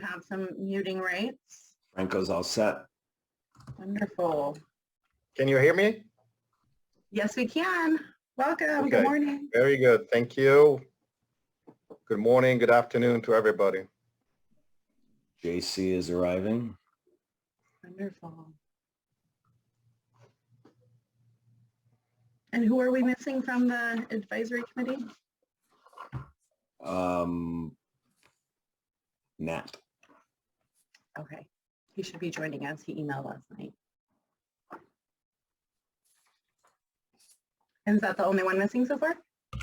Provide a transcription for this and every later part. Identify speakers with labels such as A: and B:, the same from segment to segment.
A: have some muting rights?
B: Franco's all set.
A: Wonderful.
C: Can you hear me?
A: Yes, we can. Welcome.
C: Okay.
A: Good morning.
C: Very good. Thank you. Good morning, good afternoon to everybody.
B: JC is arriving.
A: Wonderful. And who are we missing from the advisory committee?
B: Nat.
A: Okay. He should be joining us. He emailed last night. And is that the only one missing so far?
B: I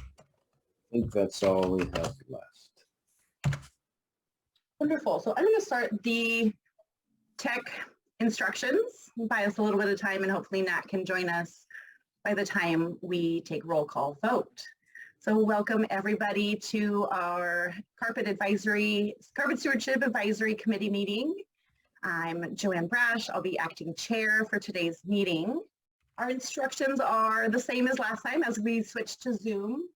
B: think that's all we have left.
A: Wonderful. So I'm going to start the tech instructions, buy us a little bit of time, and hopefully Nat can join us by the time we take roll call vote. So welcome everybody to our Carpet Stewardship Advisory Committee meeting. I'm Joanne Brash. I'll be acting chair for today's meeting. Our instructions are the same as last time as we switched to Zoom.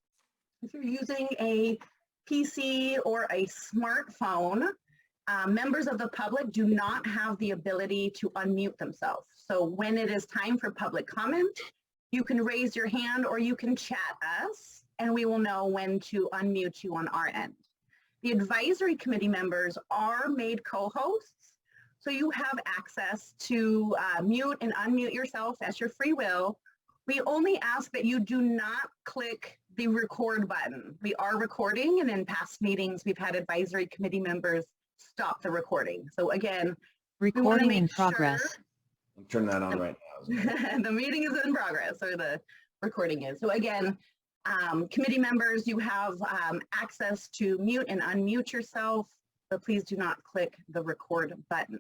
A: If you're using a PC or a smartphone, members of the public do not have the ability to unmute themselves. So when it is time for public comment, you can raise your hand or you can chat us and we will know when to unmute you on our end. The advisory committee members are made co-hosts, so you have access to mute and unmute yourself as your free will. We only ask that you do not click the record button. We are recording, and in past meetings, we've had advisory committee members stop the recording. So again,
D: recording in progress.
B: I'm turning that on right now.
A: The meeting is in progress, or the recording is. So again, committee members, you have access to mute and unmute yourself, but please do not click the record button.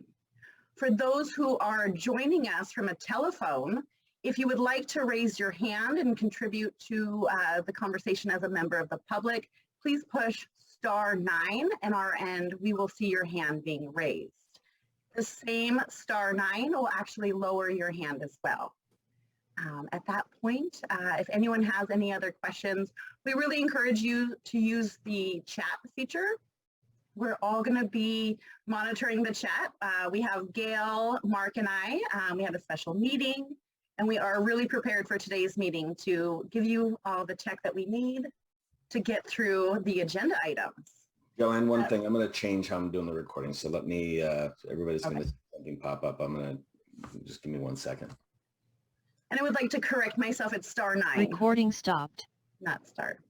A: For those who are joining us from a telephone, if you would like to raise your hand and contribute to the conversation as a member of the public, please push *9 and our end, we will see your hand being raised. The same *9 will actually lower your hand as well. At that point, if anyone has any other questions, we really encourage you to use the chat feature. We're all going to be monitoring the chat. We have Gail, Mark, and I. We have a special meeting, and we are really prepared for today's meeting to give you all the tech that we need to get through the agenda items.
B: Joanne, one thing, I'm going to change how I'm doing the recording. So let me, everybody's going to see something pop up. I'm going to, just give me 1 second.
A: And I would like to correct myself, it's *9.
D: Recording stopped.
A: Not start.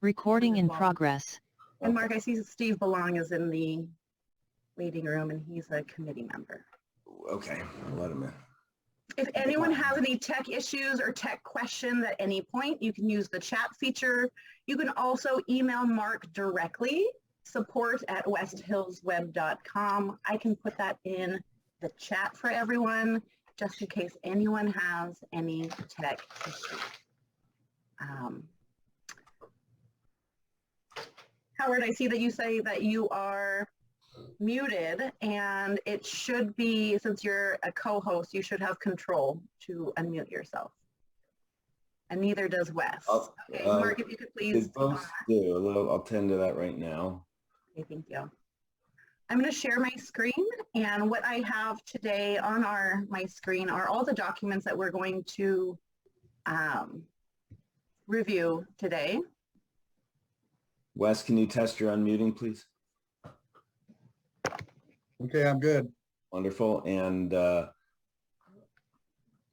D: Recording in progress.
A: And Mark, I see Steve Belong is in the waiting room and he's a committee member.
B: Okay, I'll let him in.
A: If anyone has any tech issues or tech questions at any point, you can use the chat feature. You can also email Mark directly, support@westhillsweb.com. I can put that in the chat for everyone, just in case anyone has any tech issues. Howard, I see that you say that you are muted, and it should be, since you're a co-host, you should have control to unmute yourself. And neither does Wes. Okay, Mark, if you could please.
B: Both do. I'll tend to that right now.
A: Okay, thank you. I'm going to share my screen, and what I have today on my screen are all the documents that we're going to review today.
B: Wes, can you test your unmuting, please?
E: Okay, I'm good.
B: Wonderful. And let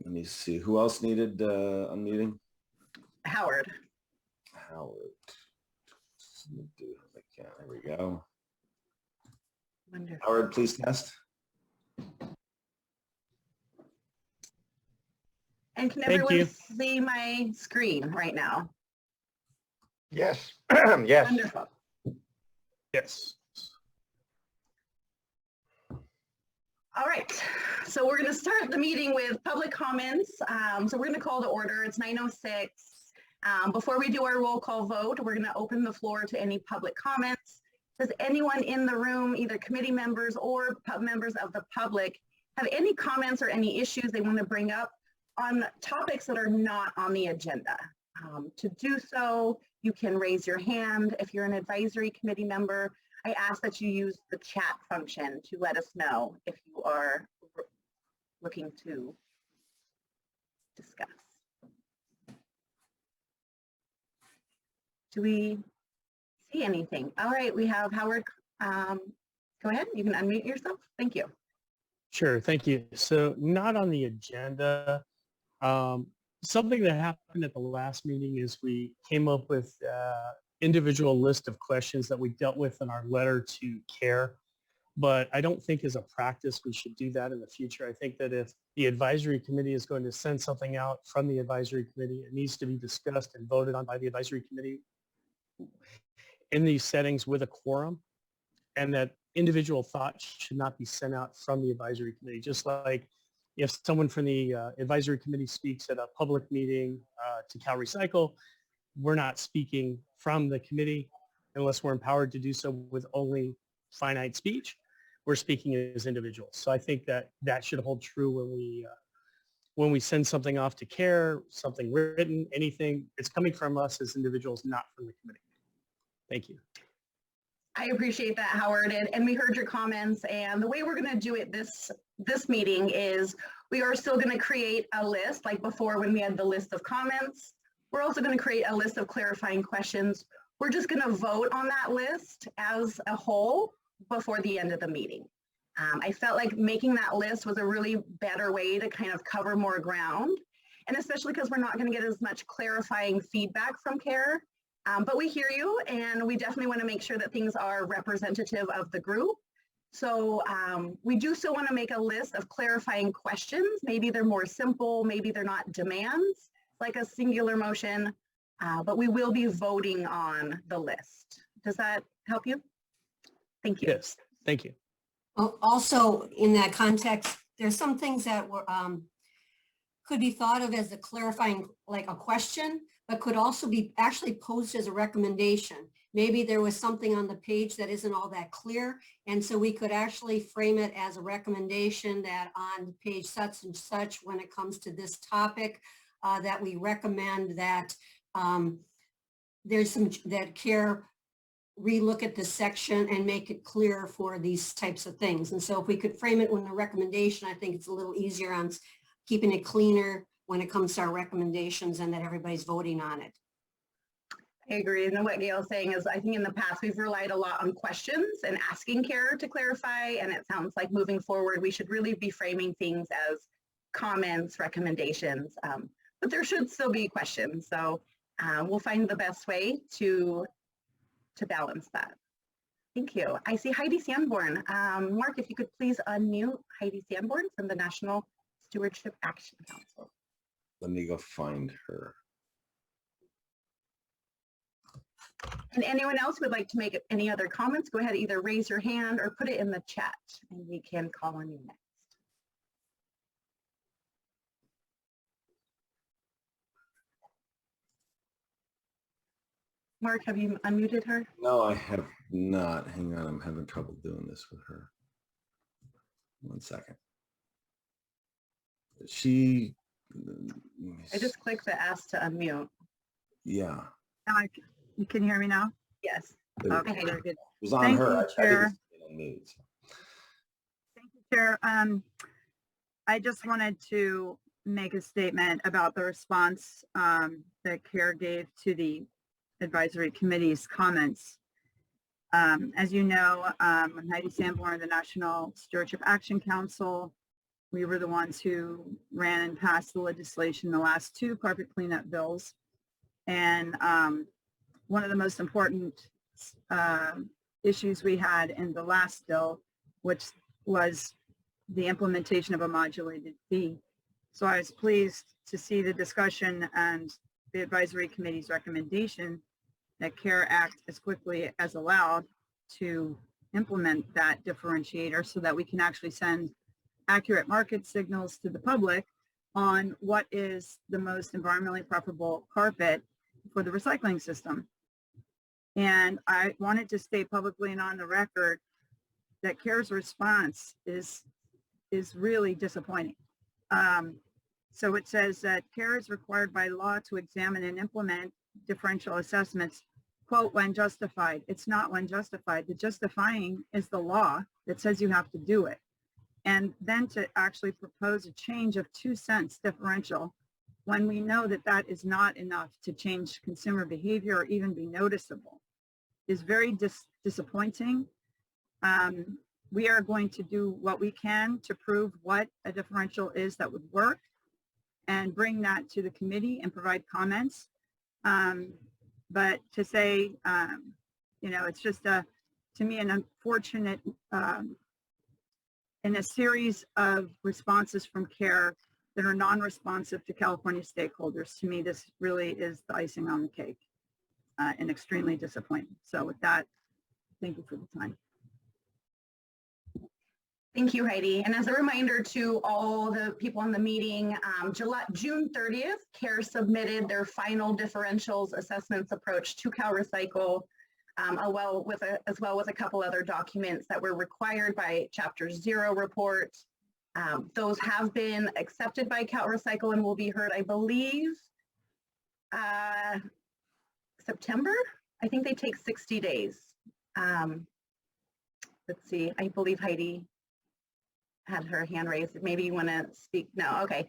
B: me see, who else needed unmuting?
A: Howard.
B: Howard. There we go.
A: Wonderful.
B: Howard, please test.
A: And can everyone see my screen right now?
C: Yes. Yes.
A: Wonderful.
E: Yes.
A: All right, so we're going to start the meeting with public comments. So we're going to call to order. It's 9:06. Before we do our roll call vote, we're going to open the floor to any public comments. Does anyone in the room, either committee members or members of the public, have any comments or any issues they want to bring up on topics that are not on the agenda? To do so, you can raise your hand. If you're an advisory committee member, I ask that you use the chat function to let us know if you are looking to discuss. Do we see anything? All right, we have Howard. Go ahead, you can unmute yourself. Thank you.
F: Sure, thank you. So not on the agenda. Something that happened at the last meeting is we came up with individual list of questions that we dealt with in our letter to CARE. But I don't think as a practice we should do that in the future. I think that if the advisory committee is going to send something out from the advisory committee, it needs to be discussed and voted on by the advisory committee in these settings with a quorum, and that individual thoughts should not be sent out from the advisory committee. Just like if someone from the advisory committee speaks at a public meeting to Cal Recycle, we're not speaking from the committee unless we're empowered to do so with only finite speech. We're speaking as individuals. So I think that that should hold true when we send something off to CARE, something written, anything. It's coming from us as individuals, not from the committee. Thank you.
A: I appreciate that, Howard, and we heard your comments, and the way we're going to do it this meeting is we are still going to create a list like before when we had the list of comments. We're also going to create a list of clarifying questions. We're just going to vote on that list as a whole before the end of the meeting. I felt like making that list was a really better way to kind of cover more ground, and especially because we're not going to get as much clarifying feedback from CARE. But we hear you, and we definitely want to make sure that things are representative of the group. So we do still want to make a list of clarifying questions. Maybe they're more simple, maybe they're not demands, like a singular motion, but we will be voting on the list. Does that help you? Thank you.
F: Yes, thank you.
G: Also, in that context, there's some things that were could be thought of as a clarifying, like a question, but could also be actually posed as a recommendation. Maybe there was something on the page that isn't all that clear, and so we could actually frame it as a recommendation that on page such and such, when it comes to this topic, that we recommend that that CARE relook at this section and make it clear for these types of things. And so if we could frame it with a recommendation, I think it's a little easier on keeping it cleaner when it comes to our recommendations and that everybody's voting on it.
A: I agree. And what Gail's saying is I think in the past we've relied a lot on questions and asking CARE to clarify, and it sounds like moving forward we should really be framing things as comments, recommendations, but there should still be questions. So we'll find the best way to balance that. Thank you. I see Heidi Sanborn. Mark, if you could please unmute Heidi Sanborn from the National Stewardship Action Council.
B: Let me go find her.
A: And anyone else who would like to make any other comments, go ahead, either raise your hand or put it in the chat and we can call on you next. Mark, have you unmuted her?
B: No, I have not. Hang on, I'm having trouble doing this with her. 1 second.
A: I just clicked the ask to unmute.
B: Yeah.
H: Can you hear me now?
A: Yes.
H: Okay, very good.
B: It was on
H: Thank
B: her.
H: you,
B: I
H: Chair.
B: didn't see it on mute, so.
H: Thank you, Chair. I just wanted to make a statement about the response that CARE gave to the advisory committee's comments. As you know, I'm Heidi Sanborn, the National Stewardship Action Council. We were the ones who ran and passed the legislation, the last two carpet cleanup bills. And one of the most important issues we had in the last bill, which was the implementation of a modulated fee. So I was pleased to see the discussion and the advisory committee's recommendation that CARE act as quickly as allowed to implement that differentiator so that we can actually send accurate market signals to the public on what is the most environmentally preferable carpet for the recycling system. And I wanted to state publicly and on the record that CARE's response is really disappointing. So it says that CARE is required by law to examine and implement differential assessments, quote, when justified. It's not when justified. The justifying is the law that says you have to do it. And then to actually propose a change of 2 cents differential when we know that that is not enough to change consumer behavior or even be noticeable is very disappointing. We are going to do what we can to prove what a differential is that would work and bring that to the committee and provide comments. But to say, it's just to me, an unfortunate, in a series of responses from CARE that are non-responsive to California stakeholders, to me, this really is the icing on the cake and extremely disappointing. So with that, thank you for the time.
A: Thank you, Heidi. And as a reminder to all the people in the meeting, June 30th, CARE submitted their final differentials assessments approach to CalRecycle, as well with a couple other documents that were required by Chapter 0 report. Those have been accepted by CalRecycle and will be heard, I believe, September. I think they take 60 days. Let's see, I believe Heidi had her hand raised. Maybe you want to speak? No, okay.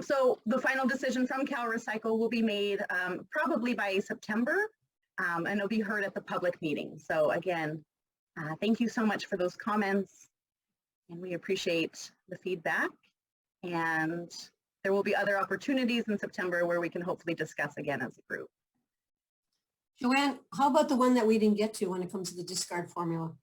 A: So the final decision from CalRecycle will be made probably by September, and it'll be heard at the public meeting. So again, thank you so much for those comments, and we appreciate the feedback. And there will be other opportunities in September where we can hopefully discuss again as a group.
G: Joanne, how about the one that we didn't get to when it comes to the discard formula?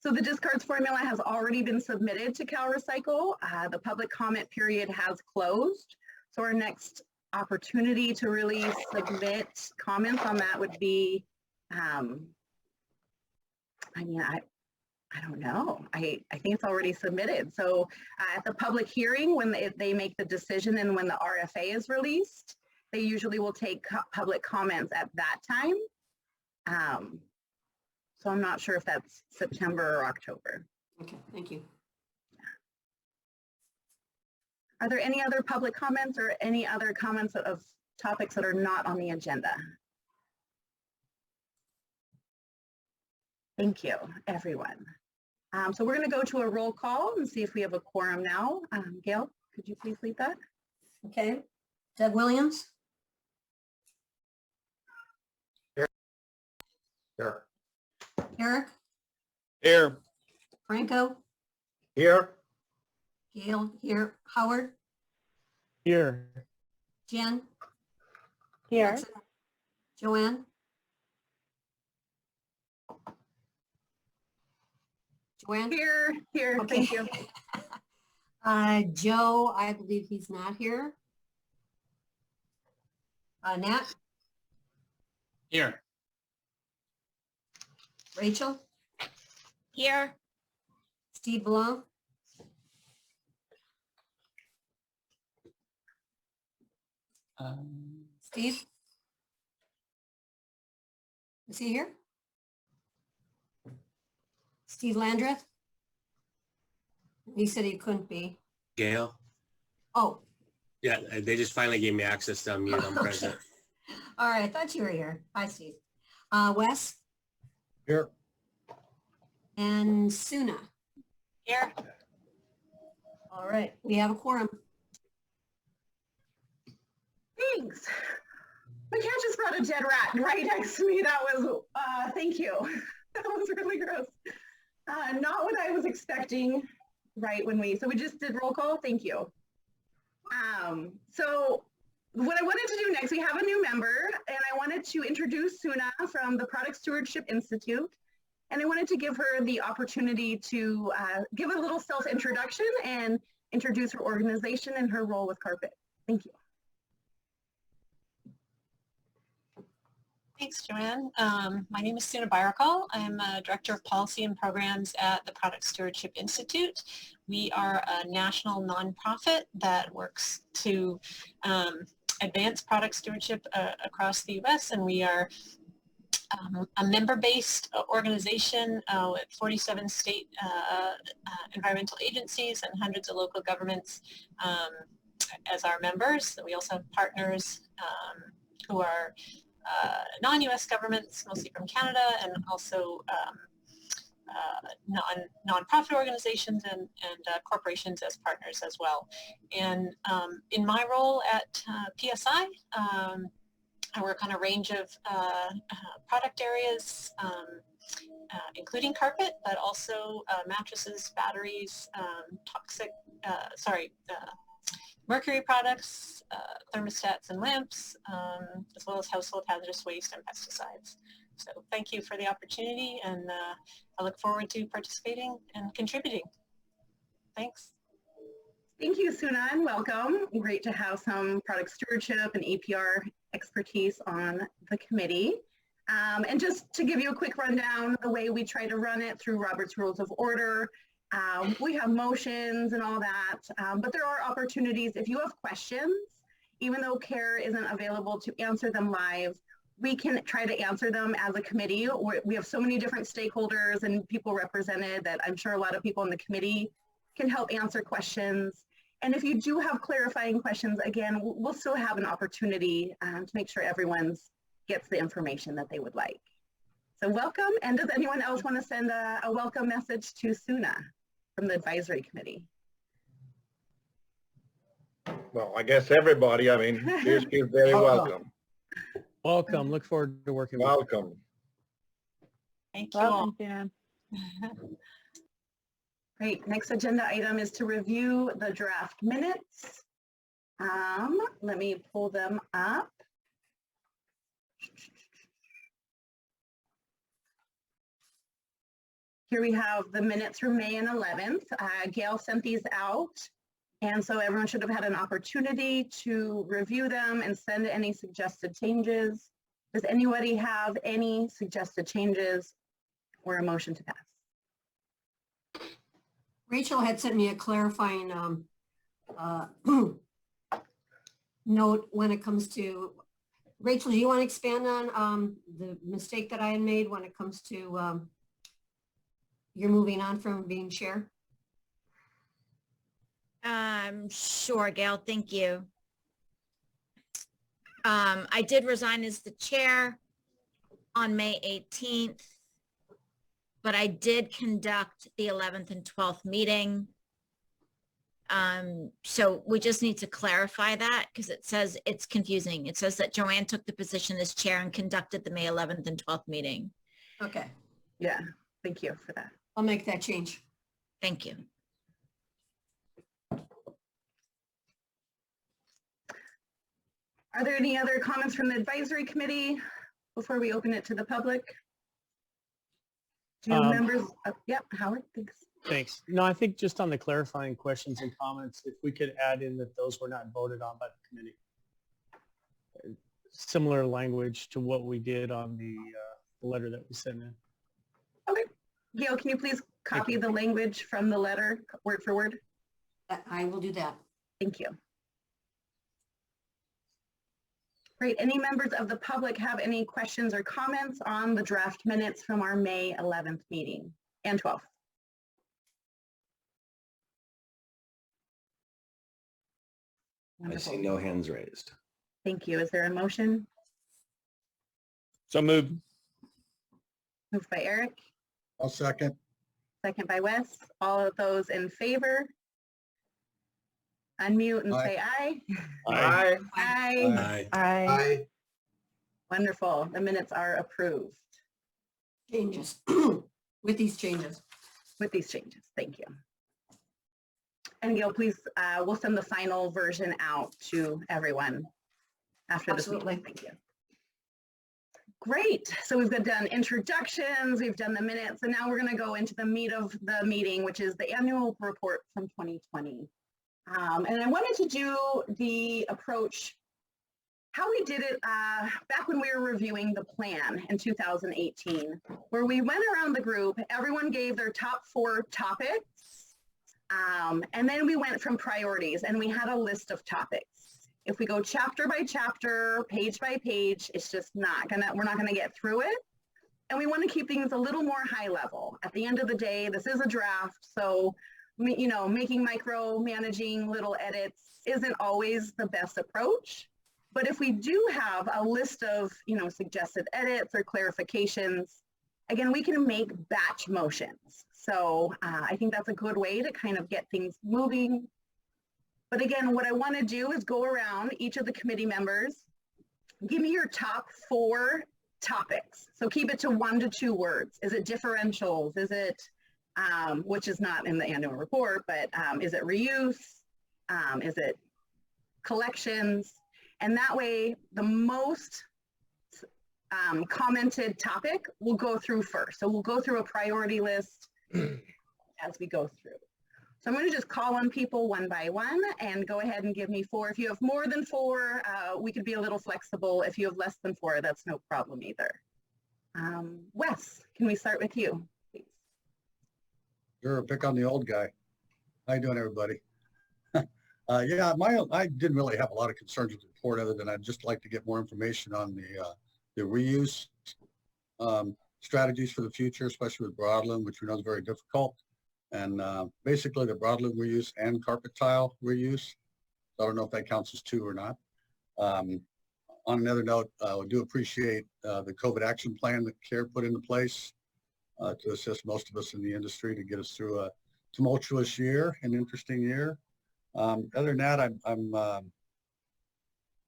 A: So the discards formula has already been submitted to CalRecycle. The public comment period has closed. So our next opportunity to really submit comments on that would be, I don't know. I think it's already submitted. So at the public hearing, when they make the decision and when the RFA is released, they usually will take public comments at that time. So I'm not sure if that's September or October.
G: Okay, thank you.
A: Are there any other public comments or any other comments of topics that are not on the agenda? Thank you, everyone. So we're going to go to a roll call and see if we have a quorum now. Gail, could you please lead that?
G: Okay. Doug Williams?
C: Here.
G: Eric?
E: Here.
G: Franco?
C: Here.
G: Gail here. Howard?
F: Here.
G: Jen?
I: Here.
G: Hudson? Joanne? Joanne?
A: Here,
G: Okay.
A: thank you.
G: Joe, I believe he's not here. Nat?
E: Here.
G: Rachel?
I: Here.
G: Steve Blanc? Steve? Is he here? Steve Landreth? He said he couldn't be.
J: Gail?
G: Oh,
J: Yeah, they just finally gave me access to unmute. I'm
G: Okay.
J: present.
G: all right. I thought you were here. Hi, Steve. Wes
E: Here.
G: and Suna.
I: Here.
G: All right. We have a quorum.
A: Thanks. My cat just brought a dead rat right next to me. That was, thank you. That was really gross. Not what I was expecting so we just did roll call. Thank you. So what I wanted to do next, we have a new member, and I wanted to introduce Suna from the Product Stewardship Institute. And I wanted to give her the opportunity to give a little self-introduction and introduce her organization and her role with Carpet. Thank you.
I: Thanks, Joanne. My name is Suna Bayrakal. I'm a Director of Policy and Programs at the Product Stewardship Institute. We are a national nonprofit that works to advance product stewardship across the U.S., and we are a member-based organization with 47 state environmental agencies and hundreds of local governments as our members. We also have partners who are non-US governments, mostly from Canada, and also non-profit organizations and corporations as partners as well. And in my role at PSI, I work on a range of product areas, including carpet, but also mattresses, batteries, mercury products, thermostats and lamps, as well as household hazardous waste and pesticides. So thank you for the opportunity, and I look forward to participating and contributing. Thanks.
A: Thank you, Suna, and welcome. Great to have some product stewardship and APR expertise on the committee. And just to give you a quick rundown, the way we try to run it through Robert's Rules of Order, we have motions and all that, but there are opportunities if you have questions, even though CARE isn't available to answer them live, we can try to answer them as a committee. We have so many different stakeholders and people represented that I'm sure a lot of people in the committee can help answer questions. And if you do have clarifying questions, again, we'll still have an opportunity to make sure everyone gets the information that they would like. So welcome. And does anyone else want to send a welcome message to Suna from the advisory committee?
C: Well, I guess everybody, I mean, she's very welcome.
F: Welcome. Look forward to working with you.
C: Welcome.
I: Thank you all.
H: Welcome, Tina.
A: Great. Next agenda item is to review the draft minutes. Let me pull them up. Here we have the minutes from May and 11th. Gail sent these out, and so everyone should have had an opportunity to review them and send any suggested changes. Does anybody have any suggested changes or a motion to pass?
G: Rachel had sent me a clarifying note when it comes to, Rachel, do you want to expand on the mistake that I had made when it comes to you're moving on from being chair?
K: Sure, Gail, thank you. I did resign as the chair on May 18th, but I did conduct the 11th and 12th meeting. So we just need to clarify that because it says it's confusing. It says that Joanne took the position as chair and conducted the May 11th and 12th meeting.
G: Okay,
A: Yeah, thank you for that.
G: I'll make that change.
K: Thank you.
A: Are there any other comments from the advisory committee before we open it to the public? Do members, yep, Howard, thanks.
F: Thanks. No, I think just on the clarifying questions and comments, if we could add in that those were not voted on by the committee. Similar language to what we did on the letter that we sent in.
A: Okay. Gail, can you please copy the language from the letter word for word?
G: I will do that.
A: Thank you. Great. Any members of the public have any questions or comments on the draft minutes from our May 11th meeting and 12th?
B: I see no hands raised.
A: Thank you. Is there a motion?
E: So moved.
A: Moved by Eric,
E: I'll second.
A: second by Wes. All of those in favor? Unmute and say aye.
C: Aye.
A: Aye.
J: Aye.
A: Wonderful. The minutes are approved
G: Changes, with these changes.
A: with these changes. Thank you. And Gail, please, we'll send the final version out to everyone after this meeting.
G: Absolutely.
A: Thank you. Great. So we've done introductions, we've done the minutes, and now we're going to go into the meat of the meeting, which is the annual report from 2020. And I wanted to do the approach, how we did it back when we were reviewing the plan in 2018, where we went around the group, everyone gave their top 4 topics, and then we went from priorities, and we had a list of topics. If we go chapter by chapter, page by page, it's just we're not gonna get through it. And we want to keep things a little more high level. At the end of the day, this is a draft, so you know, making micromanaging little edits isn't always the best approach, But if we do have a list of, suggested edits or clarifications, again, we can make batch motions. So I think that's a good way to kind of get things moving. But again, what I want to do is go around each of the committee members, give me your top 4 topics. So keep it to 1 to 2 words. Is it differentials? Is it, which is not in the annual report, but is it reuse? Is it collections? And that way, the most commented topic will go through first. So we'll go through a priority list as we go through. So I'm going to just call on people one by one and go ahead and give me 4. If you have more than 4, we could be a little flexible. If you have less than 4, that's no problem either. Wes, can we start with you, please?
E: Sure, pick on the old guy. How you doing, everybody? Yeah, I didn't really have a lot of concerns with the report other than I'd just like to get more information on the reuse strategies for the future, especially with broadloom, which we know is very difficult. And basically the broadloom reuse and carpet tile reuse. I don't know if that counts as 2 or not. On another note, I do appreciate the COVID action plan that CARE put into place to assist most of us in the industry to get us through a tumultuous year, an interesting year. Other than that, I'm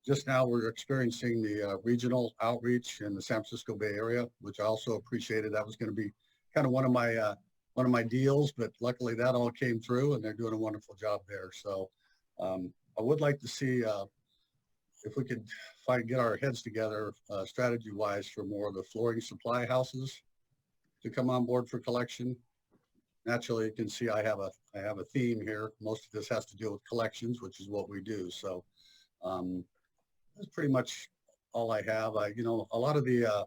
E: just now we're experiencing the regional outreach in the San Francisco Bay Area, which I also appreciated. That was going to be kind of one of my deals, but luckily that all came through and they're doing a wonderful job there. So I would like to see if we could get our heads together strategy wise for more of the flooring supply houses to come on board for collection. Naturally, you can see I have a theme here. Most of this has to deal with collections, which is what we do. So that's pretty much all I have. A lot of the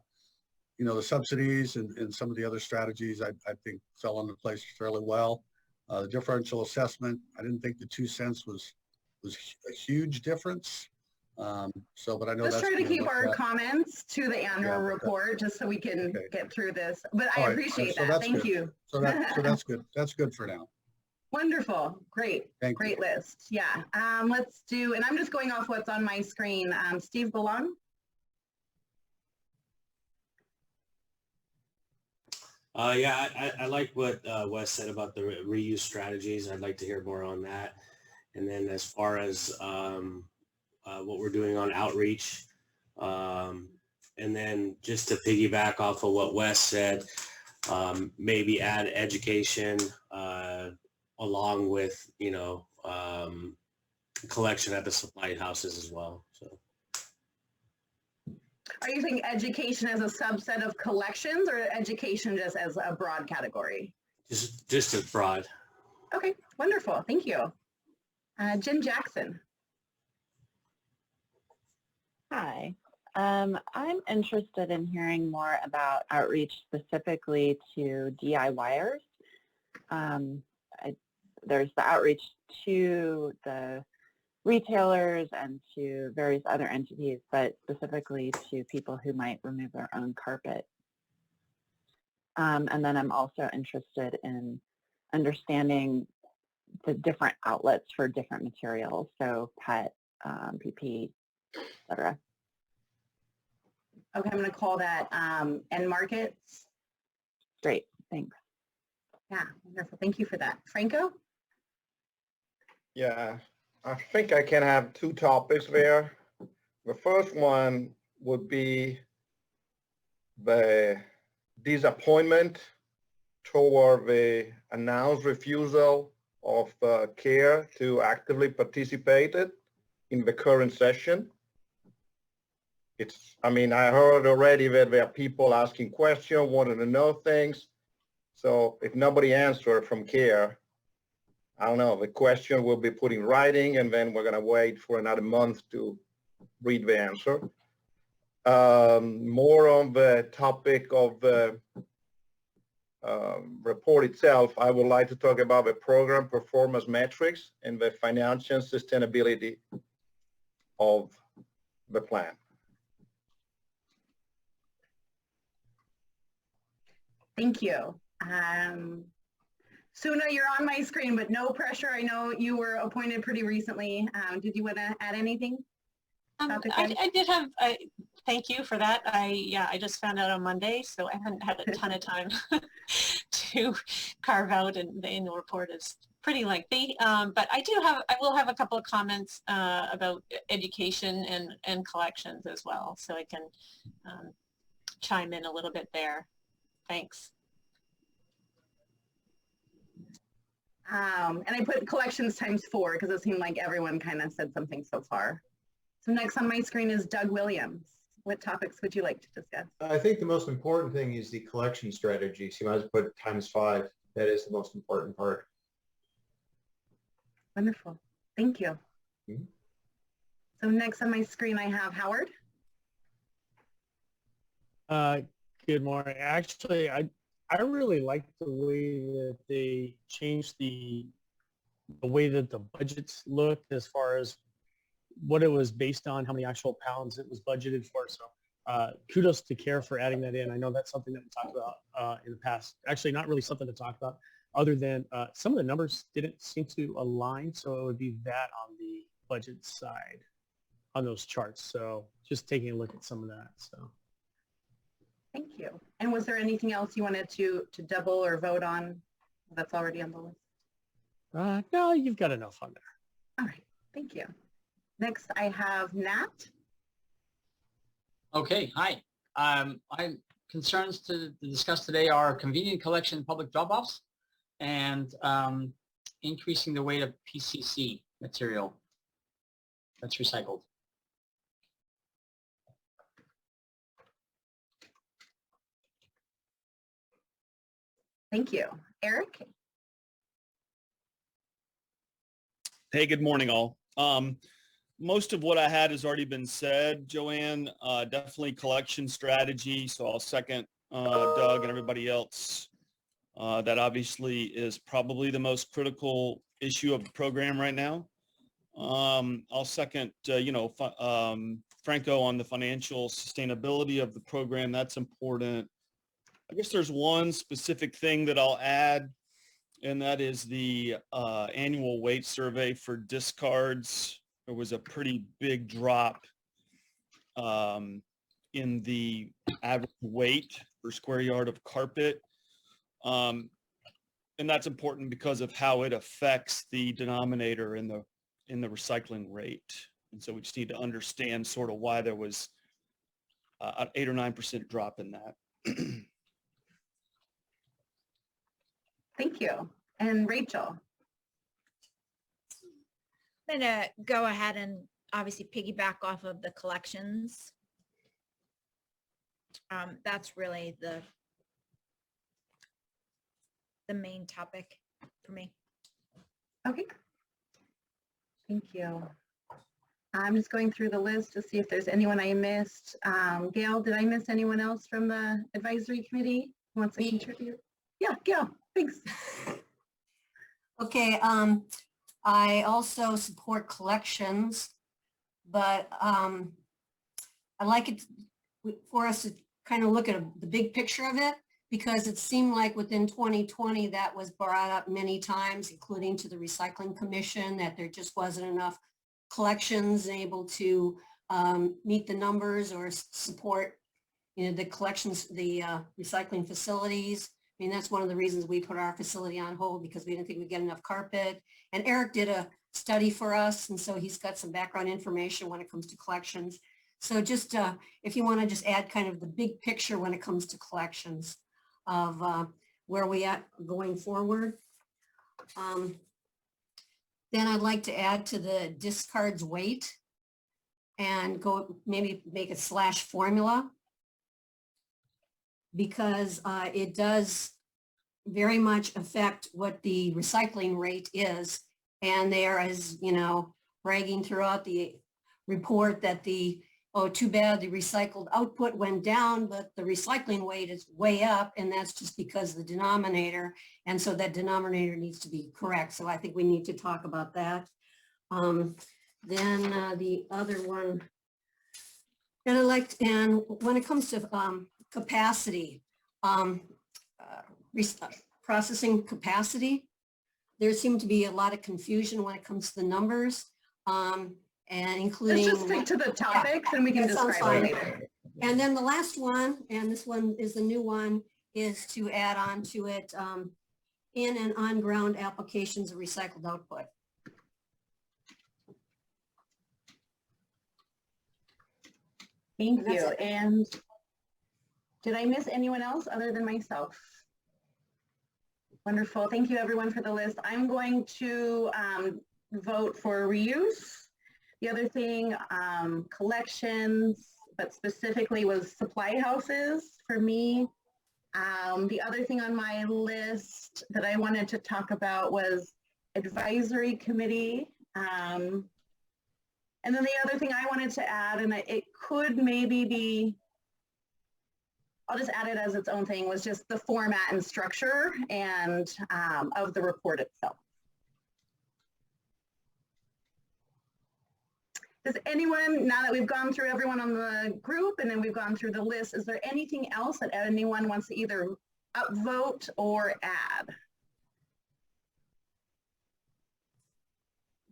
E: the subsidies and some of the other strategies I think fell into place fairly well. The differential assessment, I didn't think the 2 cents was a huge difference. But I know
A: let's
E: that's
A: try to keep our
E: at.
A: comments to the annual report just so we can get through this. But I appreciate
E: so
A: that. Thank
E: good.
A: you.
E: So that's good. That's good for now.
A: Wonderful. Great. Great list. Yeah. Let's do, and I'm just going off what's on my screen. Steve Belong.
J: Yeah, I like what Wes said about the reuse strategies. I'd like to hear more on that. And then as far as what we're doing on outreach, and then just to piggyback off of what Wes said, maybe add education along with, collection at the supply houses as well. So.
A: Are you saying education as a subset of collections or education just as a broad category?
J: Just as broad.
A: Okay, wonderful. Thank you. Jen Jackson.
L: Hi. I'm interested in hearing more about outreach specifically to DIYers. There's the outreach to the retailers and to various other entities, but specifically to people who might remove their own carpet. And then I'm also interested in understanding the different outlets for different materials, so PET, PP, et cetera.
A: Okay, I'm going to call that end markets.
L: Great, thanks.
A: Yeah, wonderful. Thank you for that. Franco?
C: Yeah, I think I can have 2 topics there. The first one would be the disappointment toward the announced refusal of CARE to actively participate in the current session. I heard already that there are people asking questions, wanting to know things. So if nobody answered from CARE, I don't know, the question will be put in writing and then we're going to wait for another month to read the answer. More on the topic of the report itself, I would like to talk about the program performance metrics and the financial sustainability of the plan.
A: Thank you. Suna, you're on my screen, but no pressure. I know you were appointed pretty recently. Did you want to add anything? topic?
I: I did have, thank you for that. I just found out on Monday, so I haven't had a ton of time to carve out, and the annual report is pretty lengthy. But I will have a couple of comments about education and collections as well, so I can chime in a little bit there. Thanks.
A: And I put collections ×4 because it seemed like everyone kind of said something so far. So next on my screen is Doug Williams. What topics would you like to discuss?
M: I think the most important thing is the collection strategy. So you might as well put ×5. That is the most important part.
A: Wonderful. Thank you.
M: Mm-hmm.
A: So next on my screen, I have Howard.
F: Good morning. Actually, I really like the way that they changed the way that the budgets looked as far as what it was based on, how many actual pounds it was budgeted for. So kudos to CARE for adding that in. I know that's something that we talked about in the past. Actually, not really something to talk about other than some of the numbers didn't seem to align. So it would be that on the budget side on those charts. So just taking a look at some of that. So.
A: Thank you. And was there anything else you wanted to double or vote on that's already on the list?
F: No, you've got enough on there.
A: All right. Thank you. Next, I have Nat.
N: Okay, hi. My concerns to discuss today are convenient collection public drop-offs and increasing the weight of PCC material that's recycled.
A: Thank you. Eric?
O: Hey, good morning, all. Most of what I had has already been said, Joanne. Definitely collection strategy. So I'll second Doug and everybody else. That obviously is probably the most critical issue of the program right now. I'll second, Franco on the financial sustainability of the program. That's important. I guess there's one specific thing that I'll add, and that is the annual weight survey for discards. There was a pretty big drop in the average weight per square yard of carpet. And that's important because of how it affects the denominator in the recycling rate. And so we just need to understand sort of why there was an 8 or 9% drop in that.
A: Thank you. And Rachel?
K: I'm going to go ahead and obviously piggyback off of the collections. That's really the main topic for me.
A: Okay. Thank you. I'm just going through the list to see if there's anyone I missed. Gail, did I miss anyone else from the advisory committee who wants to contribute? Yeah, Gail, thanks.
G: Okay, I also support collections, but I like it for us to kind of look at the big picture of it, because it seemed like within 2020 that was brought up many times, including to the Recycling Commission, that there just wasn't enough collections able to meet the numbers or support, the collections, the recycling facilities. I mean, that's one of the reasons we put our facility on hold, because we didn't think we'd get enough carpet. And Eric did a study for us, and so he's got some background information when it comes to collections. So just if you want to just add kind of the big picture when it comes to collections of where we at going forward. Then I'd like to add to the discards weight and go maybe make a / formula, because it does very much affect what the recycling rate is. And there is, bragging throughout the report that too bad the recycled output went down, but the recycling weight is way up, and that's just because of the denominator. And so that denominator needs to be correct. So I think we need to talk about that. Then the other one that I liked, and when it comes to capacity, processing capacity, there seemed to be a lot of confusion when it comes to the numbers. and
A: Let's
G: including.
A: just stick to the topics and we can
G: that sounds
A: describe it
G: fine.
A: later.
G: And then the last one, and this one is the new one, is to add on to it, in and on-ground applications of recycled output.
A: Thank
G: And that's
A: you.
G: it.
A: And did I miss anyone else other than myself? Wonderful. Thank you everyone for the list. I'm going to vote for reuse. The other thing, collections, but specifically was supply houses for me. The other thing on my list that I wanted to talk about was advisory committee. And then the other thing I wanted to add, and it could maybe be, I'll just add it as its own thing, was just the format and structure and of the report itself. Does anyone, now that we've gone through everyone on the group and then we've gone through the list, is there anything else that anyone wants to either upvote or add?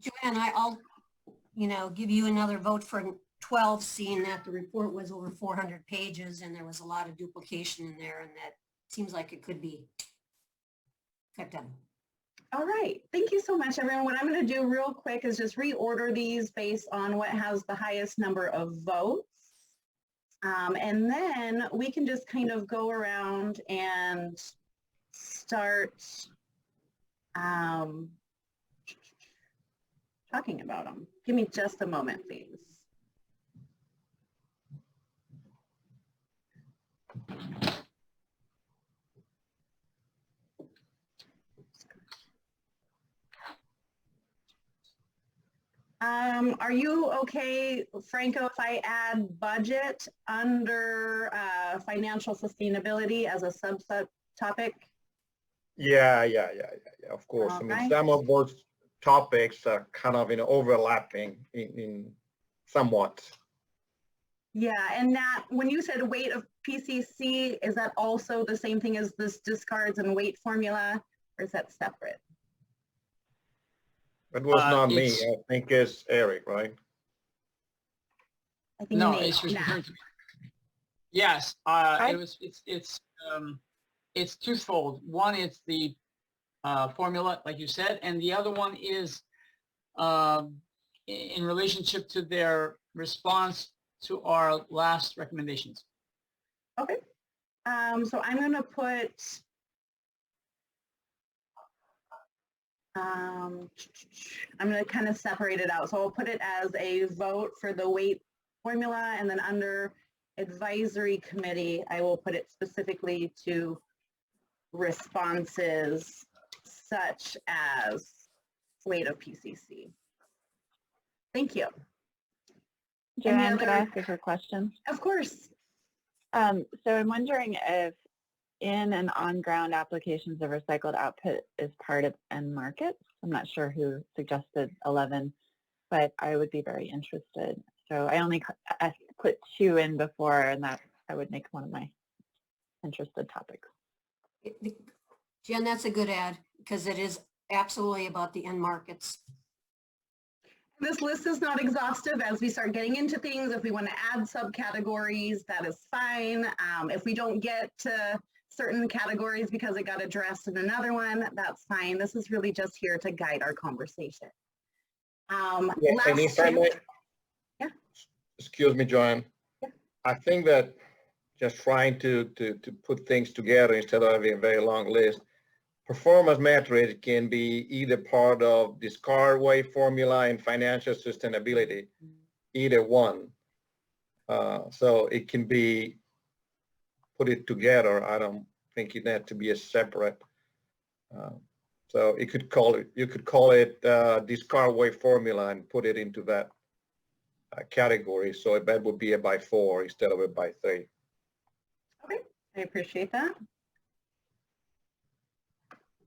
G: Joanne, I'll, give you another vote for 12, seeing that the report was over 400 pages and there was a lot of duplication in there, and that seems like it could be cut down.
A: All right, thank you so much, everyone. What I'm going to do real quick is just reorder these based on what has the highest number of votes. And then we can just kind of go around and start talking about them. Give me just a moment, please. Are you okay, Franco, if I add budget under financial sustainability as a subset topic?
C: Yeah, of course.
A: All
C: I mean,
A: right.
C: some of those topics are kind of, overlapping in somewhat.
A: Yeah, and Nat, when you said weight of PCC, is that also the same thing as this discards and weight formula, or is that separate?
C: It was not me.
N: It's-
C: I think it's Eric, right?
A: I think
N: No,
A: Nate,
N: it's
A: Nat.
N: referring to. Yes, it's twofold. One is the formula, like you said, and the other one is in relationship to their response to our last recommendations.
A: Okay. So I'm going to put I'm going to kind of separate it out. So I'll put it as a vote for the weight formula, and then under advisory committee, I will put it specifically to responses such as weight of PCC. Thank you.
L: Joanne, could I ask a quick question?
A: Of course.
L: So I'm wondering if in and on-ground applications of recycled output is part of end markets. I'm not sure who suggested 11, but I would be very interested. So I put 2 in before, and that I would make one of my interested topics.
G: Jen, that's a good add, because it is absolutely about the end markets.
A: This list is not exhaustive. As we start getting into things, if we want to add subcategories, that is fine. If we don't get to certain categories because it got addressed in another one, that's fine. This is really just here to guide our conversation.
C: And if I might, excuse me, Joanne.
A: Yeah.
C: I think that just trying to put things together instead of having a very long list, performance metrics can be either part of discard weight formula and financial sustainability, either one. So it can be put it together. I don't think it had to be a separate. So you could call it discard weight formula and put it into that category. So that would be a by 4 instead of a by 3.
A: Okay, I appreciate that.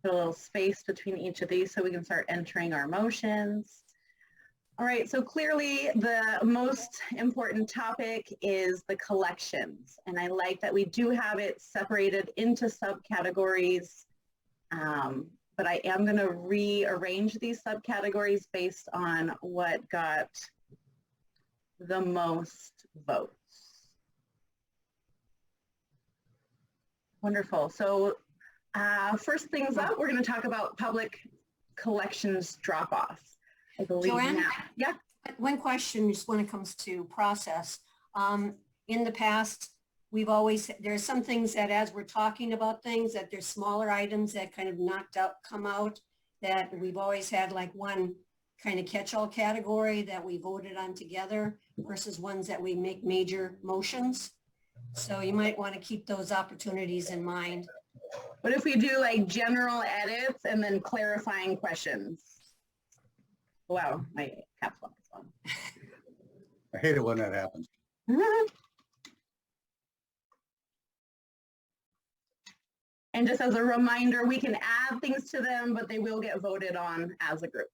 A: Put a little space between each of these so we can start entering our motions. All right, so clearly the most important topic is the collections. And I like that we do have it separated into subcategories, but I am gonna rearrange these subcategories based on what got the most votes? Wonderful. So first things up, we're going to talk about public collections drop-offs. I believe
G: Joanne?
A: now. Yeah.
G: One question just when it comes to process. In the past, we've always, there's some things that as we're talking about things, that there's smaller items that kind of knocked out, come out, that we've always had like one kind of catch-all category that we voted on together versus ones that we make major motions. So you might want to keep those opportunities in mind.
A: What if we do like general edits and then clarifying questions? Wow, my caps lock is on.
E: I hate it when that happens.
A: And just as a reminder, we can add things to them, but they will get voted on as a group.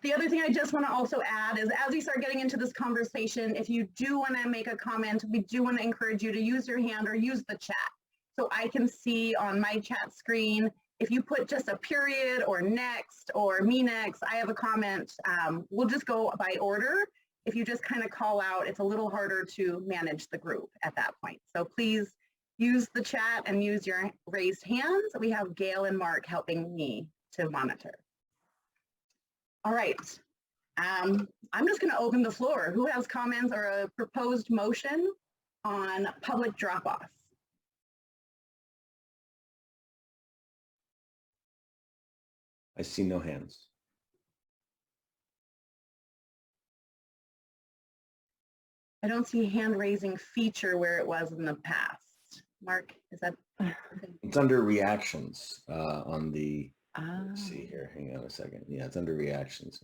A: The other thing I just want to also add is as we start getting into this conversation, if you do want to make a comment, we do want to encourage you to use your hand or use the chat. So I can see on my chat screen, if you put just a period or next or me next, I have a comment, we'll just go by order. If you just kind of call out, it's a little harder to manage the group at that point. So please use the chat and use your raised hands. We have Gail and Mark helping me to monitor. All right, I'm just going to open the floor. Who has comments or a proposed motion on public drop-off?
B: I see no hands.
A: I don't see hand raising feature where it was in the past. Mark, is that?
B: It's under reactions on the, let's see here, hang on a second. Yeah, it's under reactions.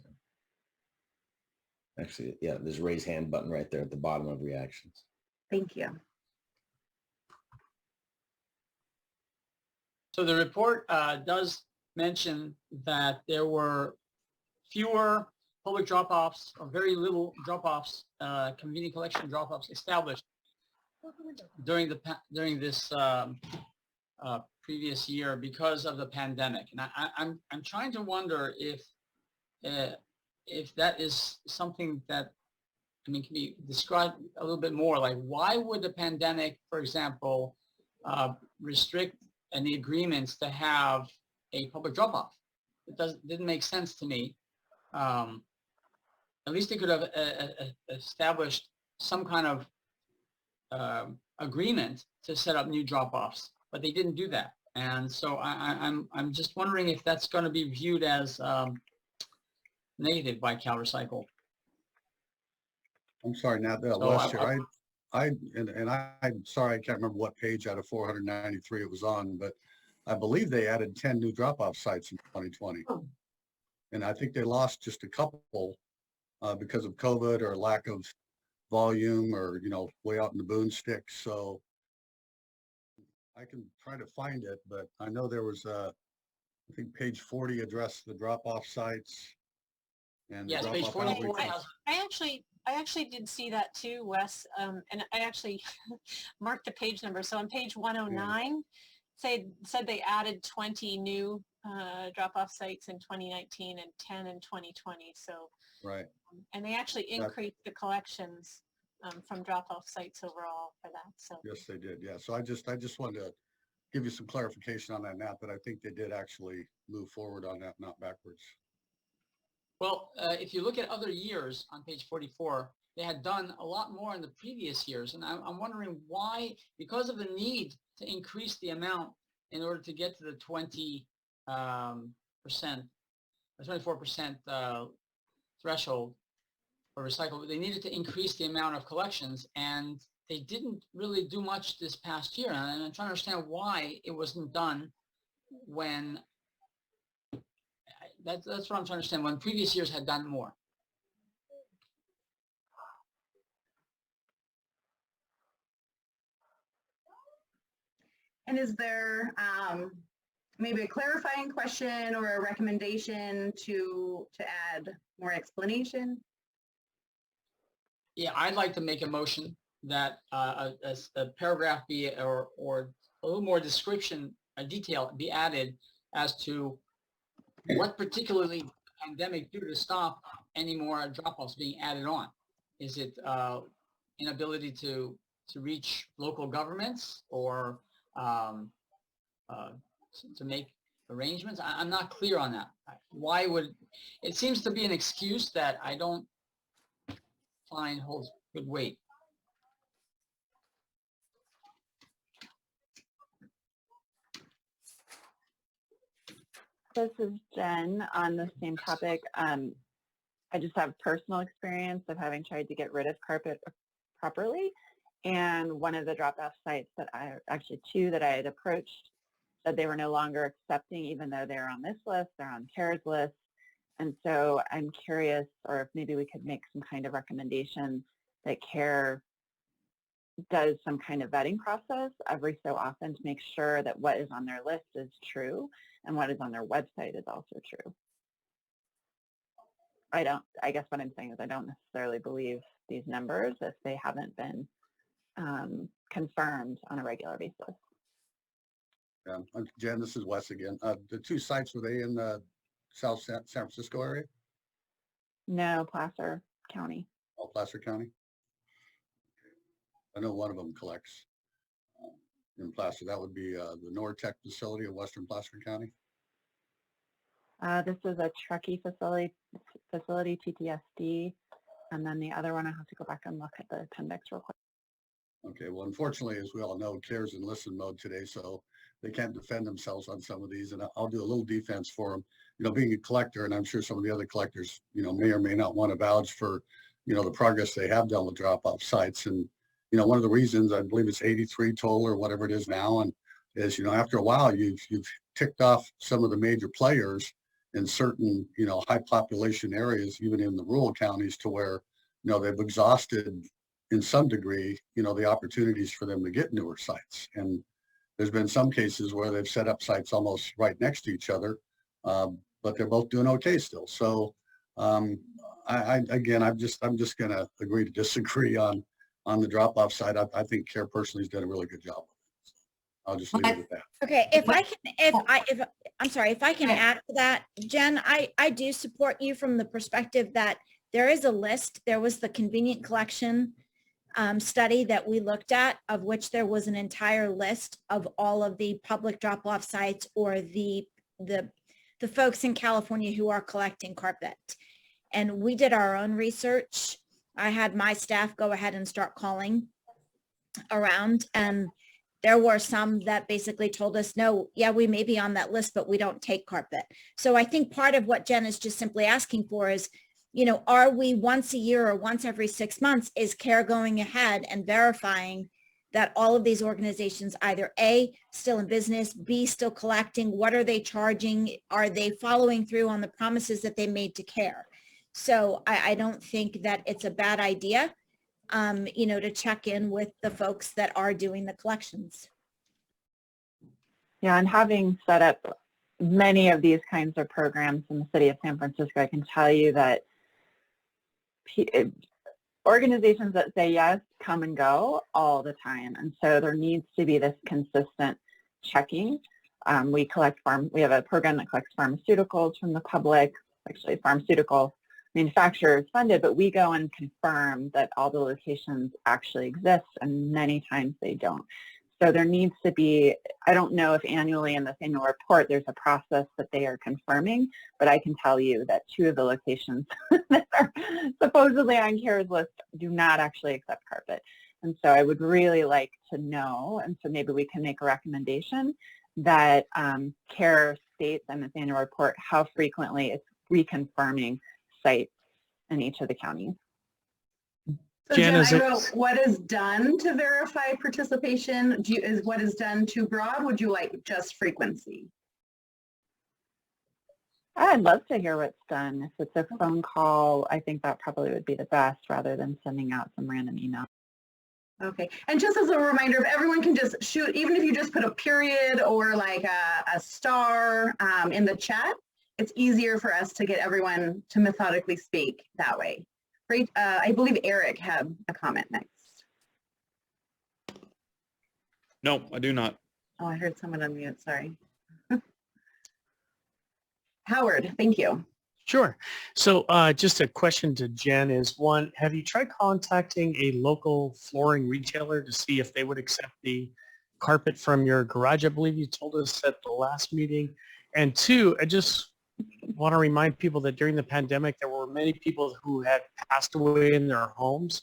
B: Actually, yeah, there's a raise hand button right there at the bottom of reactions.
A: Thank you.
N: So the report does mention that there were fewer public drop-offs or very little drop-offs, convenient collection drop-offs established during this previous year because of the pandemic. And I'm trying to wonder if that is something that, I mean, can be described a little bit more, like why would the pandemic, for example, restrict any agreements to have a public drop-off? It didn't make sense to me. At least they could have established some kind of agreement to set up new drop-offs, but they didn't do that. And so I'm just wondering if that's going to be viewed as negative by CalRecycle.
E: I'm sorry, Nat, Lester, I'm sorry, I can't remember what page out of 493 it was on, but I believe they added 10 new drop-off sites in 2020. And I think they lost just a couple because of COVID or lack of volume or, you know, way out in the boonsticks. So I can try to find it, but I know there was I think page 40 addressed the drop-off sites. And
N: yes, page 44.
I: I actually did see that too, Wes, and I actually marked the page number. So on page 109, said they added 20 new drop-off sites in 2019 and 10 in 2020. So
E: right,
I: and they actually increased the collections from drop-off sites overall for that. So
E: yes, they did. Yeah. So I just wanted to give you some clarification on that, Nat, that I think they did actually move forward on that, not backwards.
N: Well, if you look at other years on page 44, they had done a lot more in the previous years. And I'm wondering why, because of the need to increase the amount in order to get to the 20% or 24% threshold for recycle, they needed to increase the amount of collections, and they didn't really do much this past year. And I'm trying to understand why it wasn't done when, that's what I'm trying to understand, when previous years had done more.
A: And is there maybe a clarifying question or a recommendation to add more explanation?
N: Yeah, I'd like to make a motion that a paragraph be, or a little more description, a detail be added as to what particularly pandemic due to stop any more drop-offs being added on? Is it inability to reach local governments or to make arrangements? I'm not clear on that. Why would, it seems to be an excuse that I don't find holds good weight.
L: This is Jen on the same topic. I just have personal experience of having tried to get rid of carpet properly. And one of the drop-off sites that actually two that I had approached said they were no longer accepting, even though they're on this list, they're on CARES list. And so I'm curious, or if maybe we could make some kind of recommendation that CARE does some kind of vetting process every so often to make sure that what is on their list is true and what is on their website is also true. I guess what I'm saying is I don't necessarily believe these numbers if they haven't been confirmed on a regular basis.
E: Yeah, Jen, this is Wes again. The two sites, were they in the South San Francisco area?
L: No, Placer County.
E: Oh, Placer County? I know one of them collects in Placer. That would be the Nortec facility in Western Placer County.
L: This is a Truckee facility, TTSD. And then the other one, I have to go back and look at the appendix real quick.
E: Okay, well, unfortunately, as we all know, CARE's in listen mode today, so they can't defend themselves on some of these, and I'll do a little defense for them. You know, being a collector, and I'm sure some of the other collectors, you know, may or may not want to vouch for, you know, the progress they have done with drop-off sites. And, you know, one of the reasons, I believe it's 83 total or whatever it is now, and is, you know, after a while, you've ticked off some of the major players in certain, you know, high population areas, even in the rural counties, to where, you know, they've exhausted in some degree, you know, the opportunities for them to get newer sites. And there's been some cases where they've set up sites almost right next to each other, but they're both doing okay still. So again, I'm just going to agree to disagree on the drop-off side. I think CARE personally has done a really good job. I'll just leave it at that.
K: Okay, if I can add to that, Jen, I do support you from the perspective that there is a list. There was the convenient collection study that we looked at, of which there was an entire list of all of the public drop-off sites or the folks in California who are collecting carpet. And we did our own research. I had my staff go ahead and start calling around, and there were some that basically told us, no, yeah, we may be on that list, but we don't take carpet. So I think part of what Jen is just simply asking for is, you know, are we once a year or once every 6 months, is CARE going ahead and verifying that all of these organizations either A, still in business, B, still collecting, what are they charging? Are they following through on the promises that they made to CARE? So I don't think that it's a bad idea, you know, to check in with the folks that are doing the collections.
L: Yeah, and having set up many of these kinds of programs in the city of San Francisco, I can tell you that organizations that say yes come and go all the time. And so there needs to be this consistent checking. We have a program that collects pharmaceuticals from the public, actually pharmaceutical manufacturers funded, but we go and confirm that all the locations actually exist, and many times they don't. So there needs to be, I don't know if annually in this annual report there's a process that they are confirming, but I can tell you that 2 of the locations that are supposedly on CARE's list do not actually accept carpet. And so I would really like to know, and so maybe we can make a recommendation that CARE states in this annual report how frequently it's reconfirming sites in each of the counties.
A: So Jen, I wrote, what is done to verify participation? Is what is done too broad? Would you like just frequency?
L: I'd love to hear what's done. If it's a phone call, I think that probably would be the best rather than sending out some random email.
A: Okay, and just as a reminder, if everyone can just shoot, even if you just put a period or like a star in the chat, it's easier for us to get everyone to methodically speak that way. Great. I believe Eric had a comment next.
O: No, I do not.
A: Oh, I heard someone unmute, sorry. Howard, thank you.
F: Sure. So just a question to Jen is one, have you tried contacting a local flooring retailer to see if they would accept the carpet from your garage? I believe you told us at the last meeting. And two, I just want to remind people that during the pandemic, there were many people who had passed away in their homes.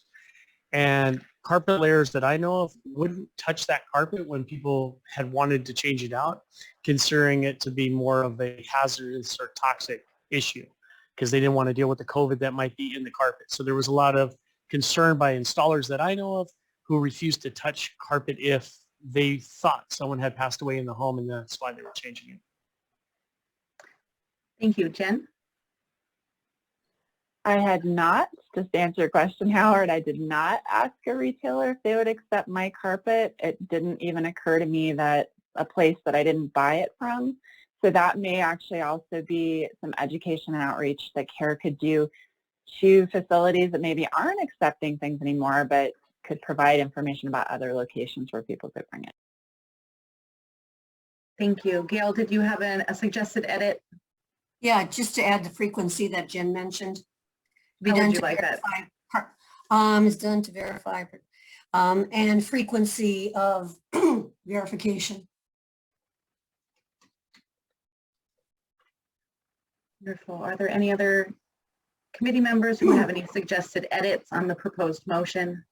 F: And carpet layers that I know of wouldn't touch that carpet when people had wanted to change it out, considering it to be more of a hazardous or toxic issue, because they didn't want to deal with the COVID that might be in the carpet. So there was a lot of concern by installers that I know of who refused to touch carpet if they thought someone had passed away in the home, and that's why they were changing it.
A: Thank you. Jen?
L: I had not, just to answer your question, Howard, I did not ask a retailer if they would accept my carpet. It didn't even occur to me that a place that I didn't buy it from. So that may actually also be some education and outreach that CARE could do to facilities that maybe aren't accepting things anymore, but could provide information about other locations where people could bring it.
A: Thank you. Gail, did you have a suggested edit?
G: Yeah, just to add the frequency that Jen mentioned.
A: How would you like that?
G: It's done to verify, and frequency of verification.
A: Wonderful. Are there any other committee members who have any suggested edits on the proposed motion?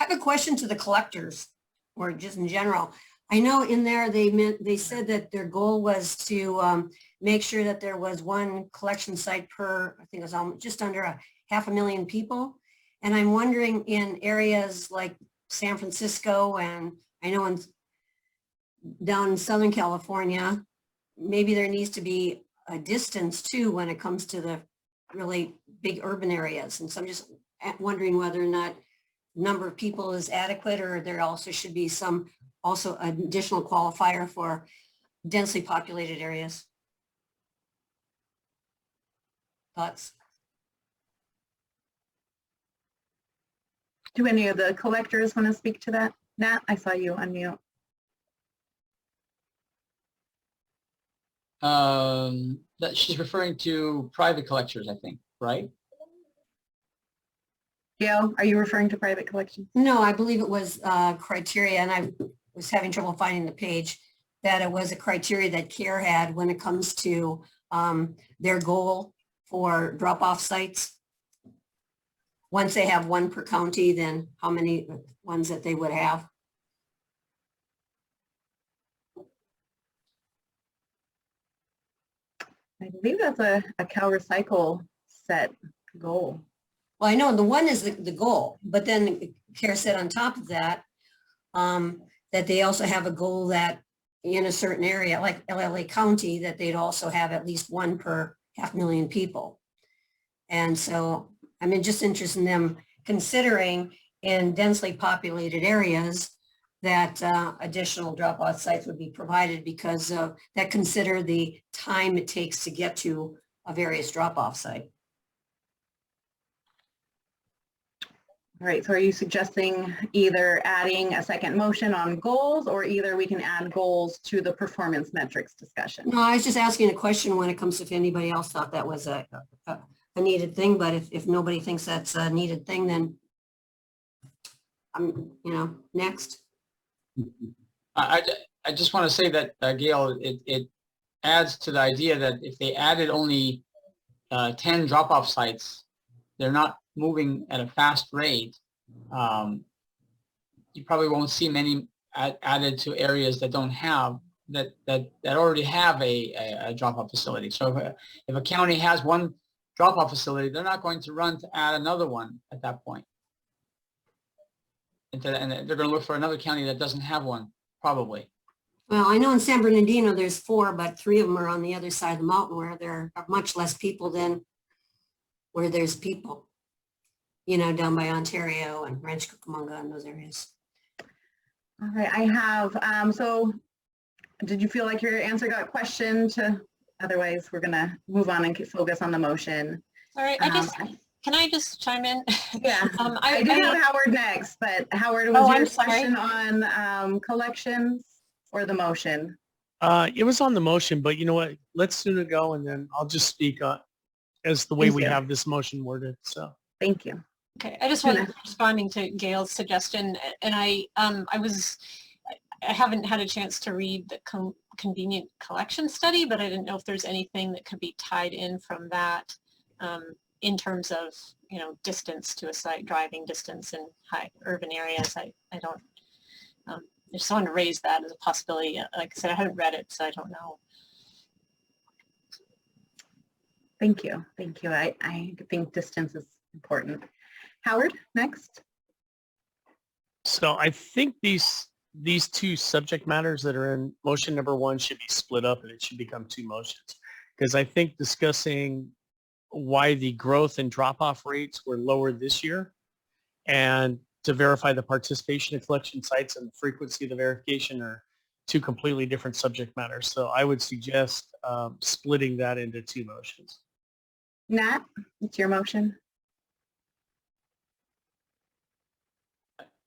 G: I have a question to the collectors, or just in general. I know in there they said that their goal was to make sure that there was one collection site per, I think it was just under 500,000 people. And I'm wondering, in areas like San Francisco, and I know down in Southern California, maybe there needs to be a distance too when it comes to the really big urban areas. And so I'm just wondering whether or not number of people is adequate, or there also should be some also additional qualifier for densely populated areas. Thoughts?
A: Do any of the collectors want to speak to that? Nat, I saw you unmute.
N: That she's referring to private collectors, I think, right?
A: Gail, are you referring to private collections?
G: No, I believe it was criteria, and I was having trouble finding the page, that it was a criteria that CARE had when it comes to their goal for drop-off sites. Once they have one per county, then how many ones that they would have.
A: I believe that's a CalRecycle set goal.
G: Well, I know the one is the goal, but then CARE said on top of that, that they also have a goal that in a certain area, like LA County, that they'd also have at least one per 500,000 people. And so I'm just interested in them considering in densely populated areas that additional drop-off sites would be provided, because that consider the time it takes to get to a various drop-off site.
A: All right, so are you suggesting either adding a second motion on goals, or either we can add goals to the performance metrics discussion?
G: No, I was just asking a question when it comes to if anybody else thought that was a needed thing, but if nobody thinks that's a needed thing, then I'm, next.
N: I just want to say that, Gail, it adds to the idea that if they added only 10 drop-off sites, they're not moving at a fast rate. You probably won't see many added to areas that don't have, that already have a drop-off facility. So if a county has one drop-off facility, they're not going to run to add another one at that point. And they're going to look for another county that doesn't have one, probably.
G: Well, I know in San Bernardino there's 4, but 3 of them are on the other side of the mountain where there are much less people than where there's people, down by Ontario and Rancho Cucamonga and those areas.
A: All right, I have, so did you feel like your answer got questioned? Otherwise, we're going to move on and focus on the motion.
I: All right, can I just chime in?
A: Yeah, I do have Howard next, but Howard, was your question on collections or the motion?
F: It was on the motion, but you know what? Let's Suna go, and then I'll just speak as the way
A: Thank
F: we
A: you.
F: have this motion worded. So
A: Thank you.
I: Okay, I just wanted responding to Gail's suggestion, and I haven't had a chance to read the convenient collection study, but I didn't know if there's anything that could be tied in from that in terms of, you know, distance to a site, driving distance in high urban areas. I don't, I just wanted to raise that as a possibility. Like I said, I haven't read it, so I don't know.
A: Thank you. Thank you. I think distance is important. Howard, next.
F: So I think these two subject matters that are in motion number one should be split up, and it should become two motions. Because I think discussing why the growth and drop-off rates were lower this year, and to verify the participation of collection sites and the frequency of the verification are two completely different subject matters. So I would suggest splitting that into two motions.
A: Nat, it's your motion.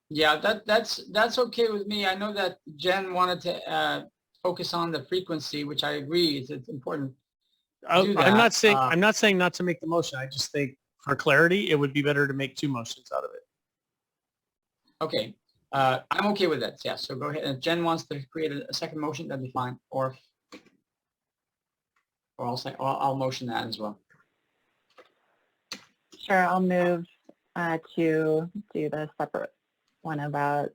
N: Yeah, that's okay with me. I know that Jen wanted to focus on the frequency, which I agree it's important.
F: I'm not saying not to make the motion. I just think for clarity, it would be better to make two motions out of it.
N: Okay, I'm okay with that. Yeah, so go ahead. If Jen wants to create a second motion, that'd be fine. Or I'll motion that as well.
L: Sure, I'll move to do the separate one about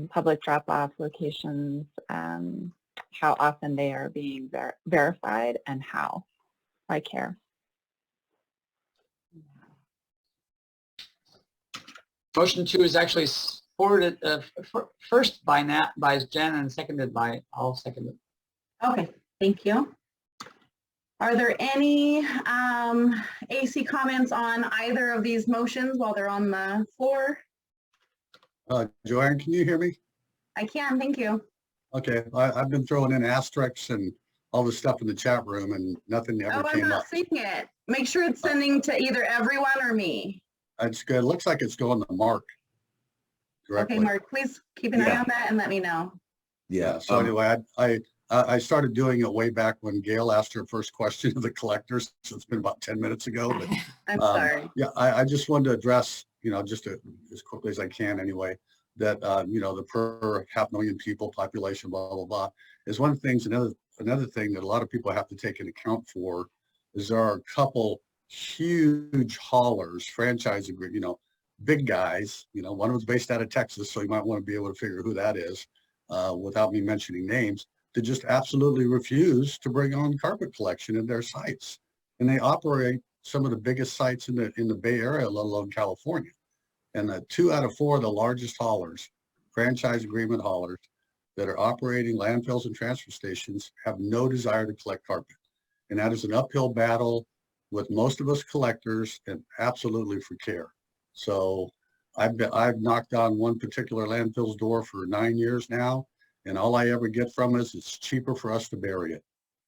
L: public drop-off locations, how often they are being verified and how by CARE.
N: Motion 2 is actually forwarded first by Jen and seconded by, I'll second it.
A: Okay, thank you. Are there any AC comments on either of these motions while they're on the floor?
E: Joanne, can you hear me?
A: I can, thank you.
E: Okay, I've been throwing in asterisks and all this stuff in the chat room and nothing ever
A: I'm
E: came up.
A: not seeing it. Make sure it's sending to either everyone or me.
E: It's good. Looks like it's going to Mark directly.
A: Okay, Mark, please keep an eye on that and let me know.
E: Yeah, so anyway, I started doing it way back when Gail asked her first question of the collectors. So it's been about 10 minutes ago. But,
A: I'm sorry.
E: Yeah, I just wanted to address, just as quickly as I can anyway, that, the per 500,000 people population, blah, blah, blah, is one of the things. Another thing that a lot of people have to take into account for is there are a couple huge haulers, franchise agreement, big guys, one of them's based out of Texas, so you might want to be able to figure who that is without me mentioning names, to just absolutely refuse to bring on carpet collection in their sites. And they operate some of the biggest sites in the Bay Area, let alone California. And 2 out of 4 of the largest haulers, franchise agreement haulers, that are operating landfills and transfer stations have no desire to collect carpet. And that is an uphill battle with most of us collectors and absolutely for CARE. So I've knocked on one particular landfill's door for 9 years now, and all I ever get from is it's cheaper for us to bury it.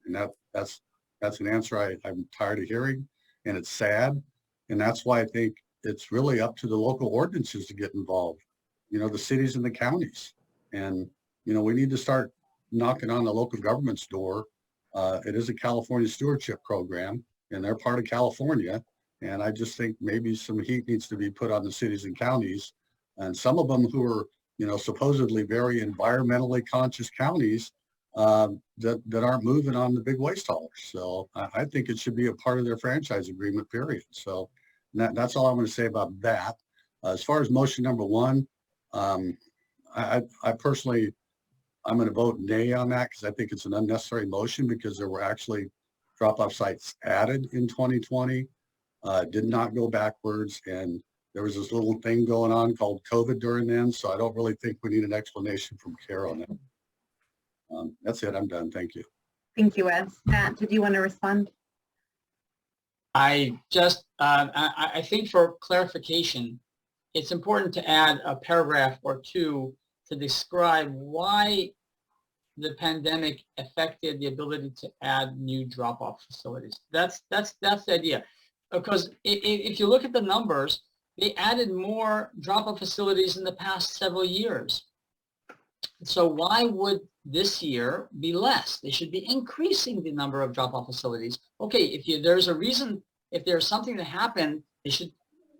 E: And that's an answer I'm tired of hearing, and it's sad. And that's why I think it's really up to the local ordinances to get involved, the cities and the counties. And, we need to start knocking on the local government's door. It is a California stewardship program, and they're part of California. And I just think maybe some heat needs to be put on the cities and counties, and some of them who are, supposedly very environmentally conscious counties that aren't moving on the big waste haulers. So I think it should be a part of their franchise agreement, period. So that's all I'm going to say about that. As far as motion number 1, I personally, I'm going to vote nay on that because I think it's an unnecessary motion, because there were actually drop-off sites added in 2020, did not go backwards, and there was this little thing going on called COVID during then, so I don't really think we need an explanation from CARE on that. That's it. I'm done. Thank you.
A: Thank you, Wes. Matt, did you want to respond?
N: I think for clarification, it's important to add a paragraph or 2 to describe why the pandemic affected the ability to add new drop-off facilities. That's the idea. Because if you look at the numbers, they added more drop-off facilities in the past several years. So why would this year be less. They should be increasing the number of drop-off facilities. Okay, there's a reason, if there's something that happened, they should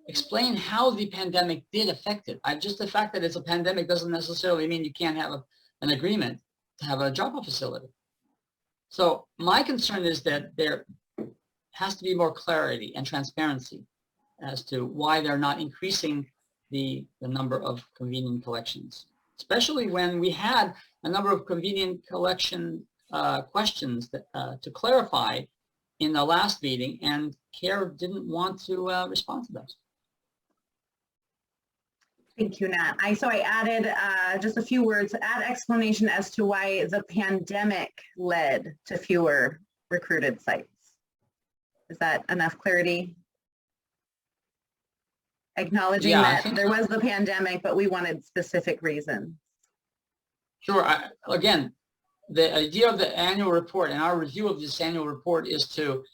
N: explain how the pandemic did affect it. Just the fact that it's a pandemic doesn't necessarily mean you can't have an agreement to have a drop-off facility. So my concern is that there has to be more clarity and transparency as to why they're not increasing the number of convenient collections, especially when we had a number of convenient collection questions that, to clarify in the last meeting, and CARE didn't want to respond to those.
A: Thank you, Nat. So I added just a few words, add explanation as to why the pandemic led to fewer recruited sites. Is that enough clarity? Acknowledging that there was the pandemic, but we wanted specific reasons.
N: Sure. Again, the idea of the annual report and our review of this annual report is to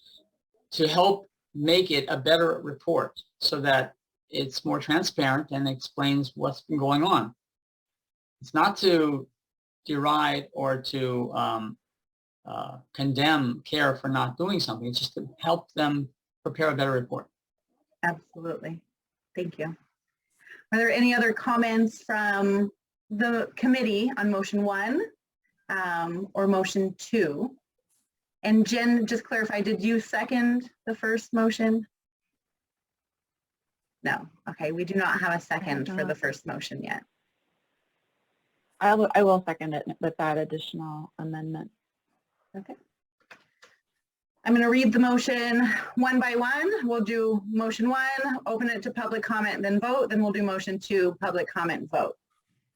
N: help make it a better report so that it's more transparent and explains what's been going on. It's not to deride or to condemn CARE for not doing something. It's just to help them prepare a better report.
A: Absolutely. Thank you. Are there any other comments from the committee on motion 1 or motion 2? And Jen, just clarify, did you second the first motion? No. Okay, we do not have a second for the first motion yet.
L: I will second it with that additional amendment.
A: Okay. I'm going to read the motion one by one. We'll do motion 1, open it to public comment, then vote. Then we'll do motion 2, public comment, vote.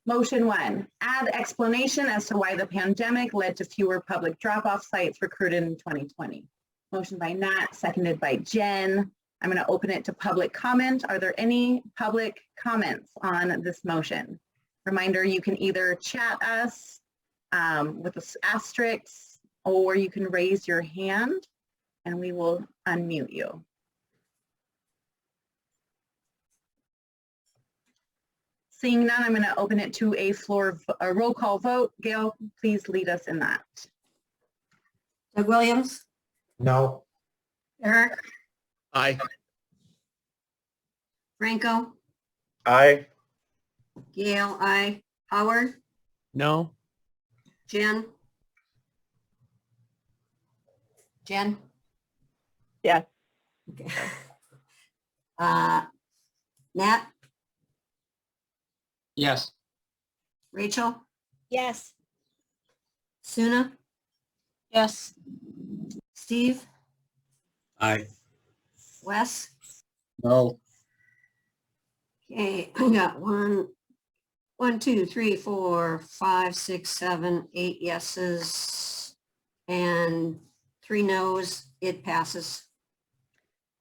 A: Motion 1, add explanation as to why the pandemic led to fewer public drop-off sites recruited in 2020. Motion by Nat, seconded by Jen. I'm going to open it to public comment. Are there any public comments on this motion? Reminder, you can either chat us with the asterisks, or you can raise your hand and we will unmute you. Seeing none, I'm going to open it to a roll call vote. Gail, please lead us in that.
G: Doug Williams?
M: No.
G: Eric?
O: Aye.
G: Franco?
C: Aye.
G: Gail, aye. Howard?
F: No.
G: Jen? Jen?
L: Yes.
G: Okay. Nat?
N: Yes.
G: Rachel?
K: Yes.
G: Suna?
I: Yes.
G: Steve?
J: Aye.
G: Wes?
E: No.
G: Okay, I got 1, 2, 3, 4, 5, 6, 7, 8 yeses and 3 noes. It passes.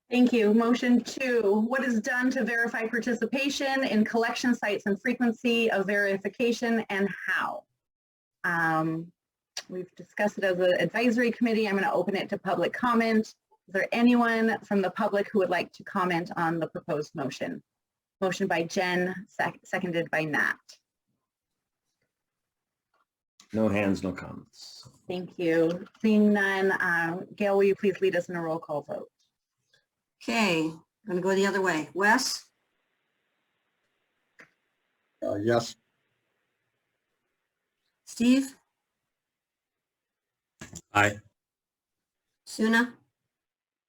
A: Thank you. Motion 2, what is done to verify participation in collection sites and frequency of verification and how? We've discussed it as an advisory committee. I'm going to open it to public comment. Is there anyone from the public who would like to comment on the proposed motion? Motion by Jen, seconded by Nat.
B: No hands, no comments.
A: Thank you. Seeing none, Gail, will you please lead us in a roll call vote?
G: Okay, I'm going to go the other way. Wes?
E: Yes.
G: Steve?
J: Aye.
G: Suna?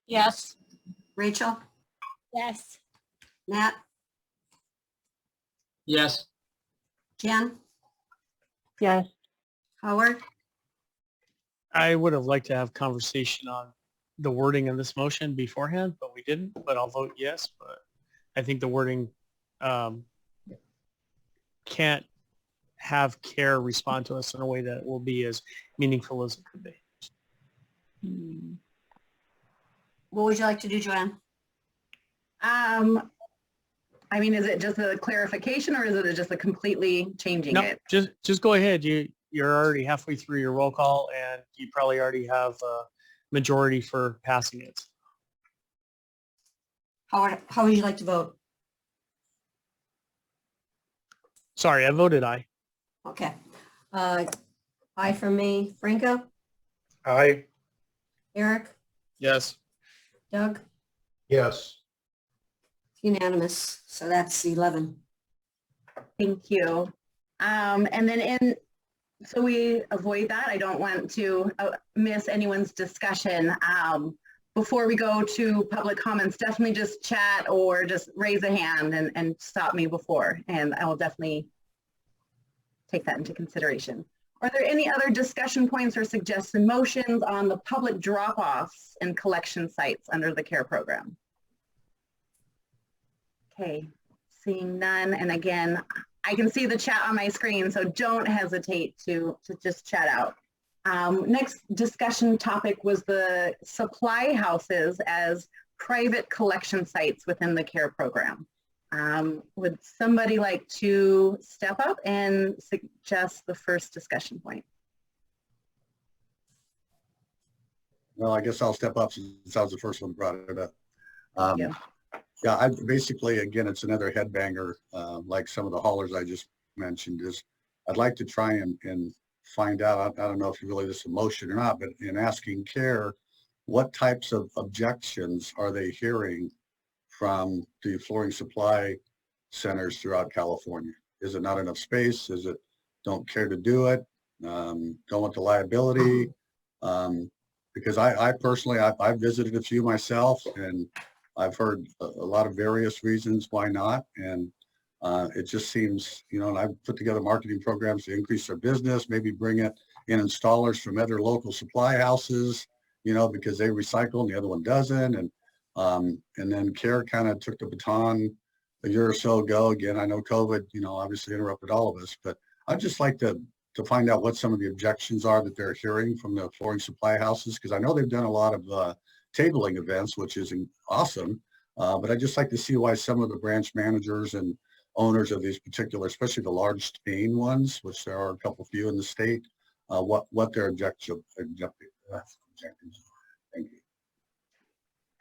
I: Yes.
G: Rachel?
K: Yes.
G: Nat?
N: Yes.
G: Jen?
L: Yes.
G: Howard?
F: I would have liked to have conversation on the wording of this motion beforehand, but we didn't, but I'll vote yes. But I think the wording can't have CARE respond to us in a way that will be as meaningful as it could be.
G: What would you like to do, Joanne?
A: I mean, is it just a clarification or is it just a completely changing
F: No,
A: it?
F: just go ahead. You're already halfway through your roll call and you probably already have a majority for passing it.
G: Howard, how would you like to vote?
F: Sorry, I voted aye.
G: Okay. Aye from me. Franco,
C: Aye.
G: Eric,
O: Yes.
G: Doug,
M: Yes.
G: unanimous. So that's 11.
A: Thank you. And then so we avoid that. I don't want to miss anyone's discussion. Before we go to public comments, definitely just chat or just raise a hand and stop me before, and I will definitely take that into consideration. Are there any other discussion points or suggested motions on the public drop-offs and collection sites under the CARE program? Okay, seeing none. And again, I can see the chat on my screen, so don't hesitate to just chat out. Next discussion topic was the supply houses as private collection sites within the CARE program. Would somebody like to step up and suggest the first discussion point?
E: Well, I guess I'll step up since I was the first one who brought it up.
A: Thank you.
E: Yeah, I basically, again, it's another headbanger, like some of the haulers I just mentioned. Is I'd like to try and find out, I don't know if you really this is a motion or not, but in asking CARE, what types of objections are they hearing from the flooring supply centers throughout California? Is it not enough space? Is it don't care to do it? Don't want the liability? Because I personally, I've visited a few myself, and I've heard a lot of various reasons why not. And it just seems, you know, and I've put together marketing programs to increase their business, maybe bring in installers from other local supply houses, you know, because they recycle and the other one doesn't. And then CARE kind of took the baton a year or so ago. Again, I know COVID, you know, obviously interrupted all of us, but I'd just like to find out what some of the objections are that they're hearing from the flooring supply houses, because I know they've done a lot of tabling events, which is awesome. But I'd just like to see why some of the branch managers and owners of these particular, especially the large chain ones, which there are a couple few in the state, what their objectives are. Thank you.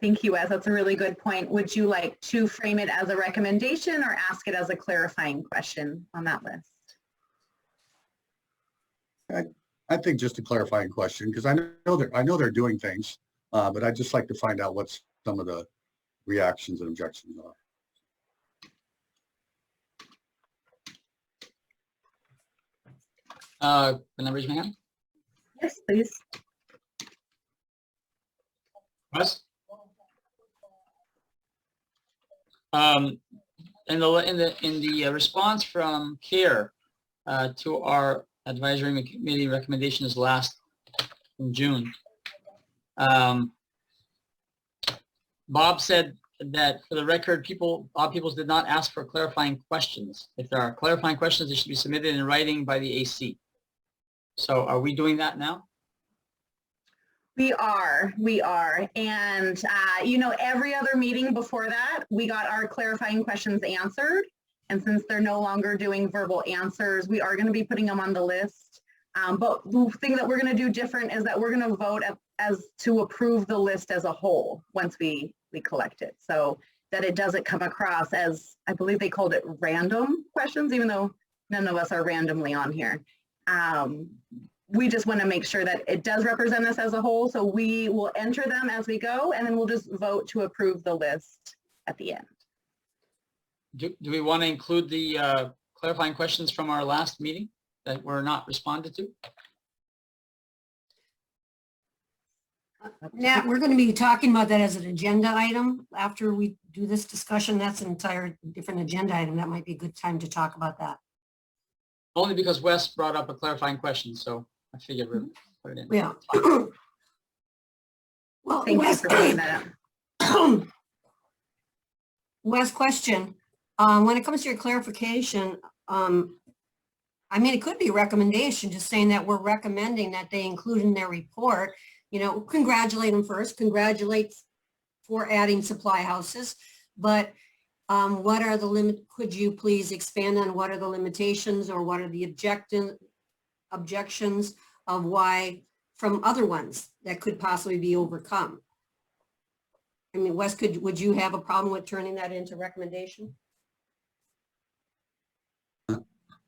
A: Thank you, Wes. That's a really good point. Would you like to frame it as a recommendation or ask it as a clarifying question on that list?
E: I think just a clarifying question, because I know they're doing things, but I'd just like to find out what some of the reactions and objections are.
N: Can I raise my hand?
A: Yes, please.
N: Russ? In the response from CARE to our advisory committee recommendations last in June, Bob said that for the record, Bob Peoples did not ask for clarifying questions. If there are clarifying questions, they should be submitted in writing by the AC. So are we doing that now?
A: We are. And, you know, every other meeting before that, we got our clarifying questions answered. And since they're no longer doing verbal answers, we are going to be putting them on the list. But the thing that we're going to do different is that we're going to vote as to approve the list as a whole once we collect it. So that it doesn't come across as, I believe they called it random questions, even though none of us are randomly on here. We just want to make sure that it does represent us as a whole. So we will enter them as we go, and then we'll just vote to approve the list at the end.
N: Do we want to include the clarifying questions from our last meeting that were not responded to?
G: Nat, we're going to be talking about that as an agenda item after we do this discussion. That's an entire different agenda item. That might be a good time to talk about that.
N: Only because Wes brought up a clarifying question, so I figured we'd put it in.
G: Yeah. Well,
A: Thank you for bringing that up.
G: Wes, question. When it comes to your clarification, I mean, it could be a recommendation, just saying that we're recommending that they include in their report, you know, congratulate them first, congratulate for adding supply houses, but what are the could you please expand on what are the limitations or what are the objections of why from other ones that could possibly be overcome? I mean, Wes, would you have a problem with turning that into recommendation?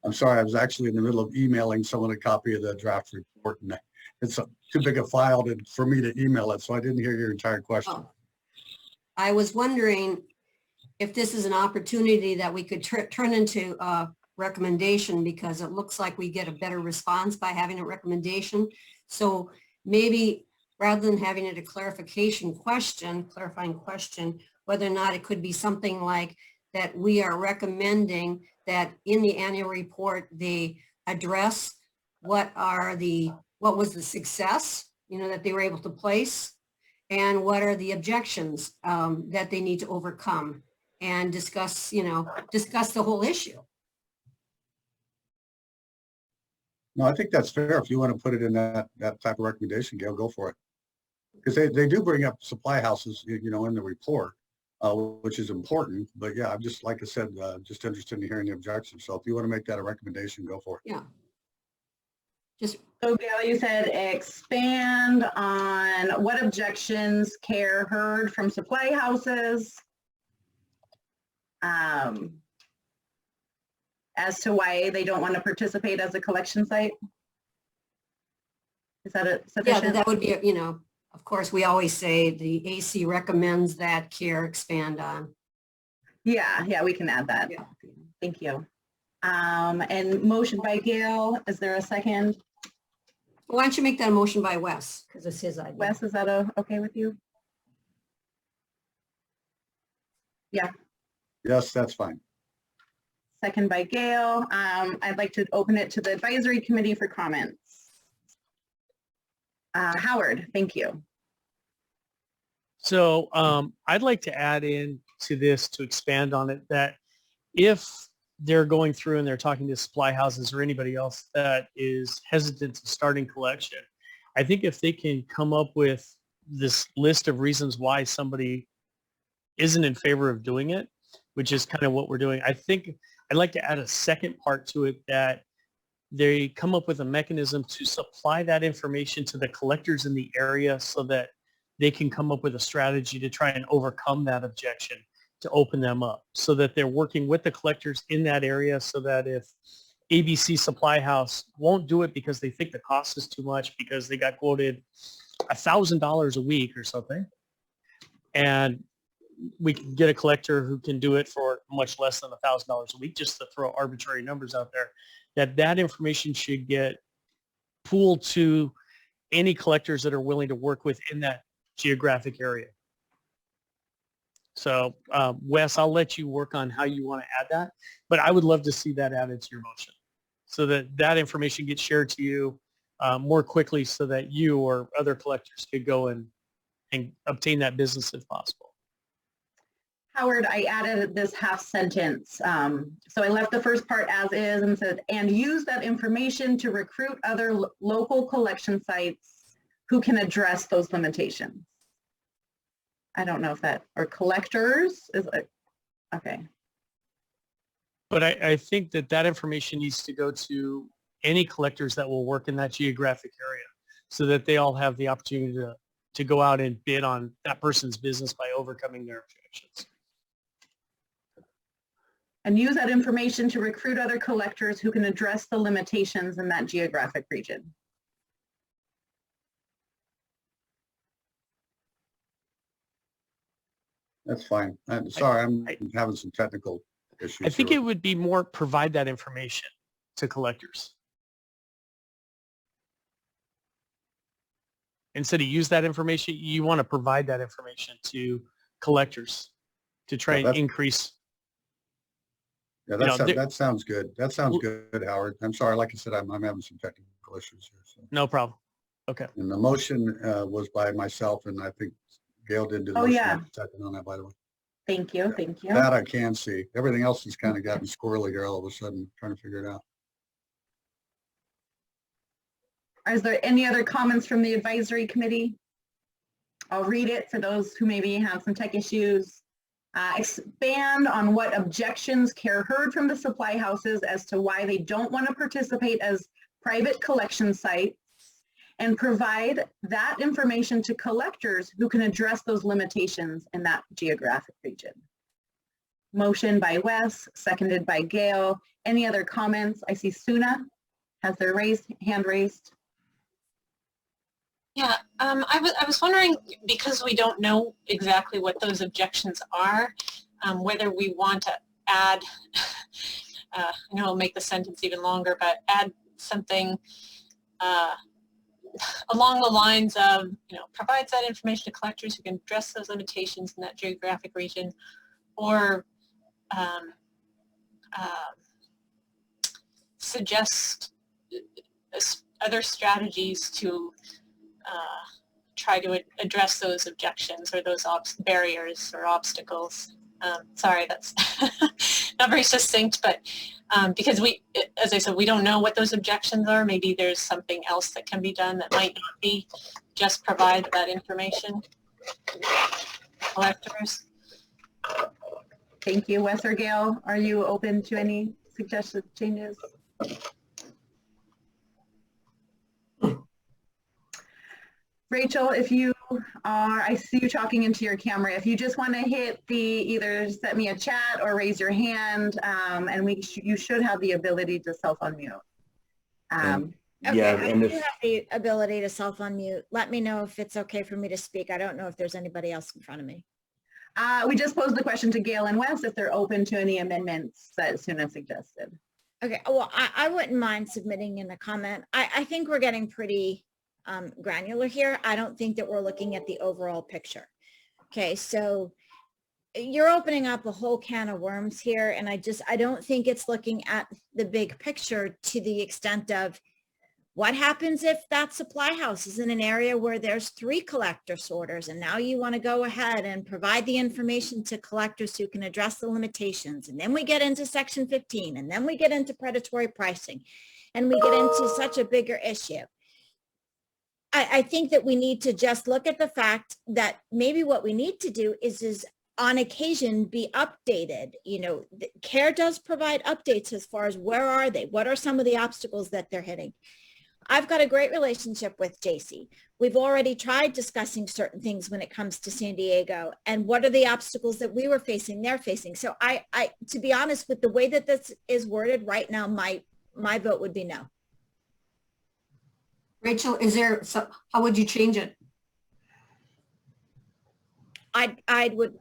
E: I'm sorry, I was actually in the middle of emailing someone a copy of the draft report, and it's too big a file for me to email it, so I didn't hear your entire question.
G: Oh. I was wondering if this is an opportunity that we could turn into a recommendation, because it looks like we get a better response by having a recommendation. So maybe rather than having it a clarifying question, whether or not it could be something like that we are recommending that in the annual report, they address what was the success, that they were able to place, and what are the objections that they need to overcome, and discuss the whole issue.
E: No, I think that's fair. If you want to put it in that type of recommendation, Gail, go for it. Because they do bring up supply houses, in the report, which is important. But yeah, I'm just, like I said, just interested in hearing the objections. So if you want to make that a recommendation, go for it.
G: Yeah.
A: So Gail, you said expand on what objections CARE heard from supply houses as to why they don't want to participate as a collection site. Is that sufficient?
G: Yeah, that would be, of course, we always say the AC recommends that CARE expand on.
A: Yeah, we can add that.
G: Yeah.
A: Thank you. And motion by Gail, is there a second?
G: Why don't you make that a motion by Wes, because it's his idea.
A: Wes, is that okay with you? Yeah.
E: Yes, that's fine.
A: Second by Gail. I'd like to open it to the advisory committee for comments. Howard, thank you.
F: So I'd like to add in to this, to expand on it, that if they're going through and they're talking to supply houses or anybody else that is hesitant to starting collection, I think if they can come up with this list of reasons why somebody isn't in favor of doing it, which is kind of what we're doing, I think I'd like to add a second part to it, that they come up with a mechanism to supply that information to the collectors in the area so that they can come up with a strategy to try and overcome that objection, to open them up, so that they're working with the collectors in that area, so that if ABC Supply House won't do it because they think the cost is too much, because they got quoted $1,000 a week or something, and we can get a collector who can do it for much less than $1,000 a week, just to throw arbitrary numbers out there, that information should get pooled to any collectors that are willing to work within that geographic area. So Wes, I'll let you work on how you want to add that, but I would love to see that added to your motion, so that information gets shared to you more quickly, so that you or other collectors could go and obtain that business if possible.
A: Howard, I added this half sentence. So I left the first part as is and said, and use that information to recruit other local collection sites who can address those limitations. I don't know if that, or collectors is like, okay.
F: But I think that information needs to go to any collectors that will work in that geographic area, so that they all have the opportunity to go out and bid on that person's business by overcoming their objections.
A: And use that information to recruit other collectors who can address the limitations in that geographic region.
E: That's fine. I'm sorry, I'm having some technical issues.
F: I think it would be more provide that information to collectors. Instead of use that information, you want to provide that information to collectors to try and increase.
E: Yeah, that sounds good. That sounds good, Howard. I'm sorry, like I said, I'm having some technical issues here. So.
F: No problem. Okay.
E: And the motion was by myself, and I think Gail did do the motion. Second on that, by the way.
A: Thank you. Thank you.
E: That I can see. Everything else has kind of gotten squirrely here all of a sudden, trying to figure it out.
A: Is there any other comments from the advisory committee? I'll read it for those who maybe have some tech issues. Expand on what objections CARE heard from the supply houses as to why they don't want to participate as private collection sites, and provide that information to collectors who can address those limitations in that geographic region. Motion by Wes, seconded by Gail. Any other comments? I see Suna has their hand raised.
I: Yeah, I was wondering, because we don't know exactly what those objections are, whether we want to add, I know I'll make the sentence even longer, but add something along the lines of, provides that information to collectors who can address those limitations in that geographic region, or suggest other strategies to try to address those objections or those barriers or obstacles. Sorry, that's not very succinct, but because as I said, we don't know what those objections are. Maybe there's something else that can be done that might not be just provide that information to collectors.
A: Thank you. Wes or Gail, are you open to any suggested changes? Rachel, if you are, I see you talking into your camera. If you just want to hit either send me a chat or raise your hand, and you should have the ability to self-unmute.
K: Okay,
B: Yeah,
K: I
B: and
K: do
B: if,
K: have the ability to self-unmute. Let me know if it's okay for me to speak. I don't know if there's anybody else in front of me.
A: We just posed the question to Gail and Wes if they're open to any amendments that Suna suggested.
K: Okay, well, I wouldn't mind submitting in a comment. I think we're getting pretty granular here. I don't think that we're looking at the overall picture. Okay, so you're opening up a whole can of worms here, and I don't think it's looking at the big picture to the extent of what happens if that supply house is in an area where there's 3 collector sorters, and now you want to go ahead and provide the information to collectors who can address the limitations. And then we get into section 15, and then we get into predatory pricing, and we get into such a bigger issue. I think that we need to just look at the fact that maybe what we need to do is on occasion be updated. CARE does provide updates as far as where are they? What are some of the obstacles that they're hitting? I've got a great relationship with JC. We've already tried discussing certain things when it comes to San Diego and what are the obstacles that we were facing, they're facing. So I to be honest, with the way that this is worded right now, my vote would be no.
G: Rachel, how would you change it?
K: I would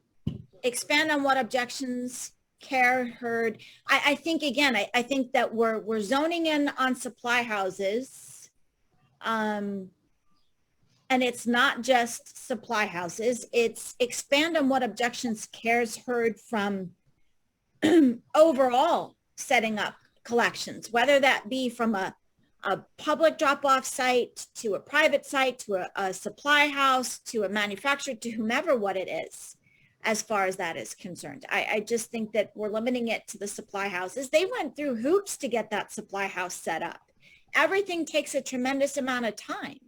K: expand on what objections CARE heard. I think, again, I think that we're zoning in on supply houses. And it's not just supply houses. It's expand on what objections CARE's heard from overall setting up collections, whether that be from a public drop-off site to a private site to a supply house to a manufacturer to whomever, what it is as far as that is concerned. I just think that we're limiting it to the supply houses. They went through hoops to get that supply house set up. Everything takes a tremendous amount of time.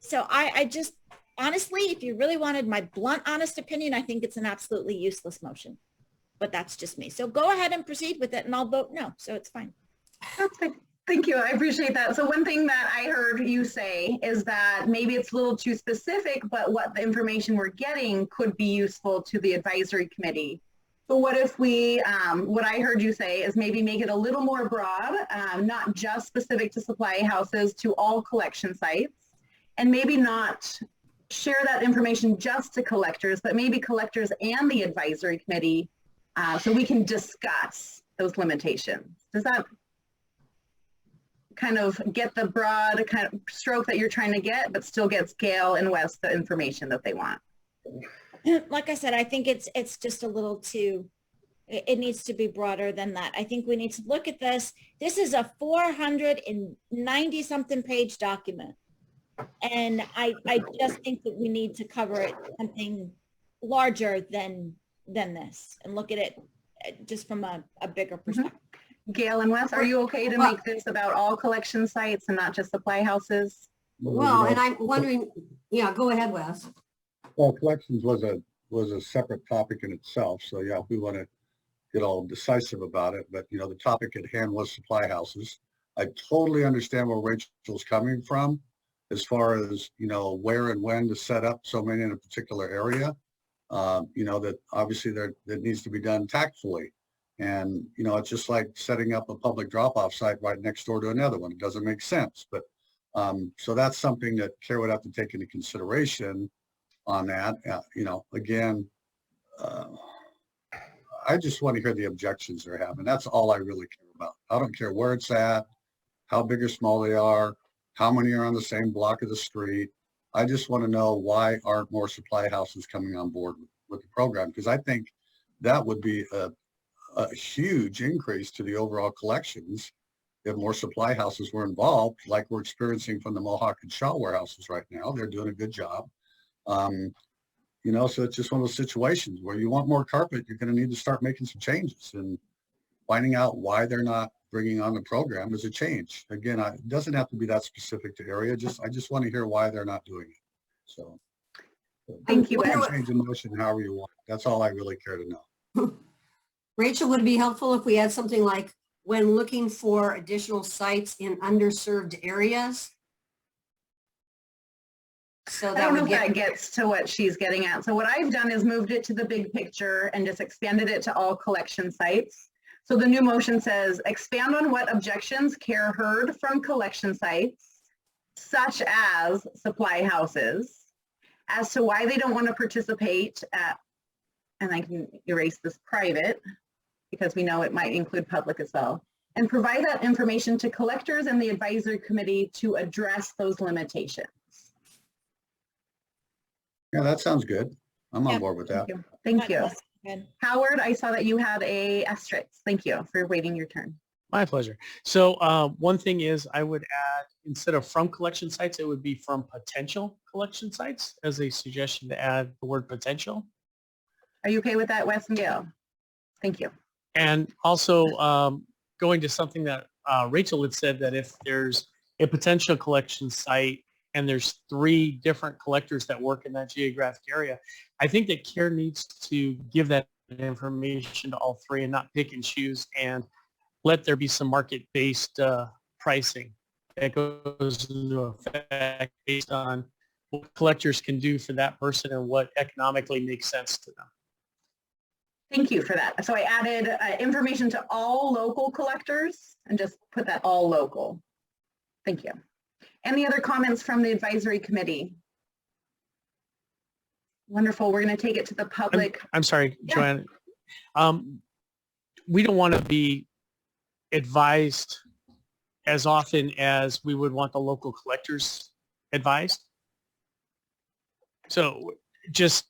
K: So I just, honestly, if you really wanted my blunt, honest opinion, I think it's an absolutely useless motion. But that's just me. So go ahead and proceed with it, and I'll vote no. So it's fine.
A: That's good. Thank you. I appreciate that. So one thing that I heard you say is that maybe it's a little too specific, but what the information we're getting could be useful to the advisory committee. So what if we, what I heard you say is maybe make it a little more broad, not just specific to supply houses, to all collection sites, and maybe not share that information just to collectors, but maybe collectors and the advisory committee, so we can discuss those limitations. Does that kind of get the broad kind of stroke that you're trying to get, but still gets Gail and Wes the information that they want?
K: Like I said, I think it's just a little too, it needs to be broader than that. I think we need to look at this. This is a 490 something page document. And I just think that we need to cover it something larger than this and look at it just from a bigger perspective.
A: Gail and Wes, are you okay to make this about all collection sites and not just supply houses?
G: Well, and I'm wondering, yeah, go ahead, Wes.
E: Well, collections was a separate topic in itself. So yeah, if we want to get all decisive about it, but the topic at hand was supply houses. I totally understand where Rachel's coming from as far as, where and when to set up so many in a particular area. you know, that obviously that needs to be done tactfully. And, you know, it's just like setting up a public drop-off site right next door to another one. It doesn't make sense. But so that's something that CARE would have to take into consideration on that. You know, again, I just want to hear the objections they're having. That's all I really care about. I don't care where it's at, how big or small they are, how many are on the same block of the street. I just want to know why aren't more supply houses coming on board with the program? Because I think that would be a huge increase to the overall collections if more supply houses were involved, like we're experiencing from the Mohawk and Shaw warehouses right now. They're doing a good job. You know, so it's just one of those situations where you want more carpet, you're going to need to start making some changes, and finding out why they're not bringing on the program is a change. Again, it doesn't have to be that specific to area. I just want to hear why they're not doing it. So
A: thank you.
E: Change the motion however you want. That's all I really care to know.
G: Rachel, would it be helpful if we had something like, when looking for additional sites in underserved areas? So
A: I don't know if that gets to what she's getting at. So what I've done is moved it to the big picture and just expanded it to all collection sites. So the new motion says, expand on what objections CARE heard from collection sites, such as supply houses, as to why they don't want to participate at, and I can erase this private, because we know it might include public as well, and provide that information to collectors and the advisory committee to address those limitations.
E: Yeah, that sounds good. I'm on board with that.
A: Thank you. Howard, I saw that you had a asterisk. Thank you for waiting your turn.
F: My pleasure. So one thing is I would add, instead of from collection sites, it would be from potential collection sites as a suggestion to add the word potential.
A: Are you okay with that, Wes and Gail? Thank you.
F: And also going to something that Rachel had said, that if there's a potential collection site and there's 3 different collectors that work in that geographic area, I think that CARE needs to give that information to all 3 and not pick and choose, and let there be some market-based pricing that goes into effect based on what collectors can do for that person and what economically makes sense to them.
A: Thank you for that. So I added information to all local collectors and just put that all local. Thank you. Any other comments from the advisory committee? Wonderful. We're going to take it to the public.
F: I'm sorry, yeah. Joanne. We don't want to be advised as often as we would want the local collectors advised. So just,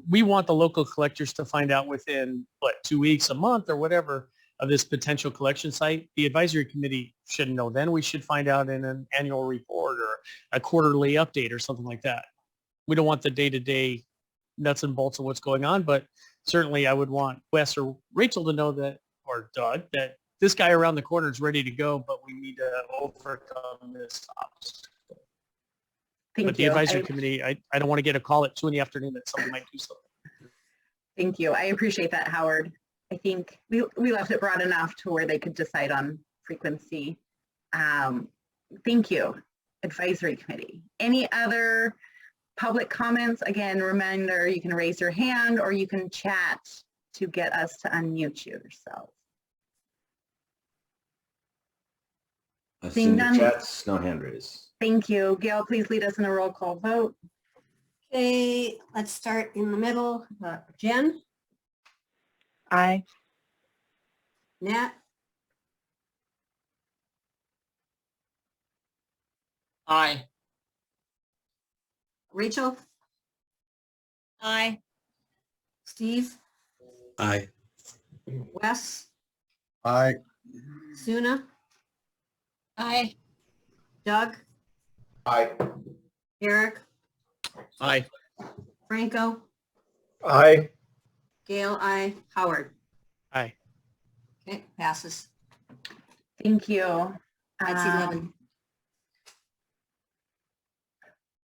F: we want the local collectors to find out within, 2 weeks, a month, or whatever, of this potential collection site. The advisory committee shouldn't know then. We should find out in an annual report or a quarterly update or something like that. We don't want the day-to-day nuts and bolts of what's going on, but certainly I would want Wes or Rachel to know that, or Doug, that this guy around the corner is ready to go, but we need to overcome this obstacle. But the advisory committee, I don't want to get a call at 2 in the afternoon that somebody might do something.
A: Thank you. I appreciate that, Howard. I think we left it broad enough to where they could decide on frequency. Thank you, advisory committee. Any other public comments? Again, reminder, you can raise your hand or you can chat to get us to unmute yourself.
B: I've seen the chats, no hand raised.
A: Thank you. Gail, please lead us in a roll call vote.
G: Okay, let's start in the middle. Jen?
L: Aye.
G: Nat?
N: Aye.
G: Rachel?
K: Aye.
G: Steve?
J: Aye.
G: Wes?
E: Aye.
G: Suna?
K: Aye.
G: Doug?
C: Aye.
G: Eric?
O: Aye.
G: Franco?
C: Aye.
G: Gail? Aye. Howard?
F: Aye.
G: Okay, passes.
A: Thank you.
G: That's 11.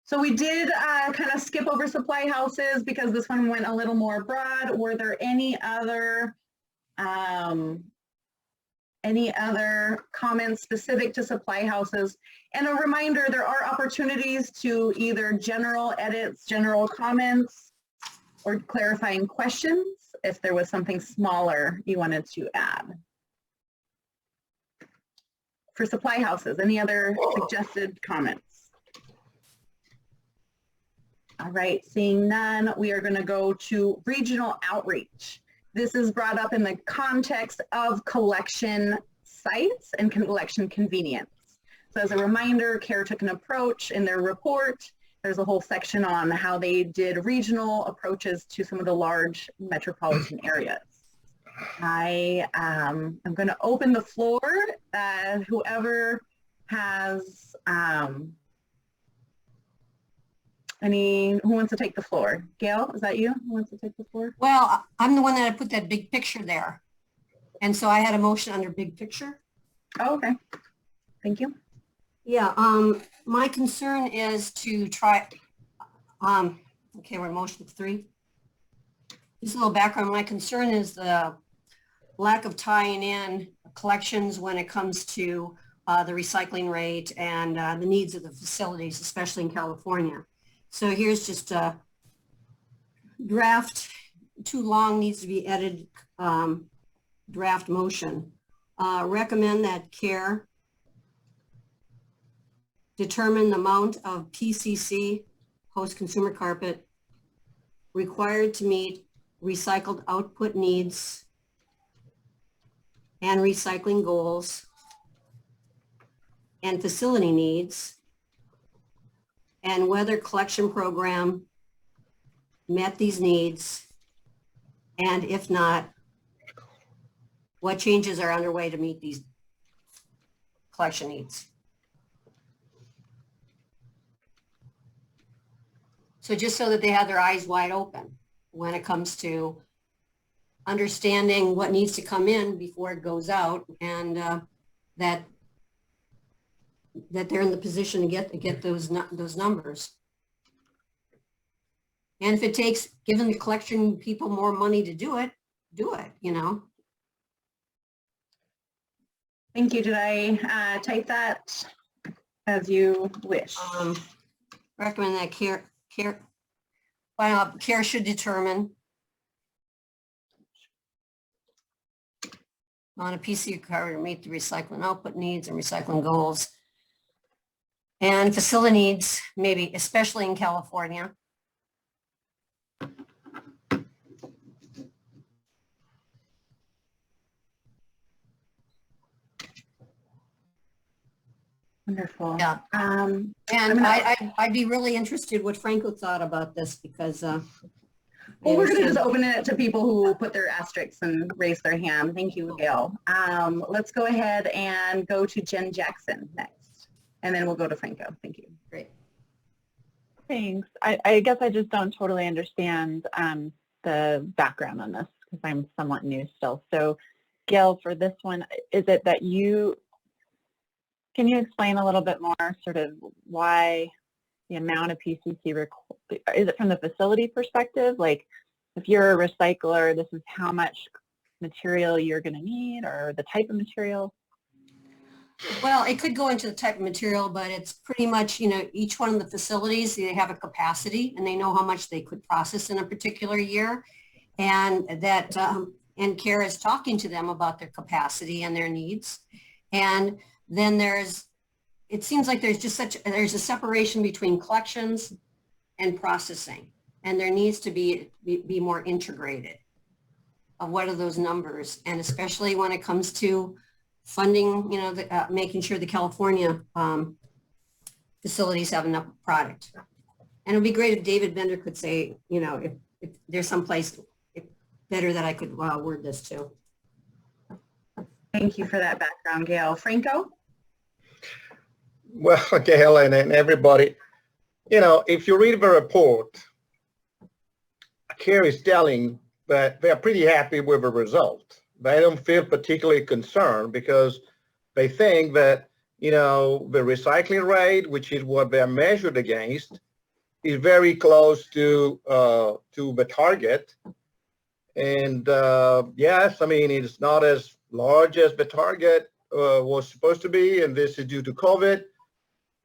A: So we did kind of skip over supply houses because this one went a little more broad. Were there any other comments specific to supply houses? And a reminder, there are opportunities to either general edits, general comments, or clarifying questions if there was something smaller you wanted to add. For supply houses, any other suggested comments? All right, seeing none, we are going to go to regional outreach. This is brought up in the context of collection sites and collection convenience. So as a reminder, CARE took an approach in their report. There's a whole section on how they did regional approaches to some of the large metropolitan areas. I am going to open the floor. Whoever has who wants to take the floor? Gail, is that you who wants to take the floor?
G: Well, I'm the one that put that big picture there. And so I had a motion under big picture.
A: Oh, okay. Thank you.
G: Yeah, my concern is to try, okay, we're in motion 3. Just a little background. My concern is the lack of tying in collections when it comes to the recycling rate and the needs of the facilities, especially in California. So here's just a draft, too long, needs to be edited, draft motion. Recommend that CARE determine the amount of PCC, post-consumer carpet, required to meet recycled output needs and recycling goals and facility needs, and whether collection program met these needs, and if not, what changes are underway to meet these collection needs. So just so that they have their eyes wide open when it comes to understanding what needs to come in before it goes out, and that they're in the position to get those numbers. And if it takes giving the collection people more money to do it, you know.
A: Thank you. Did I type that as you wish?
G: Recommend that CARE should determine on a PC card to meet the recycling output needs and recycling goals and facility needs, maybe especially in California.
A: Wonderful.
G: Yeah. And I'd be really interested what Franco thought about this, because
A: well, we're going to just open it to people who put their asterisks and raise their hand. Thank you, Gail. Let's go ahead and go to Jen Jackson next, and then we'll go to Franco. Thank you.
G: Great.
L: Thanks. I guess I just don't totally understand the background on this, because I'm somewhat new still. So Gail, for this one, is it that can you explain a little bit more sort of why the amount of PCC, is it from the facility perspective? Like if you're a recycler, this is how much material you're going to need, or the type of material?
G: Well, it could go into the type of material, but it's pretty much, you know, each one of the facilities, they have a capacity and they know how much they could process in a particular year. And that, and CARE is talking to them about their capacity and their needs. And then it seems like there's a separation between collections and processing, and there needs to be more integrated of what are those numbers, and especially when it comes to funding, you know, making sure the California facilities have enough product. And it'd be great if David Bender could say, you know, if there's some place better that I could word this to.
A: Thank you for that background, Gail. Franco?
C: Well, Gail and everybody, you know, if you read the report, CARE is telling that they're pretty happy with the result. They don't feel particularly concerned because they think that, you know, the recycling rate, which is what they're measured against, is very close to the target. And yes, I mean, it's not as large as the target was supposed to be, and this is due to COVID.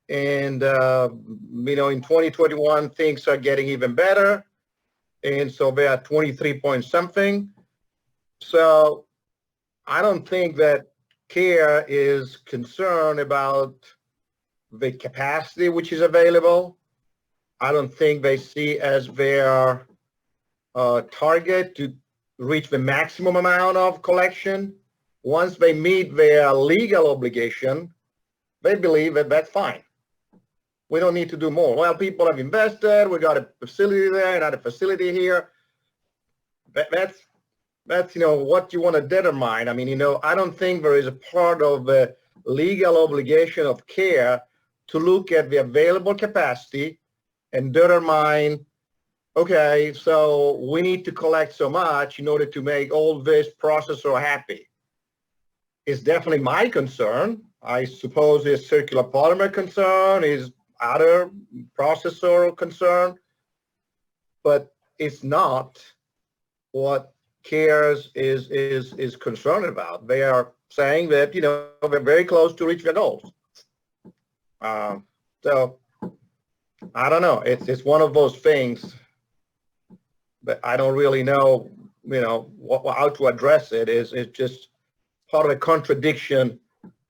C: And, you know, in 2021, things are getting even better. And so they are 23 point something. So I don't think that CARE is concerned about the capacity which is available. I don't think they see as their target to reach the maximum amount of collection. Once they meet their legal obligation, they believe that that's fine. We don't need to do more. Well, people have invested. We got a facility there, another facility here. That's what you want to determine. I mean, I don't think there is a part of the legal obligation of CARE to look at the available capacity and determine, okay, so we need to collect so much in order to make all this processor happy. It's definitely my concern. I suppose is circular polymer concern, is other processor concern, but it's not what CARES is concerned about. They are saying that, we're very close to reach their goals. So I don't know. It's one of those things, but I don't really know, how to address it. It's just part of a contradiction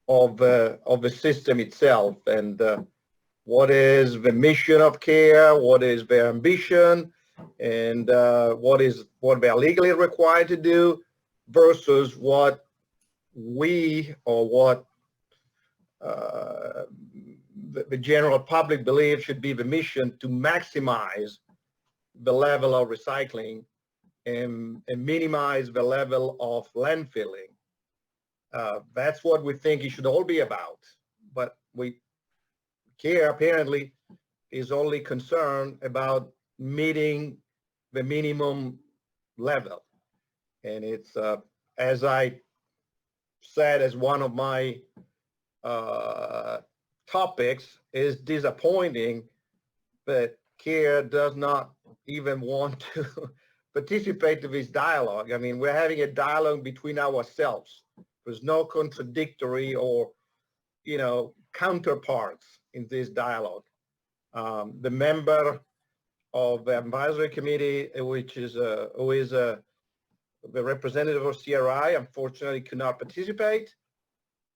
C: of the system itself. And what is the mission of CARE? What is their ambition? And what they are legally required to do versus what we or what the general public believes should be the mission to maximize the level of recycling and minimize the level of landfilling. That's what we think it should all be about. But CARE apparently is only concerned about meeting the minimum level. And it's, as I said, as one of my topics, is disappointing that CARE does not even want to participate in this dialogue. I mean, we're having a dialogue between ourselves. There's no contradictory or, counterparts in this dialogue. The member of the advisory committee, who is the representative of CRI, unfortunately could not participate.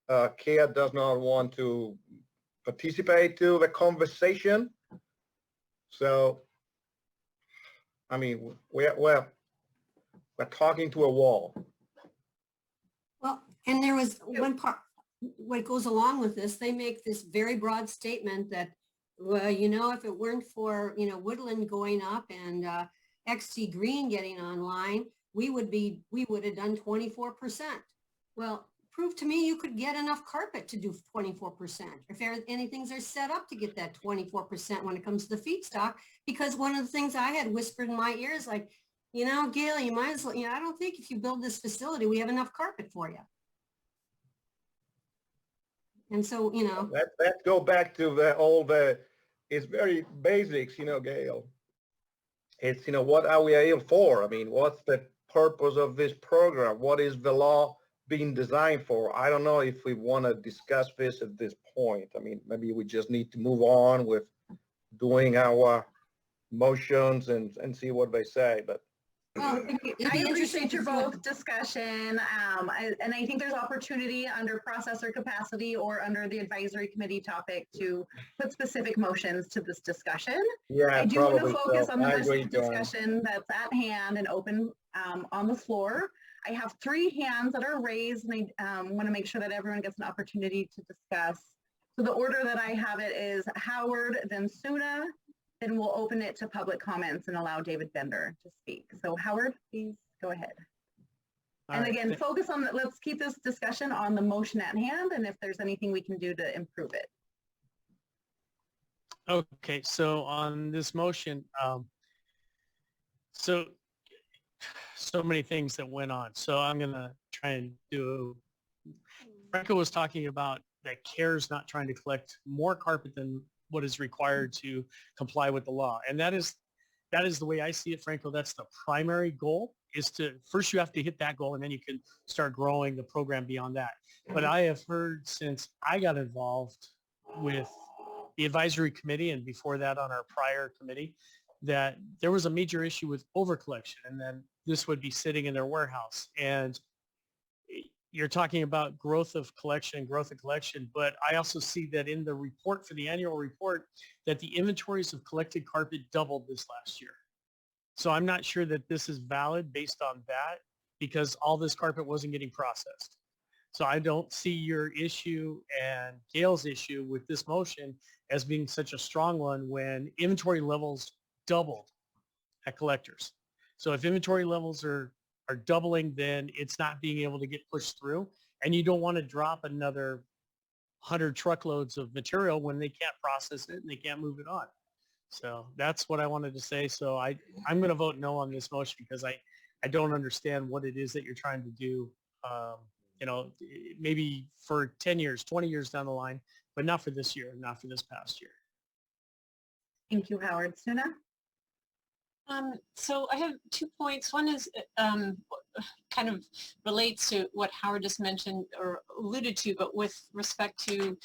C: CARE does not want to participate to the conversation. So, I mean, we're talking to a wall.
G: Well, and there was one part, what goes along with this, they make this very broad statement that, well, if it weren't for, Woodland going up and XT Green getting online, we would have done 24%. Well, prove to me you could get enough carpet to do 24%. If anything's are set up to get that 24% when it comes to the feedstock, because one of the things I had whispered in my ears, like, Gail, you might as well, I don't think if you build this facility, we have enough carpet for you. And so,
C: Let's go back to it's very basics, Gail. It's, what are we here for? I mean, what's the purpose of this program? What is the law being designed for? I don't know if we want to discuss this at this point. I mean, maybe we just need to move on with doing our motions and see what they say, but.
A: Well, I appreciate your both discussion, and I think there's opportunity under processor capacity or under the advisory committee topic to put specific motions to this discussion.
C: Yeah,
A: I do want to focus
C: so.
A: on the discussion that's at hand and open on the floor. I have 3 hands that are raised, and I want to make sure that everyone gets an opportunity to discuss. So the order that I have it is Howard, then Suna, then we'll open it to public comments and allow David Bender to speak. So Howard, please go ahead. And again, focus on, let's keep this discussion on the motion at hand, and if there's anything we can do to improve it.
F: Okay, so on this motion, so many things that went on. So I'm going to try and do, Franco was talking about that CARE's not trying to collect more carpet than what is required to comply with the law. And that is the way I see it, Franco. That's the primary goal, is to first you have to hit that goal, and then you can start growing the program beyond that. But I have heard since I got involved with the advisory committee and before that on our prior committee, that there was a major issue with overcollection, and then this would be sitting in their warehouse. And you're talking about growth of collection, but I also see that in the report for the annual report that the inventories of collected carpet doubled this last year. So I'm not sure that this is valid based on that, because all this carpet wasn't getting processed. So I don't see your issue and Gail's issue with this motion as being such a strong one when inventory levels doubled at collectors. So if inventory levels are doubling, then it's not being able to get pushed through, and you don't want to drop another 100 truckloads of material when they can't process it and they can't move it on. So that's what I wanted to say. So I'm going to vote no on this motion because I don't understand what it is that you're trying to do. You know, maybe for 10 years, 20 years down the line, but not for this year, not for this past year.
A: Thank you, Howard. Suna?
I: So I have 2 points. One is kind of relates to what Howard just mentioned or alluded to, but with respect to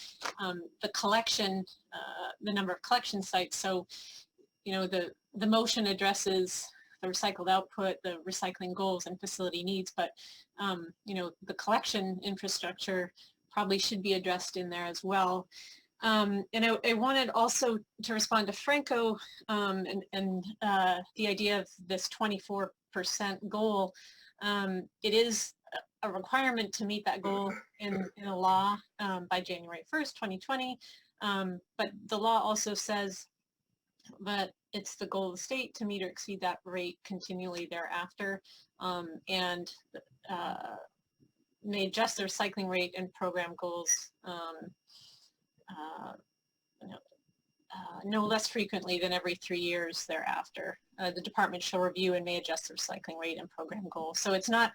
I: the collection, the number of collection sites. So, you know, the motion addresses the recycled output, the recycling goals and facility needs, but, you know, the collection infrastructure probably should be addressed in there as well. And I wanted also to respond to Franco and the idea of this 24% goal. It is a requirement to meet that goal in a law by January 1st, 2020. But the law also says that it's the goal of the state to meet or exceed that rate continually thereafter, and may adjust the recycling rate and program goals no less frequently than every 3 years thereafter. The department shall review and may adjust the recycling rate and program goals. So it's not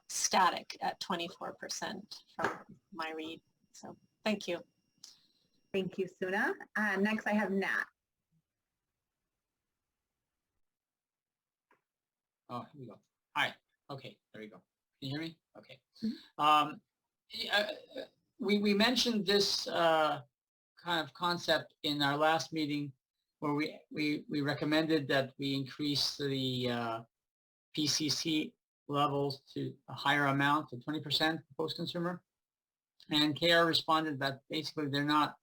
I: static at 24% from my read. So thank you.
A: Thank you, Suna. Next I have Nat.
N: Oh, here we go. Hi. Okay, there we go. Can you hear me? Okay. We mentioned this kind of concept in our last meeting where we recommended that we increase the PCC levels to a higher amount, to 20% post-consumer. And KR responded that basically they're not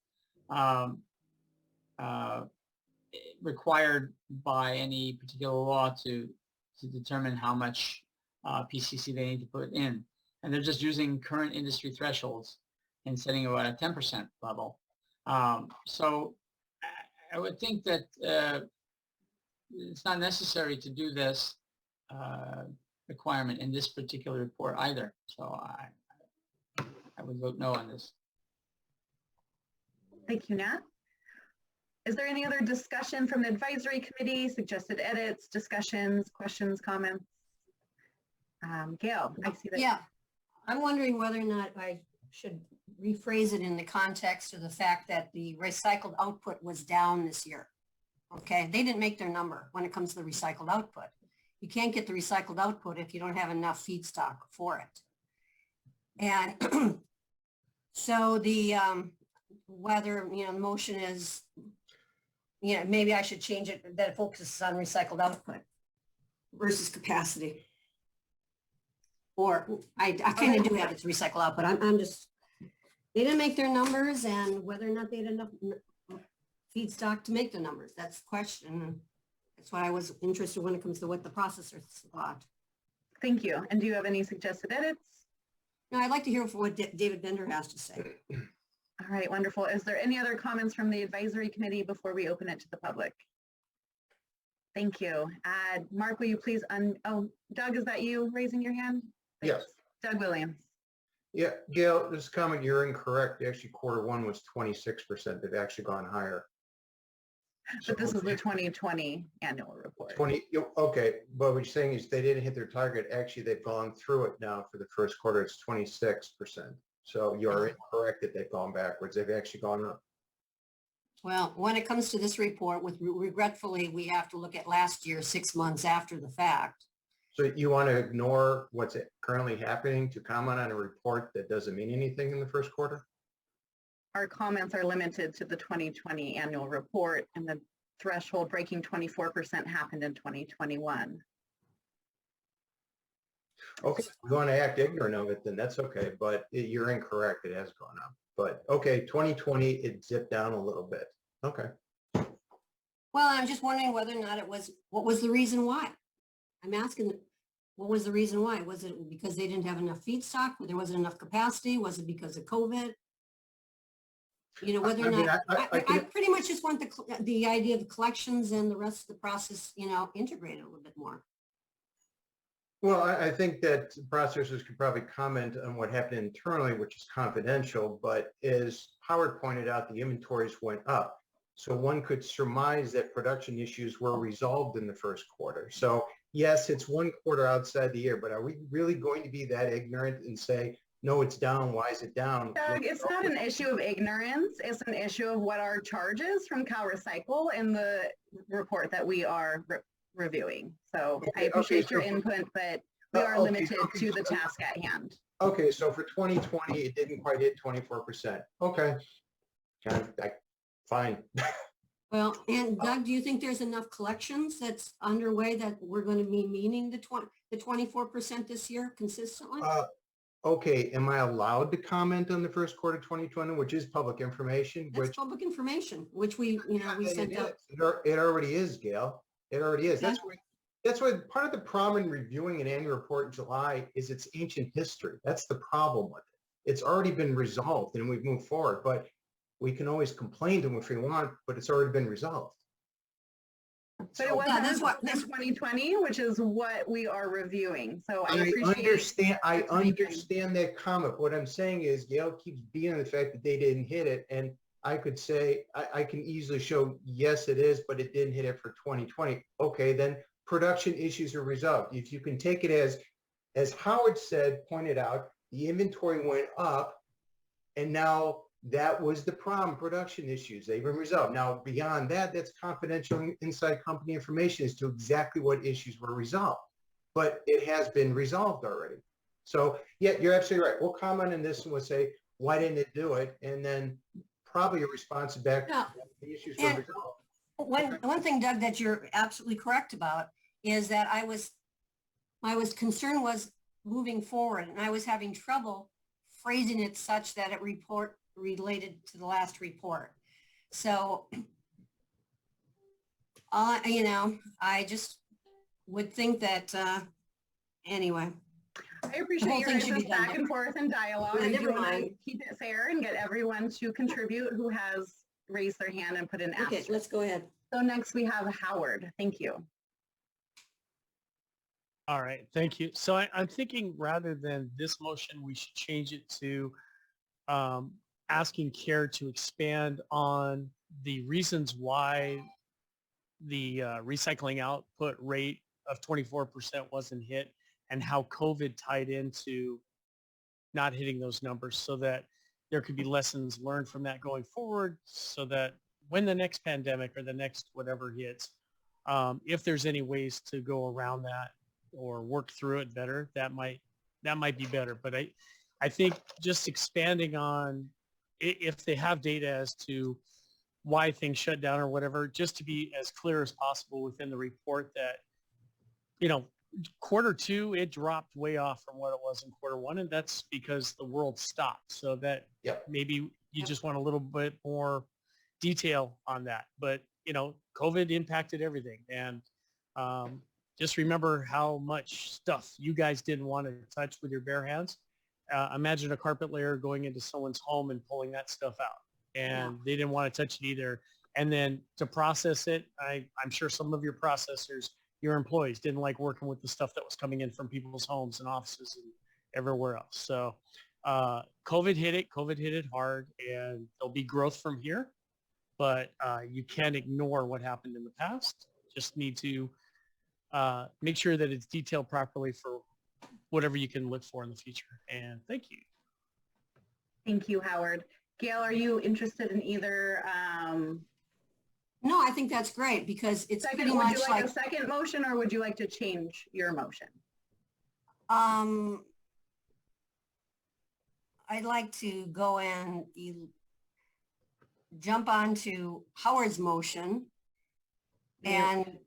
N: required by any particular law to determine how much PCC they need to put in. And they're just using current industry thresholds and setting it at a 10% level. So I would think that it's not necessary to do this requirement in this particular report either. So I would vote no on this.
A: Thank you, Nat. Is there any other discussion from the advisory committee, suggested edits, discussions, questions, comments? Gail, I see that.
G: Yeah, I'm wondering whether or not I should rephrase it in the context of the fact that the recycled output was down this year. Okay, they didn't make their number when it comes to the recycled output. You can't get the recycled output if you don't have enough feedstock for it. And so the whether, you know, the motion is, you know, maybe I should change it that it focuses on recycled output versus capacity. Or I kind of do have it to recycle output. I'm just, they didn't make their numbers, and whether or not they had enough feedstock to make the numbers, that's the question. That's why I was interested when it comes to what the processors thought.
A: Thank you. And do you have any suggested edits?
G: No, I'd like to hear what David Bender has to say.
A: All right, wonderful. Is there any other comments from the advisory committee before we open it to the public? Thank you. Mark, will you please oh, Doug, is that you raising your hand? Thanks.
M: Yes.
A: Doug Williams.
M: Yeah, Gail, this comment, you're incorrect. Actually, Q1 was 26%. They've actually gone higher.
A: But this is the 2020 annual report.
M: Okay, but what you're saying is they didn't hit their target. Actually, they've gone through it now for the first quarter. It's 26%. So you're incorrect that they've gone backwards. They've actually gone up.
G: Well, when it comes to this report, regretfully, we have to look at last year, 6 months after the fact.
M: So you want to ignore what's currently happening to comment on a report that doesn't mean anything in the first quarter?
A: Our comments are limited to the 2020 annual report and the threshold breaking 24% happened in 2021.
M: Okay, if we're going to act ignorant of it, then that's okay, but you're incorrect. It has gone up. But okay, 2020, it dipped down a little bit. Okay.
G: Well, I'm just wondering whether or not what was the reason why? I'm asking, what was the reason why? Was it because they didn't have enough feedstock? There wasn't enough capacity? Was it because of COVID? You know, whether or not, I pretty much just want the idea of the collections and the rest of the process, you know, integrated a little bit more.
M: Well, I think that processors could probably comment on what happened internally, which is confidential, but as Howard pointed out, the inventories went up. So one could surmise that production issues were resolved in the first quarter. So yes, it's one quarter outside the year, but are we really going to be that ignorant and say, no, it's down, why is it down?
A: Doug, it's not an issue of ignorance. It's an issue of what our charge is from CalRecycle in the report that we are reviewing. So I appreciate your input, but we are limited to the task at hand.
M: Okay, so for 2020, it didn't quite hit 24%. Okay, fine.
G: Well, and Doug, do you think there's enough collections that's underway that we're going to be meeting the 24% this year consistently?
M: Okay, am I allowed to comment on the first quarter 2020, which is public information?
G: That's public information, which we sent out.
M: It already is, Gail. It already is.
G: Okay.
M: That's what part of the problem in reviewing an annual report in July is its ancient history. That's the problem with it. It's already been resolved and we've moved forward, but we can always complain to them if we want, but it's already been resolved.
A: But it wasn't in 2020, which is what we are reviewing. So I
M: understand that comment. What I'm saying is Gail keeps being the fact that they didn't hit it. And I could say, I can easily show, yes, it is, but it didn't hit it for 2020. Okay, then production issues are resolved. If you can take it as Howard pointed out, the inventory went up and now that was the problem, production issues. They've been resolved. Now, beyond that, that's confidential inside company information as to exactly what issues were resolved. But it has been resolved already. So, yeah, you're absolutely right. We'll comment on this and we'll say, why didn't it do it? And then probably a response back to the issues were resolved.
G: One thing, Doug, that you're absolutely correct about is that my concern was moving forward, and I was having trouble phrasing it such that it related to the last report. So, you know, I just would think that, anyway.
A: I appreciate your interest back and forth and dialogue. I do want to keep it fair and get everyone to contribute who has raised their hand and put in asterisk.
G: Okay, let's go ahead.
A: So next we have Howard. Thank you.
F: All right, thank you. So I'm thinking rather than this motion, we should change it to asking CARE to expand on the reasons why the recycling output rate of 24% wasn't hit and how COVID tied into not hitting those numbers, so that there could be lessons learned from that going forward, so that when the next pandemic or the next whatever hits, if there's any ways to go around that or work through it better, that might be better. But I think just expanding on if they have data as to why things shut down or whatever, just to be as clear as possible within the report that, you know, quarter two, it dropped way off from what it was in quarter one, and that's because the world stopped. So that maybe you just want a little bit more detail on that. But, you know, COVID impacted everything. And just remember how much stuff you guys didn't want to touch with your bare hands. Imagine a carpet layer going into someone's home and pulling that stuff out. And they didn't want to touch it either. And then to process it, I'm sure some of your processors, your employees didn't like working with the stuff that was coming in from people's homes and offices and everywhere else. So COVID hit it hard, and there'll be growth from here. But you can't ignore what happened in the past. Just need to make sure that it's detailed properly for whatever you can look for in the future. And thank you.
A: Thank you, Howard. Gail, are you interested in either?
G: No, I think that's great because it's
A: second,
G: pretty much
A: would you like a second motion, or would you like to change your motion?
G: I'd like to go and jump onto Howard's motion And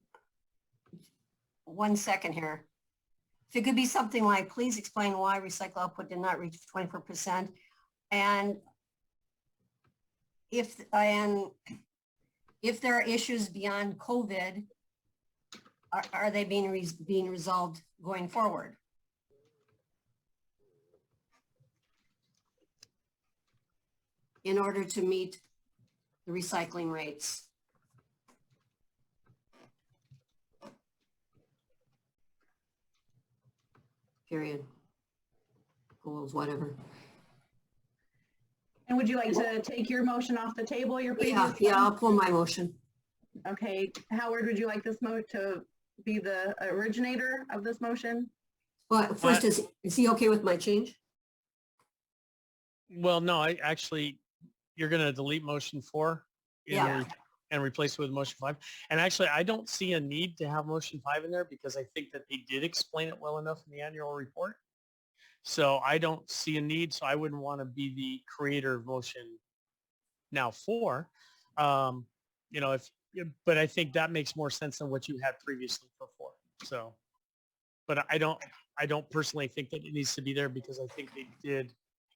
G: 1 second here. If it could be something like, please explain why recycle output did not reach 24%. And if there are issues beyond COVID, are they being resolved going forward? In order to meet the recycling rates. Period. Goals, whatever.
A: And would you like to take your motion off the table, your previous?
G: Yeah, I'll
A: one?
G: pull my motion.
A: Okay, Howard, would you like this to be the originator of this motion?
G: Well, first, is he okay with my change?
F: Well, no, I actually, you're going to delete motion 4 and replace it with motion 5. And actually, I don't see a need to have motion 5 in there because I think that they did explain it well enough in the annual report. So I don't see a need. So I wouldn't want to be the creator of motion now 4. You know, but I think that makes more sense than what you had previously for 4. So, but I don't personally think that it needs to be there because I think they did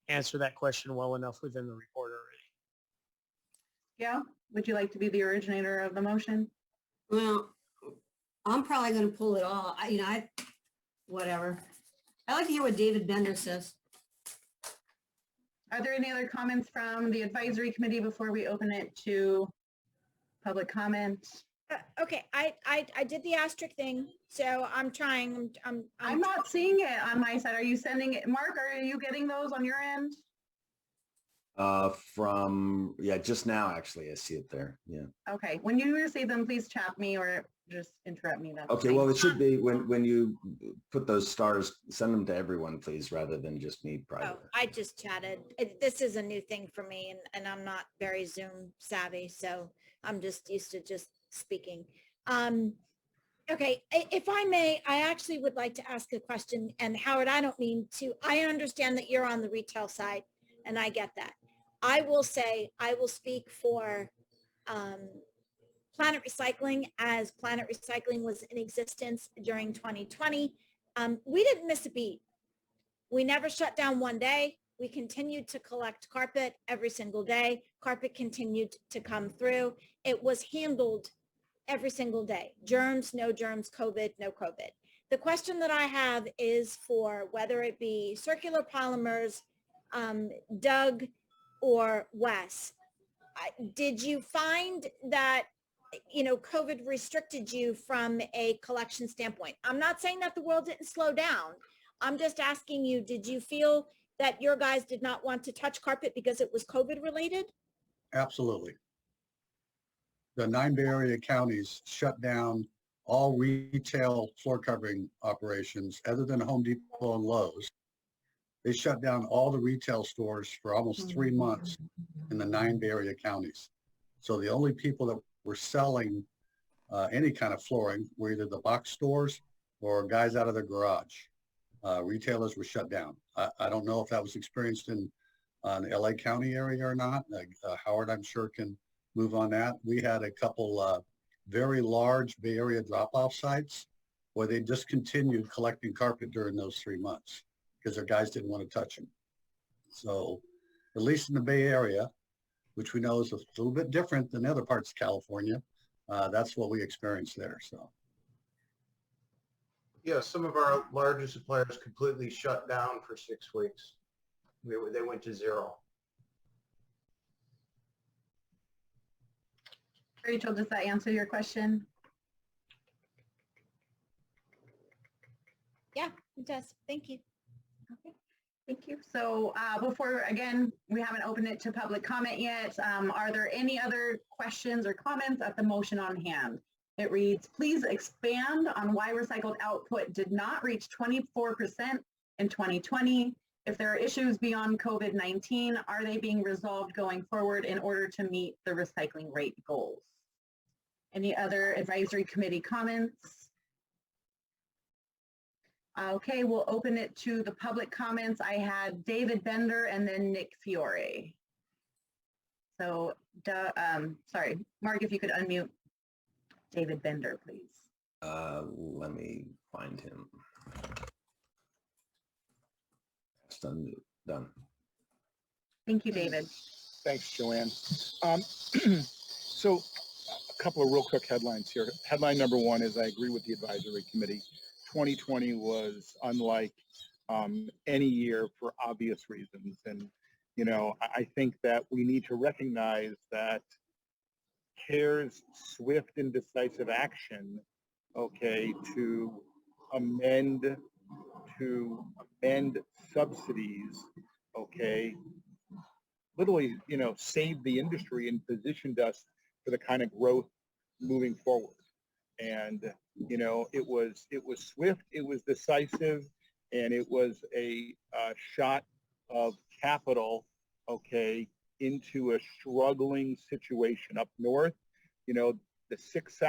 F: answer that question well enough within the report already.
A: Yeah, would you like to be the originator of the motion?
G: Well, I'm probably going to pull it all. Whatever. I like to hear what David Bender says.
A: Are there any other comments from the advisory committee before we open it to public comment?
K: Okay, I did the asterisk thing, so I'm trying.
A: I'm not seeing it on my side. Are you sending it? Mark, are you getting those on your end?
B: Just now, actually, I see it there. Yeah.
A: Okay, when you receive them, please chat me or just interrupt me. That's
B: Okay,
A: fine.
B: well, it should be when you put those stars, send them to everyone, please, rather than just me private.
K: Oh, I just chatted. This is a new thing for me, and I'm not very Zoom savvy, so I'm just used to just speaking. Okay, if I may, I actually would like to ask a question. And Howard, I understand that you're on the retail side, and I get that. I will speak for Planet Recycling, as Planet Recycling was in existence during 2020. We didn't miss a beat. We never shut down one day. We continued to collect carpet every single day. Carpet continued to come through. It was handled every single day. Germs, no germs, COVID, no COVID. The question that I have is for whether it be Circular Polymers, Doug, or Wes. Did you find that, COVID restricted you from a collection standpoint? I'm not saying that the world didn't slow down. I'm just asking you, did you feel that your guys did not want to touch carpet because it was COVID related?
E: Absolutely. The 9 Bay Area counties shut down all retail floor covering operations other than Home Depot and Lowe's. They shut down all the retail stores for almost 3 months in the 9 Bay Area counties. So the only people that were selling any kind of flooring were either the box stores or guys out of their garage. Retailers were shut down. I don't know if that was experienced in the LA County area or not. Howard, I'm sure, can move on that. We had a couple very large Bay Area drop-off sites where they discontinued collecting carpet during those 3 months because their guys didn't want to touch them. So at least in the Bay Area, which we know is a little bit different than other parts of California, that's what we experienced there. So.
M: Yeah, some of our larger suppliers completely shut down for 6 weeks. They went to zero.
A: Rachel, does that answer your question?
K: Yeah, it does. Thank you.
A: Okay, thank you. So before, again, we haven't opened it to public comment yet. Are there any other questions or comments at the motion on hand? It reads, please expand on why recycled output did not reach 24% in 2020. If there are issues beyond COVID-19, are they being resolved going forward in order to meet the recycling rate goals? Any other advisory committee comments? Okay, we'll open it to the public comments. I had David Bender and then Nick Fiore. So, sorry, Mark, if you could unmute. David Bender, please.
B: Let me find him. That's done. Done.
A: Thank you, David.
P: Thanks, Joanne. So a couple of real quick headlines here. Headline number one is I agree with the advisory committee. 2020 was unlike any year for obvious reasons. And, you know, I think that we need to recognize that CARE's swift and decisive action, okay, to amend subsidies, okay, literally, you know, saved the industry and positioned us for the kind of growth moving forward. And, you know, it was swift, it was decisive, and it was a shot of capital, okay, into a struggling situation up north. You know, the six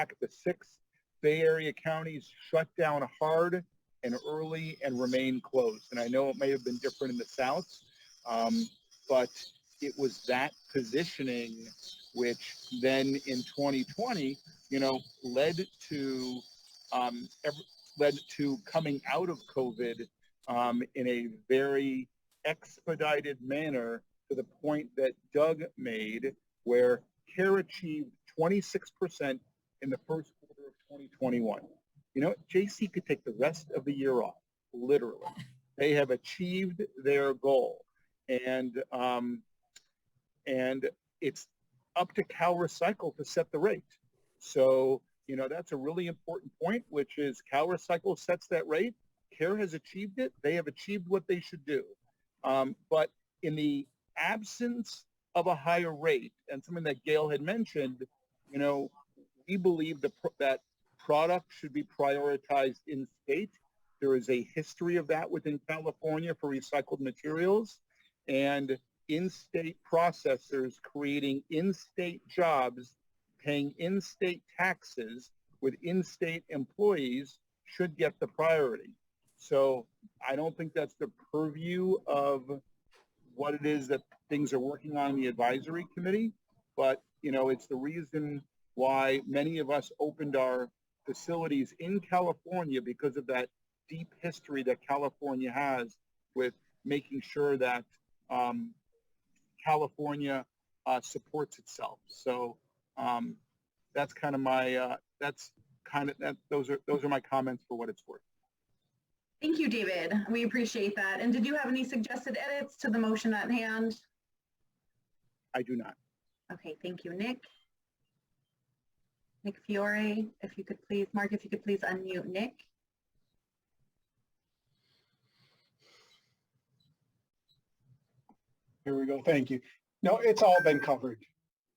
P: Bay Area counties shut down hard and early and remain closed. And I know it may have been different in the South, but it was that positioning which then in 2020, you know, led to coming out of COVID in a very expedited manner, to the point that Doug made, where CARE achieved 26% in the first quarter of 2021. You know, JC could take the rest of the year off, literally. They have achieved their goal. And it's up to Cal Recycle to set the rate. So, you know, that's a really important point, which is Cal Recycle sets that rate. CARE has achieved it. They have achieved what they should do. But in the absence of a higher rate, and something that Gail had mentioned, you know, we believe that product should be prioritized in state. There is a history of that within California for recycled materials, and in-state processors creating in-state jobs, paying in-state taxes with in-state employees should get the priority. So I don't think that's the purview of what it is that things are working on in the advisory committee, but you know, it's the reason why many of us opened our facilities in California, because of that deep history that California has with making sure that California supports itself. So that's kind of my those are my comments for what it's worth.
A: Thank you, David. We appreciate that. And did you have any suggested edits to the motion at hand?
P: I do not.
A: Okay, thank you, Nick. Nick Fiore, if you could please, Mark, if you could please unmute Nick.
Q: Here we go. Thank you. No, it's all been covered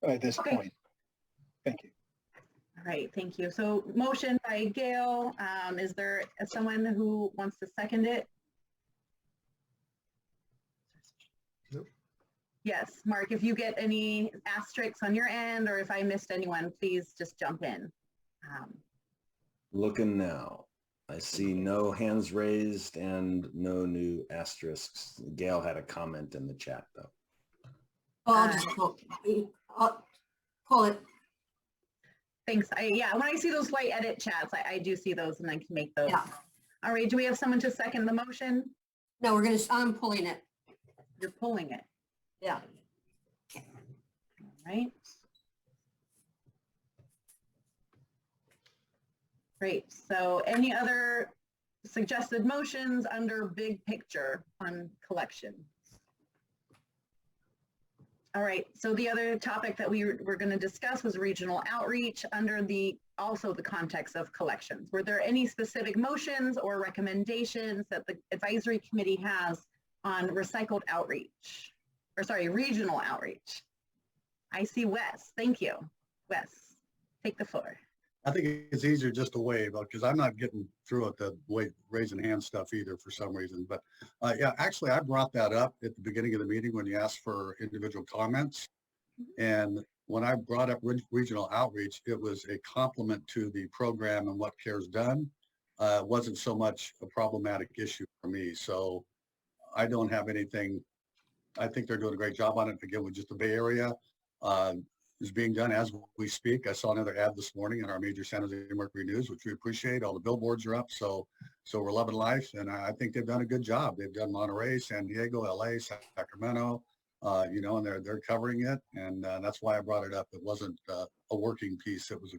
Q: at this point. Thank you.
A: All right, thank you. So motion by Gail. Is there someone who wants to second it?
M: Nope.
A: Yes, Mark, if you get any asterisks on your end, or if I missed anyone, please just jump in.
B: Looking now. I see no hands raised and no new asterisks. Gail had a comment in the chat though.
G: I'll just pull it.
A: Thanks. Yeah, when I see those white edit chats, I do see those and I can make those.
G: Yeah.
A: All right, do we have someone to second the motion?
G: No, I'm pulling it.
A: You're pulling it.
G: Yeah.
A: All right. Great. So any other suggested motions under big picture on collection? All right, so the other topic that we were going to discuss was regional outreach under also the context of collections. Were there any specific motions or recommendations that the advisory committee has on recycled outreach, or sorry, regional outreach? I see Wes. Thank you. Wes, take the floor.
E: I think it's easier just to wave, because I'm not getting through it, the raising hand stuff either for some reason. But yeah, actually, I brought that up at the beginning of the meeting when you asked for individual comments. And when I brought up regional outreach, it was a compliment to the program and what CARE's done. It wasn't so much a problematic issue for me. So I don't have anything. I think they're doing a great job on it. Again, with just the Bay Area. is being done as we speak. I saw another ad this morning in our major San Jose Mercury News, which we appreciate. All the billboards are up, so we're loving life, and I think they've done a good job. They've done Monterey, San Diego, LA, Sacramento, and they're covering it, and that's why I brought it up. It wasn't a working piece; it was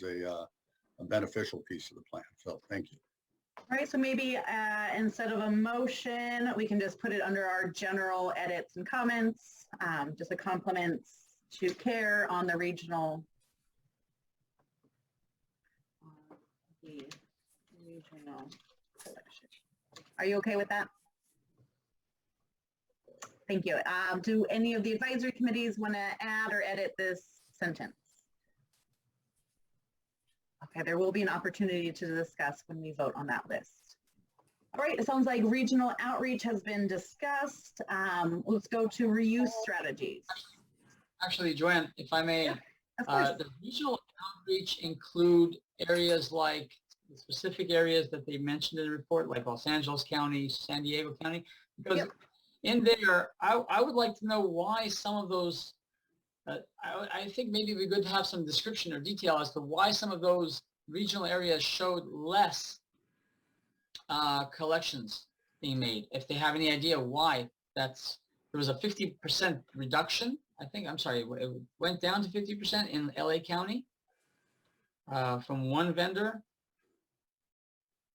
E: a beneficial piece of the plan. So thank you.
A: All right, so maybe instead of a motion, we can just put it under our general edits and comments, just a compliments to CARE on the regional collection. Are you okay with that? Thank you. Do any of the advisory committees want to add or edit this sentence? Okay, there will be an opportunity to discuss when we vote on that list. All right, it sounds like regional outreach has been discussed. Let's go to reuse strategies.
N: Actually, Joanne, if I may,
A: Yeah, of course.
N: the regional outreach include areas like the specific areas that they mentioned in the report, like Los Angeles County, San Diego County, because in there, I would like to know why some of those, I think maybe it'd be good to have some description or detail as to why some of those regional areas showed less collections being made. If they have any idea why there was a 50% reduction. I think, I'm sorry, it went down to 50% in LA County from one vendor.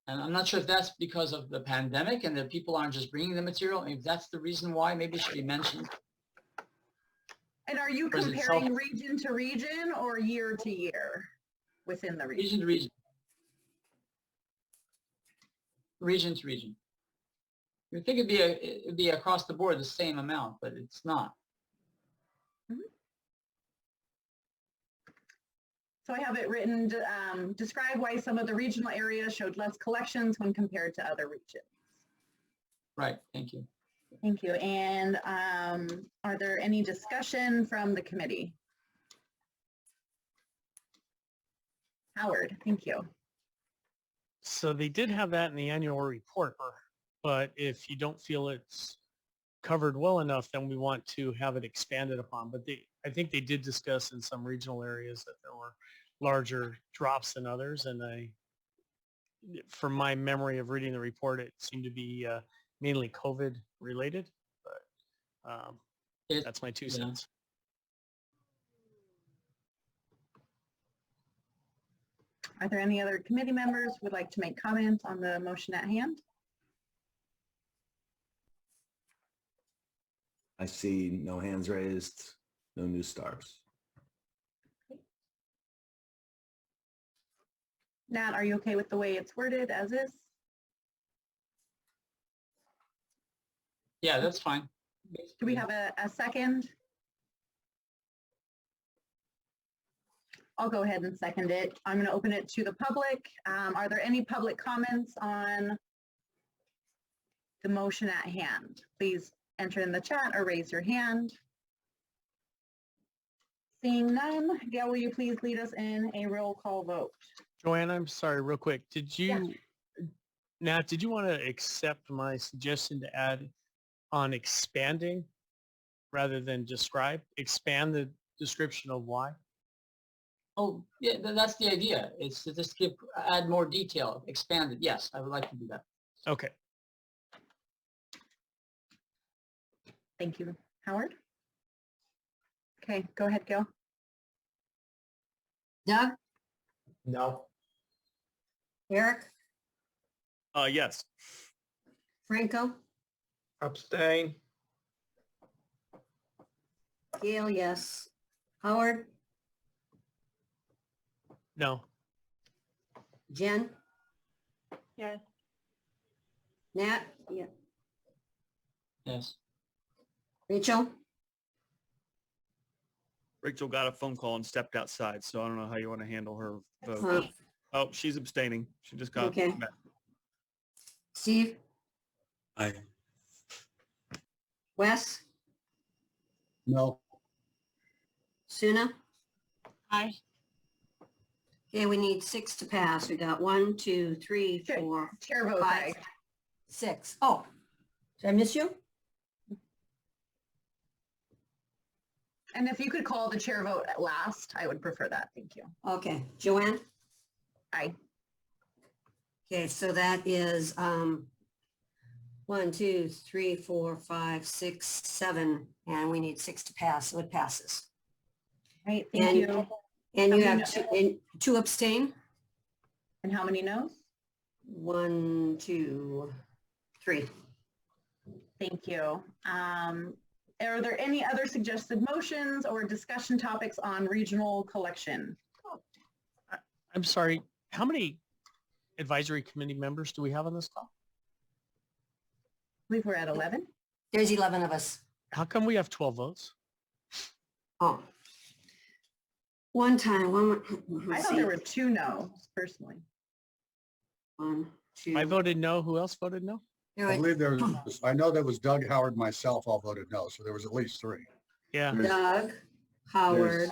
N: And I'm not sure if that's because of the pandemic and that people aren't just bringing the material. If that's the reason why, maybe it should be mentioned.
A: And are you comparing region to region or year to year within the region?
N: Region to region. Region to region. You think it'd be across the board the same amount, but it's not.
A: So I have it written, describe why some of the regional areas showed less collections when compared to other regions.
N: Right, thank you.
A: Thank you. And are there any discussion from the committee? Howard, thank you.
F: So they did have that in the annual report, but if you don't feel it's covered well enough, then we want to have it expanded upon. But I think they did discuss in some regional areas that there were larger drops than others. And from my memory of reading the report, it seemed to be mainly COVID related, but that's my 2 cents.
A: Are there any other committee members who would like to make comments on the motion at hand?
B: I see no hands raised, no new stars.
A: Nat, are you okay with the way it's worded as is?
N: Yeah, that's fine.
A: Do we have a second? I'll go ahead and second it. I'm going to open it to the public. Are there any public comments on the motion at hand? Please enter in the chat or raise your hand. Seeing none, Gail, will you please lead us in a roll call vote?
F: Joanne, I'm sorry, real quick. Nat, did you want to accept my suggestion to add on expanding rather than describe? Expand the description of why?
N: Oh, yeah, that's the idea. It's to just add more detail, expand it. Yes, I would like to do that.
F: Okay.
A: Thank you, Howard. Okay, go ahead, Gil.
G: Doug?
M: No.
G: Eric?
O: Yes.
G: Franco?
C: Abstain.
G: Gail, yes. Howard?
F: No.
G: Jen?
L: Yes.
G: Nat? Yeah.
N: Yes.
G: Rachel?
O: Rachel got a phone call and stepped outside, so I don't know how you want to handle her vote. Oh, she's abstaining. She just got
G: Okay.
O: back.
G: Steve?
J: Aye.
G: Wes?
E: No.
G: Suna?
K: Aye.
G: Okay, we need 6 to pass. We got 1, 2, 3, 4,
A: Chair votes
G: 5,
A: aye.
G: 6. Oh, did I miss you?
A: And if you could call the chair vote at last, I would prefer that. Thank you.
G: Okay, Joanne?
A: Aye.
G: Okay, so that is 1, 2, 3, 4, 5, 6, 7, and we need 6 to pass, so it passes.
A: Right, thank
G: And-
A: you.
G: And
A: How
G: you
A: many
G: have two abstain?
A: And how many no's?
G: 1, 2, 3.
A: Thank you. Are there any other suggested motions or discussion topics on regional collection?
F: I'm sorry, how many advisory committee members do we have on this call?
A: I believe we're at 11.
G: There's 11 of us.
F: How come we have 12 votes?
G: Oh. One time,
A: I thought there were 2 no's personally.
G: 1, 2.
F: I voted no. Who else voted no?
E: I believe there was, I know there was Doug, Howard, myself, all voted no, so there was at least 3.
F: Yeah.
G: Doug, Howard,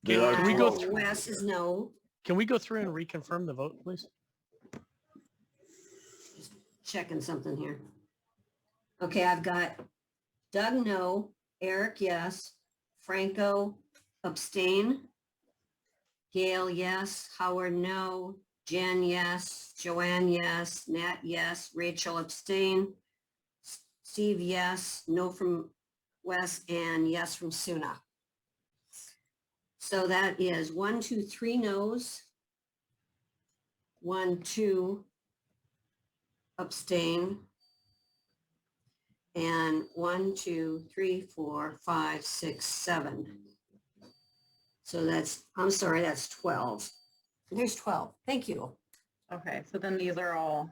F: Can we go through?
G: Wes is no.
F: Can we go through and reconfirm the vote, please?
G: Checking something here. Okay, I've got Doug, no, Eric, yes, Franco, abstain, Gail, yes, Howard, no, Jen, yes, Joanne, yes, Nat, yes, Rachel, abstain, Steve, yes, no from Wes, and yes from Suna. So that is 1, 2, 3 no's, 1, 2 abstain, and 1, 2, 3, 4, 5, 6, 7. So that's, I'm sorry, that's 12. There's 12. Thank you.
A: Okay, so then these are all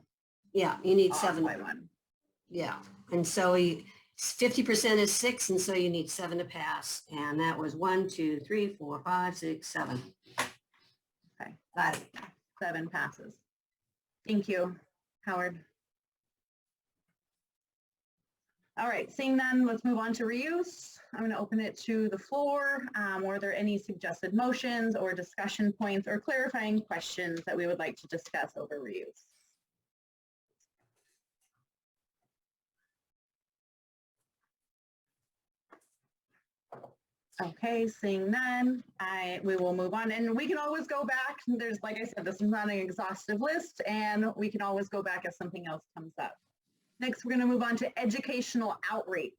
G: Yeah, you need
A: off
G: 7.
A: by 1.
G: Yeah, and so 50% is 6, and so you need 7 to pass. And that was 1, 2, 3, 4, 5, 6, 7.
A: Okay,
G: Got it.
A: 7 passes. Thank you, Howard. All right, seeing none, let's move on to reuse. I'm going to open it to the floor. Were there any suggested motions or discussion points or clarifying questions that we would like to discuss over reuse? Okay, seeing none, we will move on, and we can always go back. There's, like I said, this is not an exhaustive list, and we can always go back if something else comes up. Next, we're going to move on to educational outreach.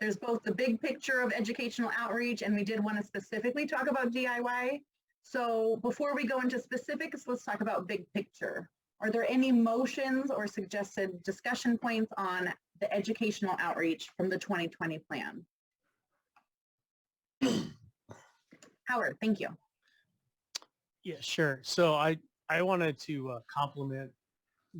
A: There's both the big picture of educational outreach, and we did want to specifically talk about DIY. So before we go into specifics, let's talk about big picture. Are there any motions or suggested discussion points on the educational outreach from the 2020 plan? Howard, thank you.
F: Yeah, sure. So I wanted to compliment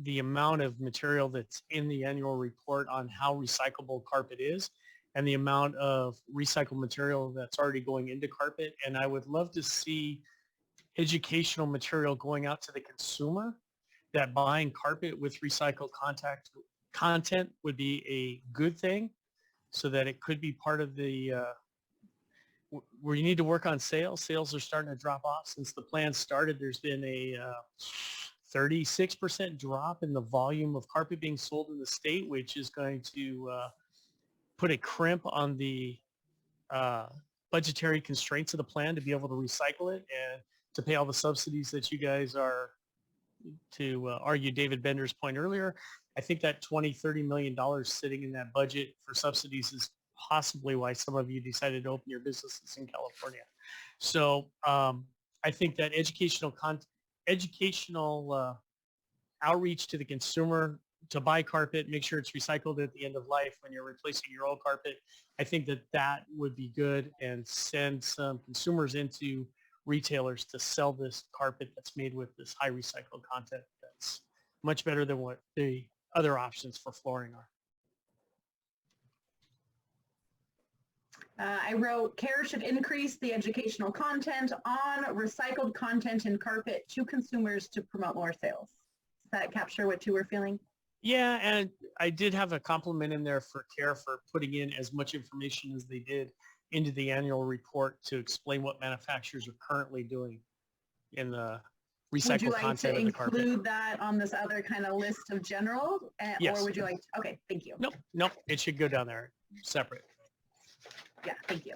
F: the amount of material that's in the annual report on how recyclable carpet is and the amount of recycled material that's already going into carpet. And I would love to see educational material going out to the consumer that buying carpet with recycled content would be a good thing, so that it could be part of the where you need to work on sales. Sales are starting to drop off since the plan started. There's been a 36% drop in the volume of carpet being sold in the state, which is going to put a crimp on the budgetary constraints of the plan to be able to recycle it and to pay all the subsidies that you guys are, to argue David Bender's point earlier. I think that $20-30 million sitting in that budget for subsidies is possibly why some of you decided to open your businesses in California. So I think that educational outreach to the consumer to buy carpet, make sure it's recycled at the end of life when you're replacing your old carpet. I think that that would be good, and send some consumers into retailers to sell this carpet that's made with this high recycled content that's much better than what the other options for flooring are.
A: I wrote, CARE should increase the educational content on recycled content in carpet to consumers to promote more sales. Does that capture what you were feeling?
F: Yeah, and I did have a compliment in there for CARE for putting in as much information as they did into the annual report to explain what manufacturers are currently doing in the recycled content of the carpet.
A: Would you like to include that on this other kind of list of general?
F: Yes.
A: Or would you like to? Okay, thank you.
F: Nope, it should go down there separate.
A: Yeah, thank you.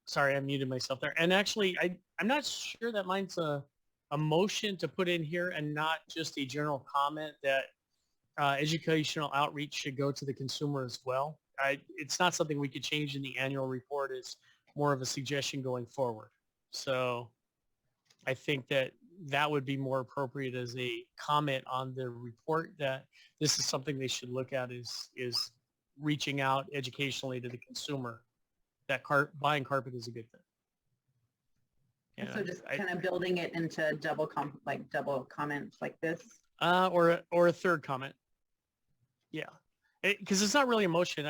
F: sorry, I muted myself there. And actually, I'm not sure that mine's a motion to put in here and not just a general comment that educational outreach should go to the consumer as well. It's not something we could change in the annual report. It's more of a suggestion going forward. So I think that would be more appropriate as a comment on the report, that this is something they should look at, is reaching out educationally to the consumer that buying carpet is a good thing.
A: So just kind of building it into double comments like this.
F: Or a third comment. Yeah, because it's not really a motion.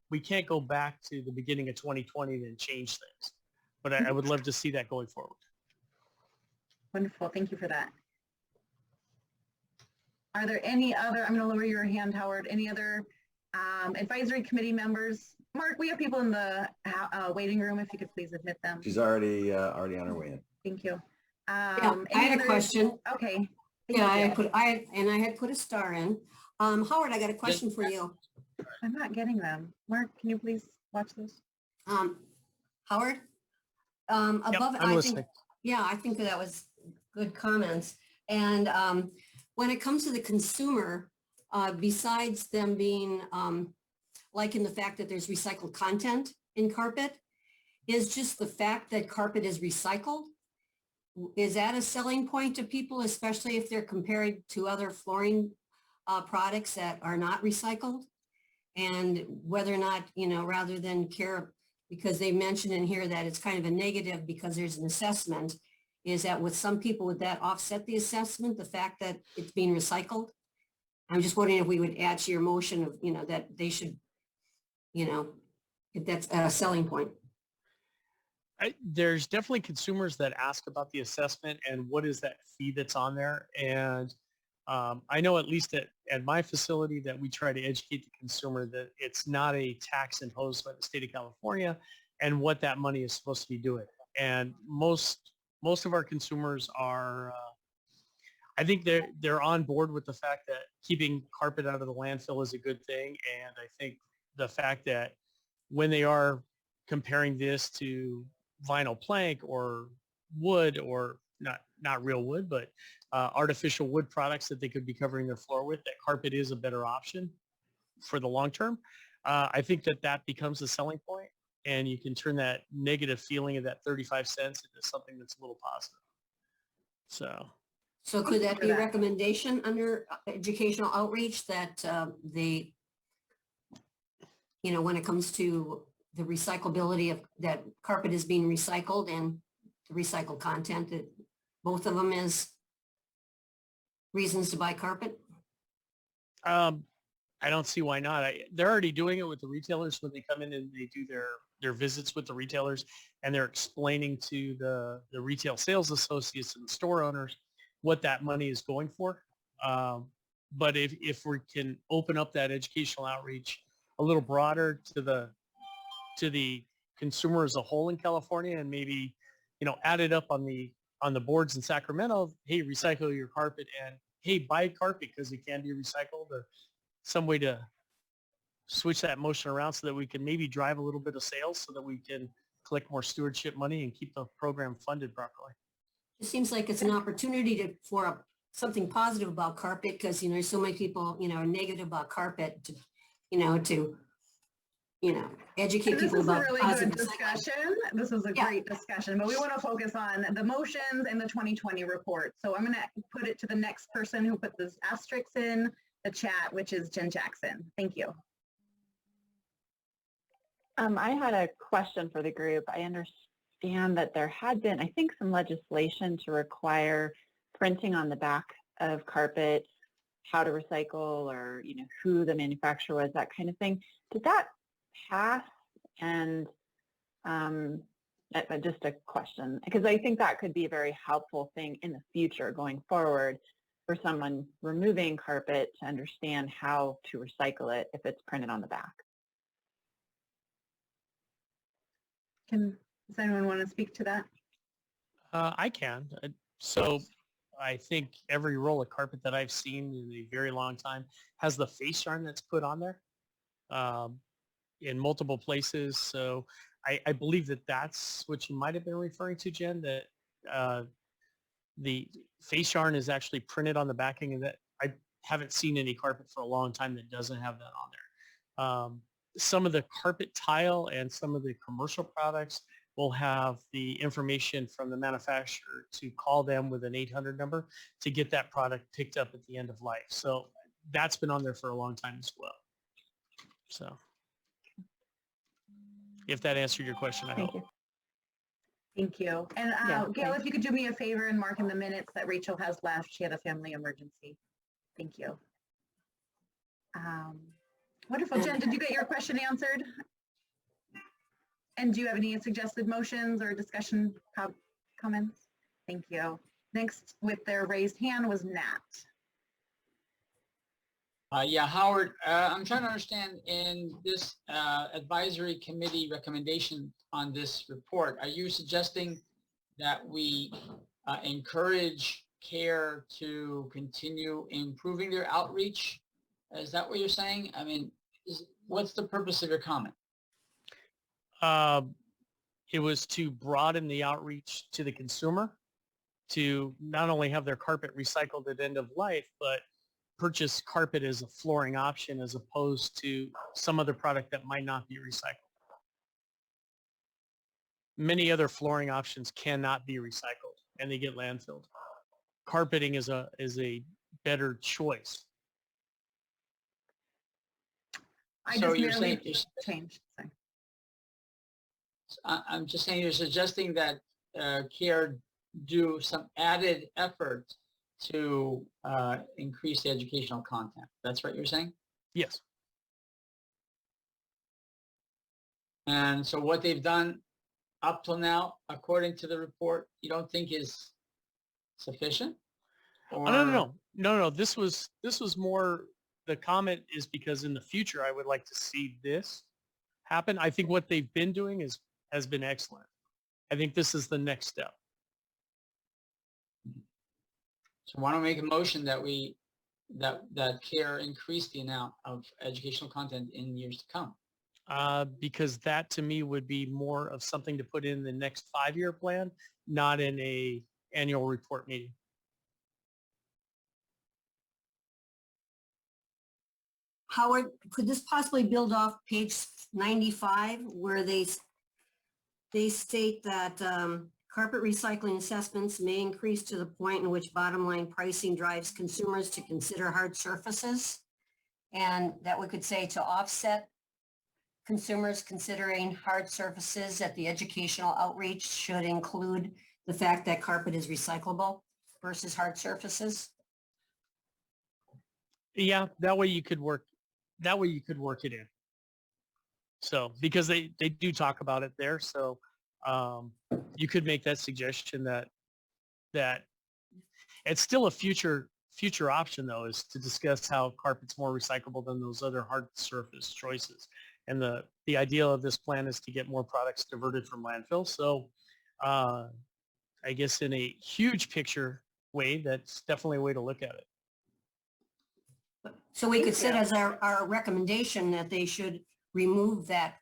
F: We can't go back to the beginning of 2020 and change things, but I would love to see that going forward.
A: Wonderful. Thank you for that. Are there any other, I'm going to lower your hand, Howard, any other advisory committee members? Mark, we have people in the waiting room. If you could please admit them.
B: She's already on her way in.
A: Thank you.
G: Yeah, I had a question.
A: Okay.
G: Yeah, I had put a star in. Howard, I got a question for you.
A: I'm not getting them. Mark, can you please watch this?
G: Howard, above,
F: I'm listening.
G: I think that was good comments. And when it comes to the consumer, besides them being liking the fact that there's recycled content in carpet, is just the fact that carpet is recycled. Is that a selling point to people, especially if they're compared to other flooring products that are not recycled? And whether or not, rather than care, because they mentioned in here that it's kind of a negative because there's an assessment, is that with some people, would that offset the assessment, the fact that it's being recycled? I'm just wondering if we would add to your motion of, that they should, if that's a selling point.
F: There's definitely consumers that ask about the assessment and what is that fee that's on there. And I know at least at my facility that we try to educate the consumer that it's not a tax imposed by the state of California and what that money is supposed to be doing. And most of our consumers are, I think they're on board with the fact that keeping carpet out of the landfill is a good thing. And I think the fact that when they are comparing this to vinyl plank or wood, or not real wood, but artificial wood products that they could be covering their floor with, that carpet is a better option for the long term. I think that becomes a selling point, and you can turn that negative feeling of that 35 cents into something that's a little positive.
G: So could that be a recommendation under educational outreach that they, when it comes to the recyclability of that carpet is being recycled and the recycled content, that both of them is reasons to buy carpet?
F: I don't see why not. They're already doing it with the retailers when they come in and they do their visits with the retailers, and they're explaining to the retail sales associates and the store owners what that money is going for. But if we can open up that educational outreach a little broader to the consumer as a whole in California, and maybe, add it up on the boards in Sacramento, hey, recycle your carpet, and hey, buy carpet because it can be recycled, or some way to switch that motion around so that we can maybe drive a little bit of sales so that we can collect more stewardship money and keep the program funded properly.
G: It seems like it's an opportunity for something positive about carpet, because, there's so many people, are negative about carpet, to educate people about
A: really
G: positive
A: good discussion. This was a great discussion, but we want to focus on the motions and the 2020 report. So I'm going to put it to the next person who put this asterisk in the chat, which is Jen Jackson. Thank you.
L: I had a question for the group. I understand that there had been, I think, some legislation to require printing on the back of carpet, how to recycle, or, who the manufacturer was, that kind of thing. Did that pass? And just a question, because I think that could be a very helpful thing in the future going forward for someone removing carpet to understand how to recycle it if it's printed on the back.
A: Does anyone want to speak to that?
F: I can. So I think every roll of carpet that I've seen in a very long time has the face yarn that's put on there in multiple places. So I believe that that's what you might have been referring to, Jen, that the face yarn is actually printed on the backing, and that I haven't seen any carpet for a long time that doesn't have that on there. Some of the carpet tile and some of the commercial products will have the information from the manufacturer to call them with an 800 number to get that product picked up at the end of life. So that's been on there for a long time as well. So if that answered your question, I hope.
A: Thank you. And
L: Yeah,
A: Gail,
L: thanks.
A: if you could do me a favor and mark in the minutes that Rachel has left. She had a family emergency. Thank you. Wonderful. Jen, did you get your question answered? And do you have any suggested motions or discussion comments? Thank you. Next with their raised hand was Nat.
N: Yeah, Howard, I'm trying to understand in this advisory committee recommendation on this report, are you suggesting that we encourage CARE to continue improving their outreach? Is that what you're saying? I mean, what's the purpose of your comment?
F: It was to broaden the outreach to the consumer, to not only have their carpet recycled at end of life, but purchase carpet as a flooring option as opposed to some other product that might not be recycled. Many other flooring options cannot be recycled and they get landfilled. Carpeting is a better choice.
A: I
N: So
A: just
N: you're
A: merely
N: saying
A: changed. Sorry.
N: I'm just saying you're suggesting that CARE do some added effort to increase the educational content. That's what you're saying?
F: Yes.
N: And so what they've done up till now, according to the report, you don't think is sufficient? Or...
F: Oh, no. This was more, the comment is because in the future, I would like to see this happen. I think what they've been doing has been excellent. I think this is the next step.
N: So why don't we make a motion that that CARE increase the amount of educational content in years to come?
F: Because that to me would be more of something to put in the next 5-year plan, not in a annual report meeting.
G: Howard, could this possibly build off page 95 where they state that carpet recycling assessments may increase to the point in which bottom line pricing drives consumers to consider hard surfaces? And that we could say to offset consumers considering hard surfaces, that the educational outreach should include the fact that carpet is recyclable versus hard surfaces?
F: Yeah, that way you could work it in. So, because they do talk about it there. So you could make that suggestion that it's still a future option though, is to discuss how carpet's more recyclable than those other hard surface choices. And the idea of this plan is to get more products diverted from landfill. So I guess in a huge picture way, that's definitely a way to look at it.
G: So we could set as our recommendation that they should remove that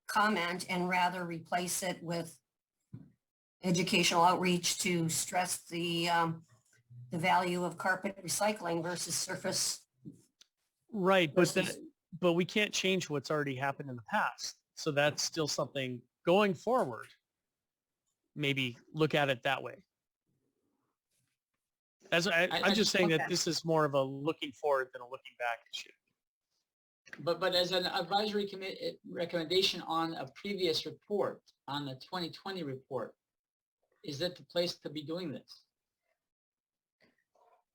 G: comment and rather replace it with educational outreach to stress the value of carpet recycling versus surface.
F: Right, but we can't change what's already happened in the past. So that's still something going forward. Maybe look at it that way. I'm just saying that this is more of a looking forward than a looking back issue.
N: But as an advisory committee recommendation on a previous report, on the 2020 report, is that the place to be doing this?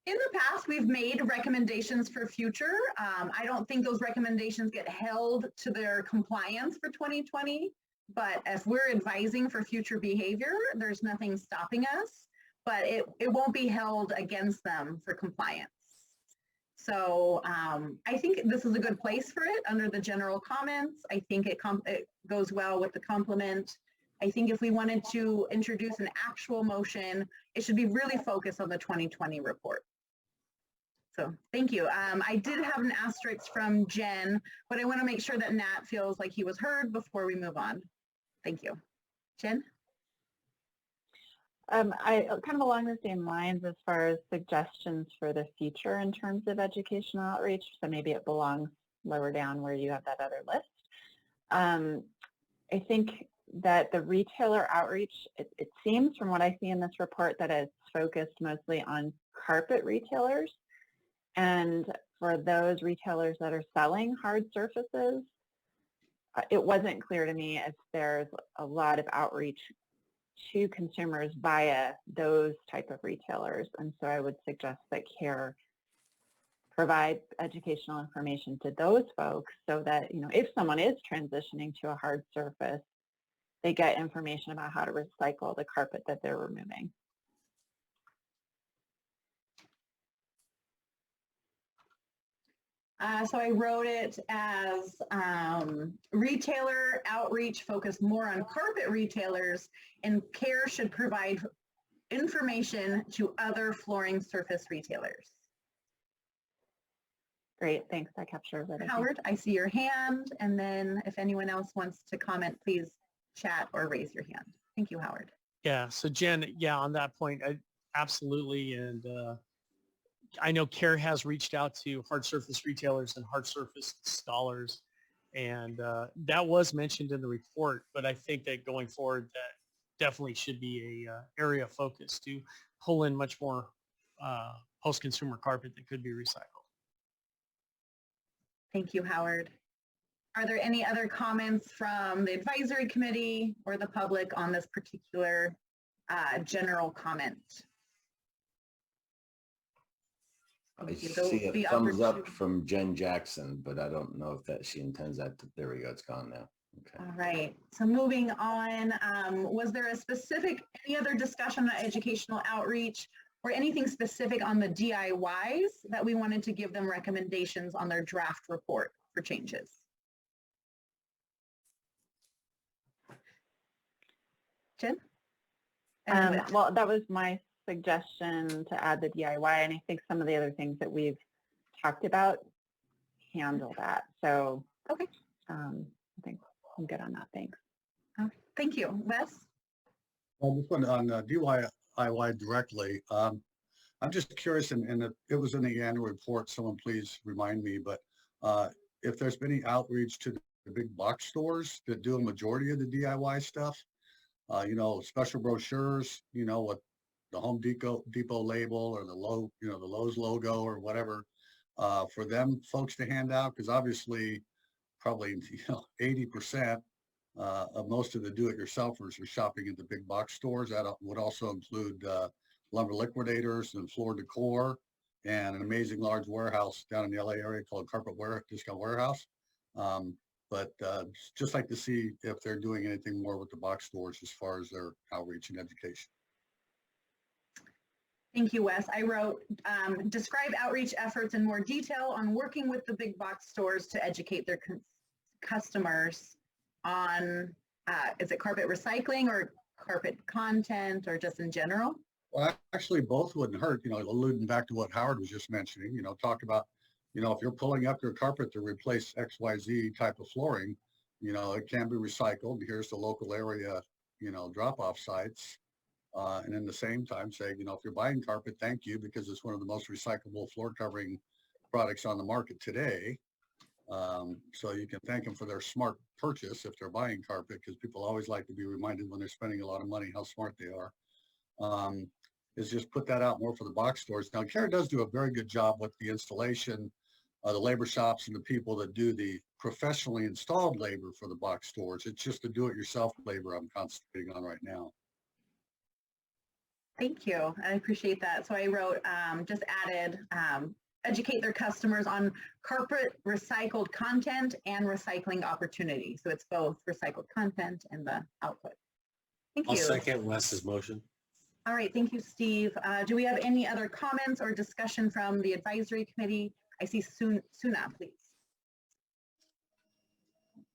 A: In the past, we've made recommendations for future. I don't think those recommendations get held to their compliance for 2020, but if we're advising for future behavior, there's nothing stopping us, but it won't be held against them for compliance. So I think this is a good place for it under the general comments. I think it goes well with the complement. I think if we wanted to introduce an actual motion, it should be really focused on the 2020 report. So thank you. I did have an asterisk from Jen, but I want to make sure that Nat feels like he was heard before we move on. Thank you. Jen?
L: I kind of along the same lines as far as suggestions for the future in terms of educational outreach. So maybe it belongs lower down where you have that other list. I think that the retailer outreach, it seems from what I see in this report that it's focused mostly on carpet retailers. And for those retailers that are selling hard surfaces, it wasn't clear to me if there's a lot of outreach to consumers via those type of retailers. And so I would suggest that CARE provide educational information to those folks so that, you know, if someone is transitioning to a hard surface, they get information about how to recycle the carpet that they're removing.
A: So I wrote it as retailer outreach focused more on carpet retailers, and CARE should provide information to other flooring surface retailers.
L: Great, thanks. That captures it.
A: Howard, I see your hand, and then if anyone else wants to comment, please chat or raise your hand. Thank you, Howard.
F: Yeah, so Jen, yeah, on that point, absolutely. And I know CARE has reached out to hard surface retailers and hard surface installers, and that was mentioned in the report, but I think that going forward, that definitely should be a area of focus to pull in much more post-consumer carpet that could be recycled.
A: Thank you, Howard. Are there any other comments from the advisory committee or the public on this particular general comment?
B: I see a thumbs up from Jen Jackson, but I don't know if that she intends that. There we go. It's gone now. Okay.
A: All right. So moving on, was there a specific, any other discussion on educational outreach or anything specific on the DIYs that we wanted to give them recommendations on their draft report for changes? Jen?
L: Well, that was my suggestion to add the DIY, and I think some of the other things that we've talked about handle that. So
A: okay,
L: I think I'm good on that. Thanks.
A: Thank you. Wes?
E: Well, this one on DIY directly. I'm just curious, and it was in the annual report, someone please remind me, but if there's been any outreach to the big box stores that do a majority of the DIY stuff, you know, special brochures, you know, with the Home Depot label or the Lowe's logo or whatever, for them folks to hand out, because obviously probably 80% of most of the do-it-yourselfers are shopping at the big box stores. That would also include lumber liquidators and floor decor and an amazing large warehouse down in the LA area called Discount Warehouse. But just like to see if they're doing anything more with the box stores as far as their outreach and education.
A: Thank you, Wes. I wrote, describe outreach efforts in more detail on working with the big box stores to educate their customers on, is it carpet recycling or carpet content or just in general?
E: Well, actually both wouldn't hurt, you know, alluding back to what Howard was just mentioning, you know, talk about, you know, if you're pulling up your carpet to replace XYZ type of flooring, you know, it can be recycled. Here's the local area, you know, drop-off sites. And in the same time say, you know, if you're buying carpet, thank you, because it's one of the most recyclable floor covering products on the market today. So you can thank them for their smart purchase if they're buying carpet, because people always like to be reminded when they're spending a lot of money how smart they are. Is just put that out more for the box stores. Now, CARE does do a very good job with the installation, the labor shops and the people that do the professionally installed labor for the box stores. It's just the do-it-yourself labor I'm concentrating on right now.
A: Thank you. I appreciate that. So I wrote, just added, educate their customers on carpet recycled content and recycling opportunity. So it's both recycled content and the output. Thank you.
J: I'll second Wes's motion.
A: All right. Thank you, Steve. Do we have any other comments or discussion from the advisory committee? I see Suna, please.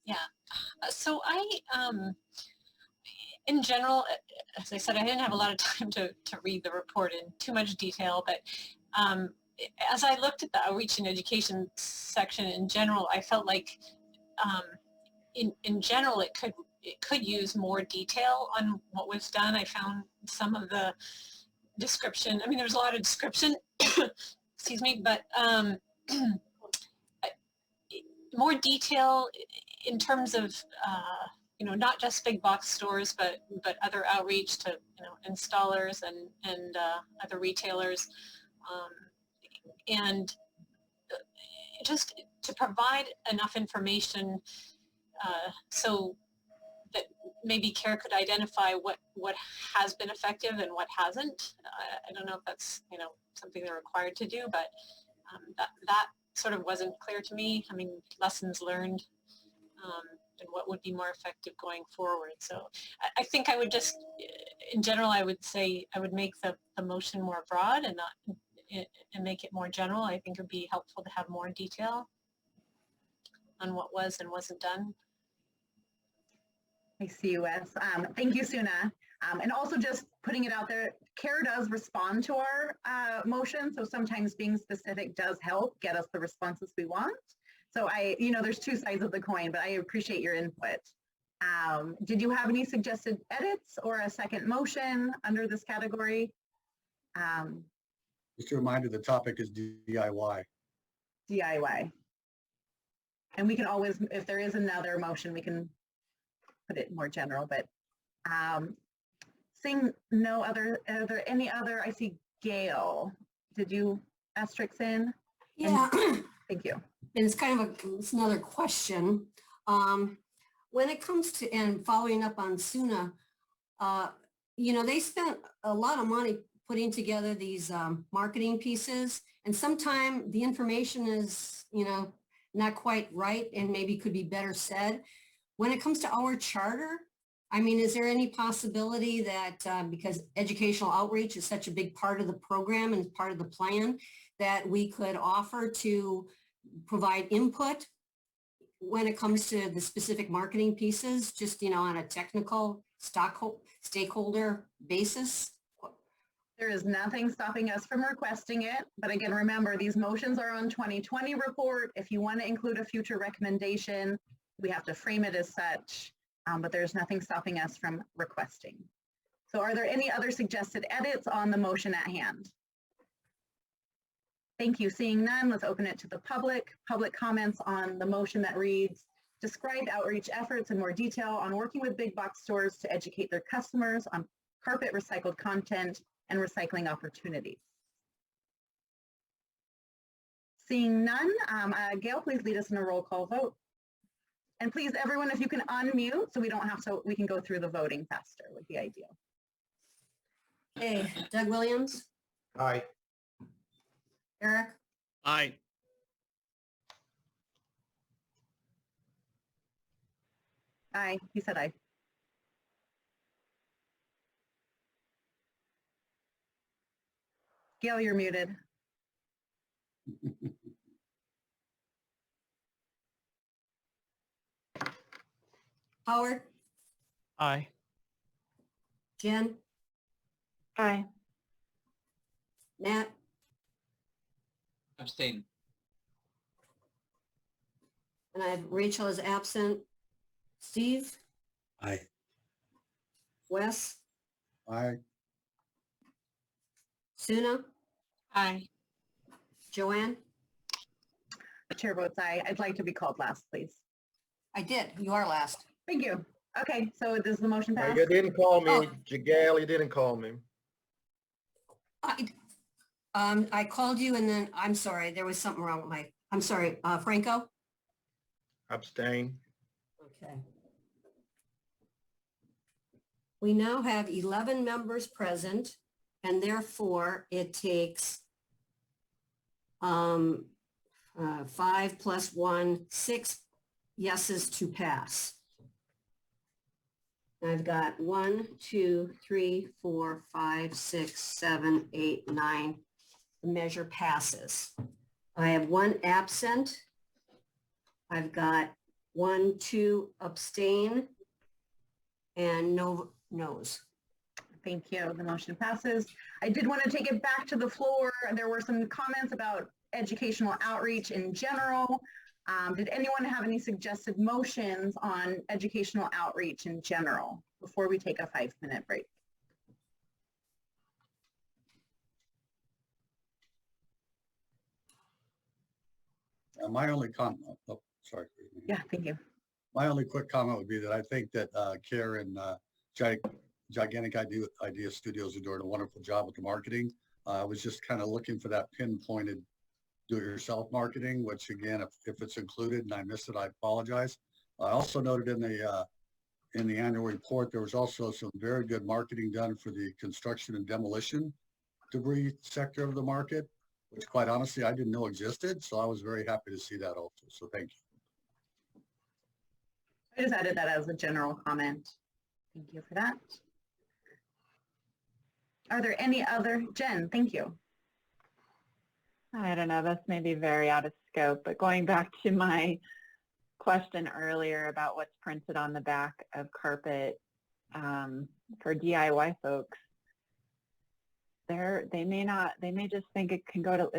I: Yeah. So in general, as I said, I didn't have a lot of time to read the report in too much detail, but as I looked at the outreach and education section in general, I felt like in general it could it could use more detail on what was done. I found some of the description, I mean, there was a lot of description, excuse me, but more detail in terms of, you know, not just big box stores, but other outreach to, you know, installers and other retailers, and just to provide enough information so that maybe CARE could identify what has been effective and what hasn't. I don't know if that's, you know, something they're required to do, but that sort of wasn't clear to me. I mean, lessons learned and what would be more effective going forward. So I think I would just, in general, I would say I would make the motion more broad and not and make it more general. I think it would be helpful to have more detail on what was and wasn't done.
A: I see you, Wes. Thank you, Suna. And also just putting it out there, CARE does respond to our motion. So sometimes being specific does help get us the responses we want. So you know, there's two sides of the coin, but I appreciate your input. Did you have any suggested edits or a second motion under this category?
E: Just a reminder, the topic is DIY.
A: DIY. And we can always, if there is another motion, we can put it more general, but seeing no other, are there any other, I see Gail, did you asterisk in?
G: Yeah.
A: Thank you.
G: And it's kind of it's another question. When it comes to, and following up on Suna, you know, they spent a lot of money putting together these marketing pieces, and sometimes the information is, you know, not quite right and maybe could be better said. When it comes to our charter, I mean, is there any possibility that because educational outreach is such a big part of the program and part of the plan, that we could offer to provide input when it comes to the specific marketing pieces, just, you know, on a technical stakeholder basis?
A: There is nothing stopping us from requesting it. But again, remember, these motions are on 2020 report. If you want to include a future recommendation, we have to frame it as such, but there's nothing stopping us from requesting. So are there any other suggested edits on the motion at hand? Thank you. Seeing none, let's open it to the public. Public comments on the motion that reads, describe outreach efforts in more detail on working with big box stores to educate their customers on carpet recycled content and recycling opportunities. Seeing none, Gail, please lead us in a roll call vote. And please, everyone, if you can unmute so we don't have to, we can go through the voting faster would be ideal.
G: Okay, Doug Williams?
M: Aye.
G: Eric?
O: Aye.
A: Aye, he said aye. Gail, you're muted.
G: Howard?
F: Aye.
G: Jen?
L: Aye.
G: Nat?
N: Abstain.
G: And I have Rachel is absent. Steve?
J: Aye.
G: Wes?
E: Aye.
G: Suna?
I: Aye.
G: Joanne?
A: The chair votes aye. I'd like to be called last, please.
G: I did. You are last.
A: Thank you. Okay, so does the motion pass?
C: You didn't call me,
G: Oh.
C: Gail, you didn't call me.
G: I called you and then, I'm sorry, there was something wrong with my, I'm sorry, Franco?
C: Abstain.
G: Okay. We now have 11 members present, and therefore it takes 5 plus 1, 6 yeses to pass. I've got 1, 2, 3, 4, 5, 6, 7, 8, 9. The measure passes. I have 1 absent. I've got 1, 2 abstain, and no no's.
A: Thank you. The motion passes. I did want to take it back to the floor. There were some comments about educational outreach in general. Did anyone have any suggested motions on educational outreach in general before we take a 5-minute break?
E: My only comment, oh, sorry.
A: Yeah, thank you.
E: My only quick comment would be that I think that CARE and Gigantic Idea Studios are doing a wonderful job with the marketing. I was just kind of looking for that pinpointed do-it-yourself marketing, which again, if it's included and I missed it, I apologize. I also noted in the annual report, there was also some very good marketing done for the construction and demolition debris sector of the market, which quite honestly, I didn't know existed. So I was very happy to see that also. So thank you.
A: I just added that as a general comment. Thank you for that. Are there any other, Jen, thank you.
L: I don't know, this may be very out of scope, but going back to my question earlier about what's printed on the back of carpet for DIY folks, they may just think it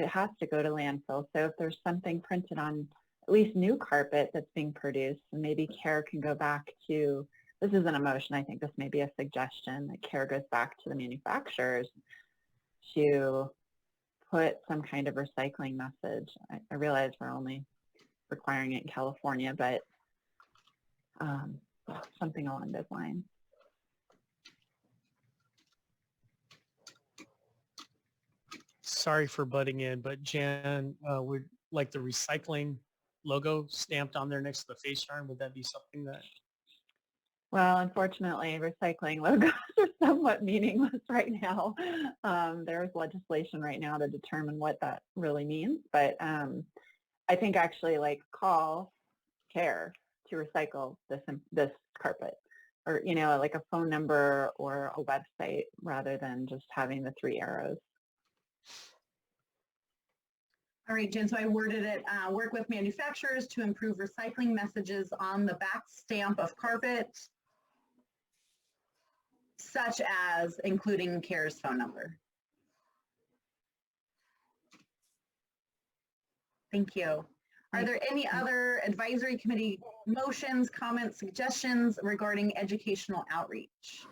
L: has to go to landfill. So if there's something printed on at least new carpet that's being produced, maybe CARE can go back to, this isn't a motion, I think this may be a suggestion, that CARE goes back to the manufacturers to put some kind of recycling message. I realize we're only requiring it in California, but something along those lines.
F: Sorry for butting in, but Jan would like the recycling logo stamped on there next to the face yarn. Would that be something that?
L: Well, unfortunately, recycling logos are somewhat meaningless right now. There's legislation right now to determine what that really means, but I think actually call CARE to recycle this carpet, or like a phone number or a website rather than just having the 3 arrows.
A: All right, Jen, so I worded it, work with manufacturers to improve recycling messages on the back stamp of carpet, such as including CARE's phone number. Thank you. Are there any other advisory committee motions, comments, suggestions regarding educational outreach?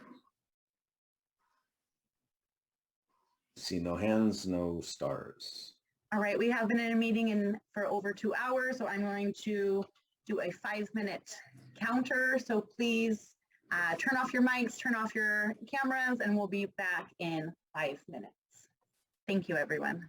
B: See no hands, no stars.
A: All right, we have been in a meeting for over 2 hours, so I'm going to do a 5-minute counter. So please turn off your mics, turn off your cameras, and we'll be back in 5 minutes. Thank you, everyone.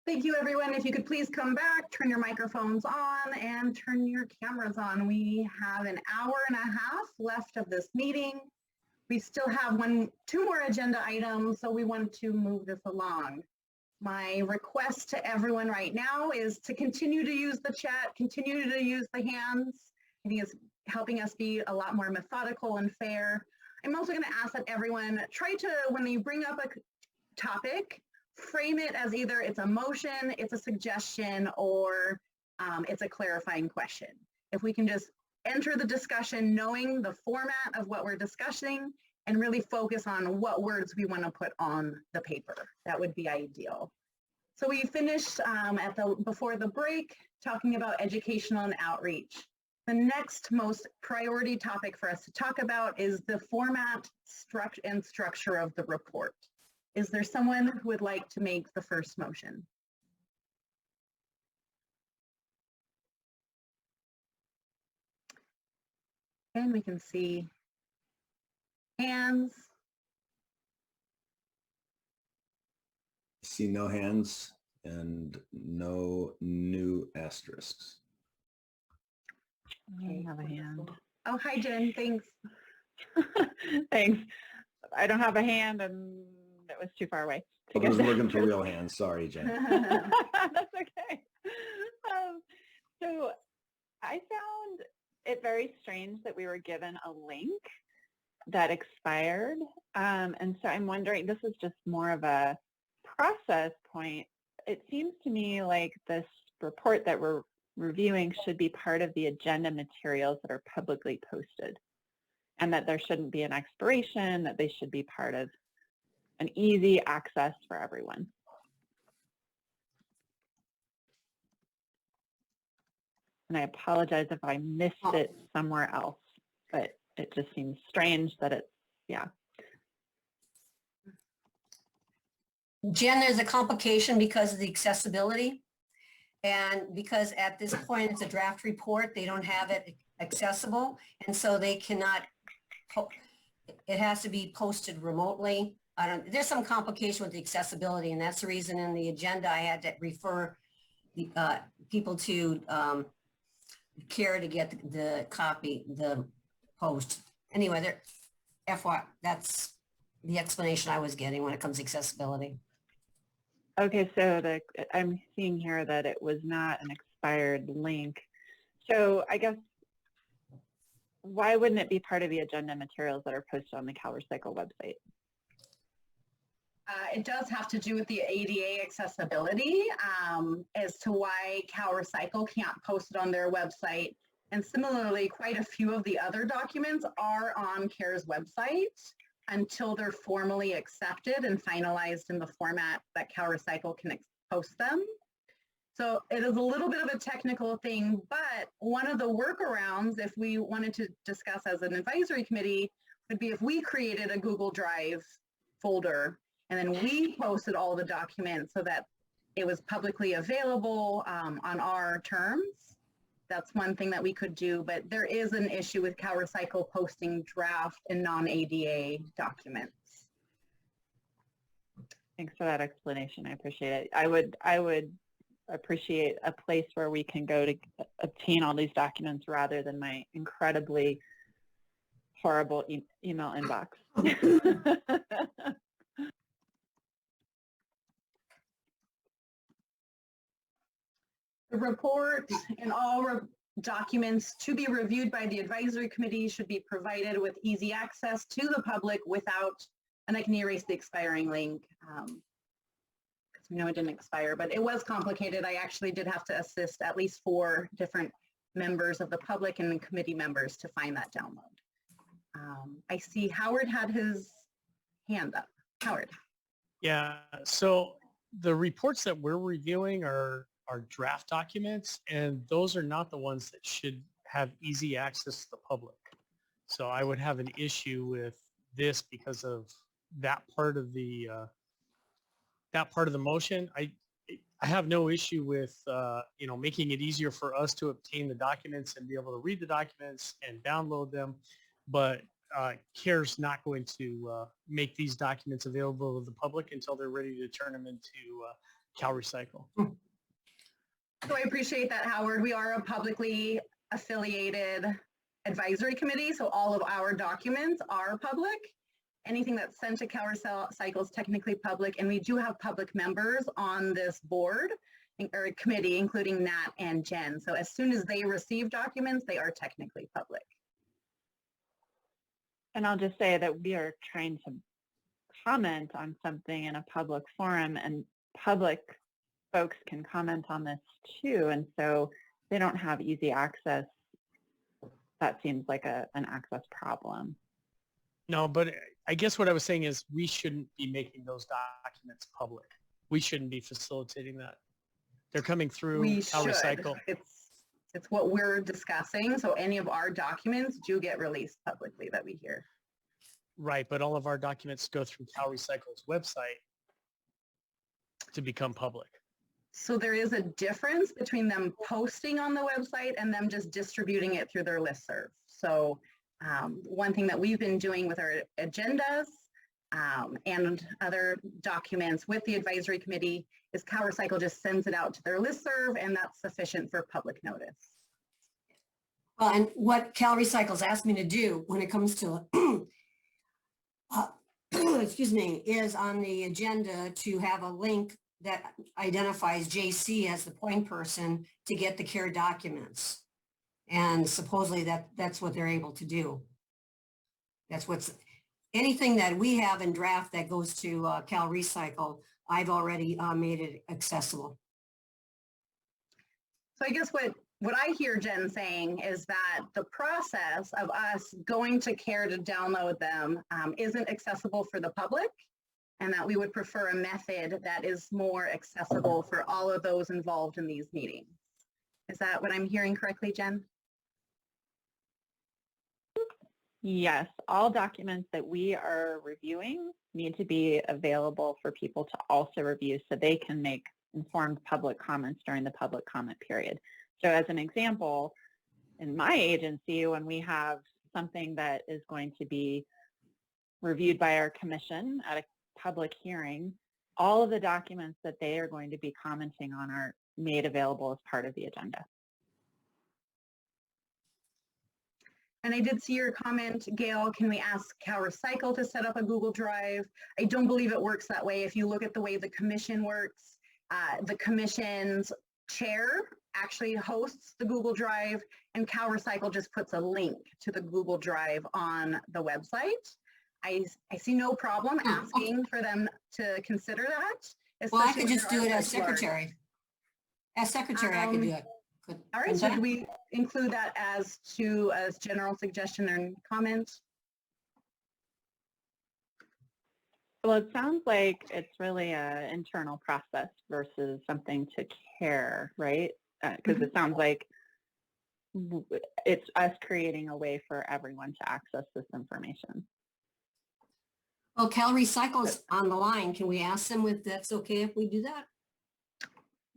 A: Thank you, everyone. If you could please come back, turn your microphones on and turn your cameras on. We have an hour and a half left of this meeting. We still have two more agenda items, so we want to move this along. My request to everyone right now is to continue to use the chat, continue to use the hands. I think it's helping us be a lot more methodical and fair. I'm also going to ask that everyone try to, when you bring up a topic, frame it as either it's a motion, it's a suggestion, or it's a clarifying question. If we can just enter the discussion knowing the format of what we're discussing and really focus on what words we want to put on the paper, that would be ideal. So we finished before the break talking about educational and outreach. The next most priority topic for us to talk about is the format and structure of the report. Is there someone who would like to make the first motion? And we can see hands.
B: See no hands and no new asterisks.
L: I don't have a hand.
A: Oh, hi, Jen. Thanks.
L: Thanks. I don't have a hand and it was too far away.
B: I was looking for real hands. Sorry, Jen.
L: That's okay. So I found it very strange that we were given a link that expired. And so I'm wondering, this is just more of a process point. It seems to me like this report that we're reviewing should be part of the agenda materials that are publicly posted, and that there shouldn't be an expiration, that they should be part of an easy access for everyone. And I apologize if I missed it somewhere else, but it just seems strange that it's, yeah.
G: Jen, there's a complication because of the accessibility. And because at this point it's a draft report, they don't have it accessible. And so they cannot, it has to be posted remotely. There's some complication with the accessibility, and that's the reason in the agenda I had to refer the, people to CARE to get the copy, the post. Anyway, FYI, that's the explanation I was getting when it comes to accessibility.
L: Okay, so I'm seeing here that it was not an expired link. So I guess, why wouldn't it be part of the agenda materials that are posted on the CalRecycle website?
A: It does have to do with the ADA accessibility as to why CalRecycle can't post it on their website. And similarly, quite a few of the other documents are on CARE's website until they're formally accepted and finalized in the format that CalRecycle can post them. So it is a little bit of a technical thing, but one of the workarounds, if we wanted to discuss as an advisory committee, would be if we created a Google Drive folder and then we posted all the documents so that it was publicly available on our terms. That's one thing that we could do, but there is an issue with CalRecycle posting draft and non-ADA documents.
L: Thanks for that explanation. I appreciate it. I would appreciate a place where we can go to obtain all these documents rather than my incredibly horrible email inbox.
A: The report and all documents to be reviewed by the advisory committee should be provided with easy access to the public without, and I can erase the expiring link because we know it didn't expire, but it was complicated. I actually did have to assist at least 4 different members of the public and committee members to find that download. I see Howard had his hand up. Howard.
F: Yeah, so the reports that we're reviewing are draft documents, and those are not the ones that should have easy access to the public. So I would have an issue with this because of that part of the motion. I have no issue with making it easier for us to obtain the documents and be able to read the documents and download them, but CARE's not going to make these documents available to the public until they're ready to turn them into CalRecycle.
A: So I appreciate that, Howard. We are a publicly affiliated advisory committee, so all of our documents are public. Anything that's sent to CalRecycle is technically public, and we do have public members on this board or committee, including Nat and Jen. So as soon as they receive documents, they are technically public.
L: And I'll just say that we are trying to comment on something in a public forum, and public folks can comment on this too. And so they don't have easy access. That seems like an access problem.
F: No, but I guess what I was saying is we shouldn't be making those documents public. We shouldn't be facilitating that. They're coming through
A: We
F: CalRecycle.
A: should. It's what we're discussing. So any of our documents do get released publicly that we hear.
F: Right, but all of our documents go through CalRecycle's website to become public.
A: So there is a difference between them posting on the website and them just distributing it through their listserv. So one thing that we've been doing with our agendas and other documents with the advisory committee is CalRecycle just sends it out to their listserv, and that's sufficient for public notice.
G: Well, and what CalRecycle's asked me to do when it comes to, excuse me, is on the agenda to have a link that identifies JC as the point person to get the CARE documents. And supposedly that's what they're able to do. That's what's, anything that we have in draft that goes to CalRecycle, I've already made it accessible.
A: So I guess what I hear Jen saying is that the process of us going to CARE to download them isn't accessible for the public, and that we would prefer a method that is more accessible for all of those involved in these meetings. Is that what I'm hearing correctly, Jen?
L: Yes, all documents that we are reviewing need to be available for people to also review so they can make informed public comments during the public comment period. So as an example, in my agency, when we have something that is going to be reviewed by our commission at a public hearing, all of the documents that they are going to be commenting on are made available as part of the agenda.
A: And I did see your comment, Gail, can we ask CalRecycle to set up a Google Drive? I don't believe it works that way. If you look at the way the commission works, the commission's chair actually hosts the Google Drive, and CalRecycle just puts a link to the Google Drive on the website. I see no problem asking for them to consider that.
G: Well, I could just do it as secretary. As secretary, I could do it.
A: All right, so do we include that as general suggestion and comment?
L: Well, it sounds like it's really an internal process versus something to CARE, right? Because it sounds like it's us creating a way for everyone to access this information.
G: Well, CalRecycle's on the line. Can we ask them if that's okay if we do that?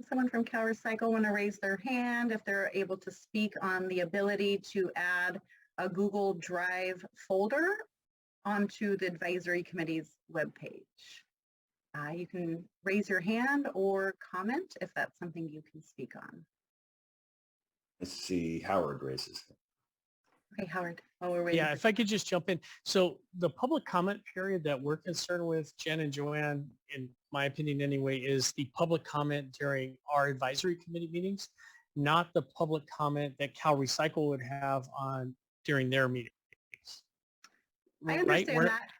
A: Someone from CalRecycle want to raise their hand if they're able to speak on the ability to add a Google Drive folder onto the advisory committee's webpage. You can raise your hand or comment if that's something you can speak on.
B: Let's see, Howard raises.
A: Okay, Howard, while we're waiting.
F: Yeah, if I could just jump in. So the public comment period that we're concerned with, Jen and Joanne, in my opinion anyway, is the public comment during our advisory committee meetings, not the public comment that CalRecycle would have on during their meetings.
A: I understand that.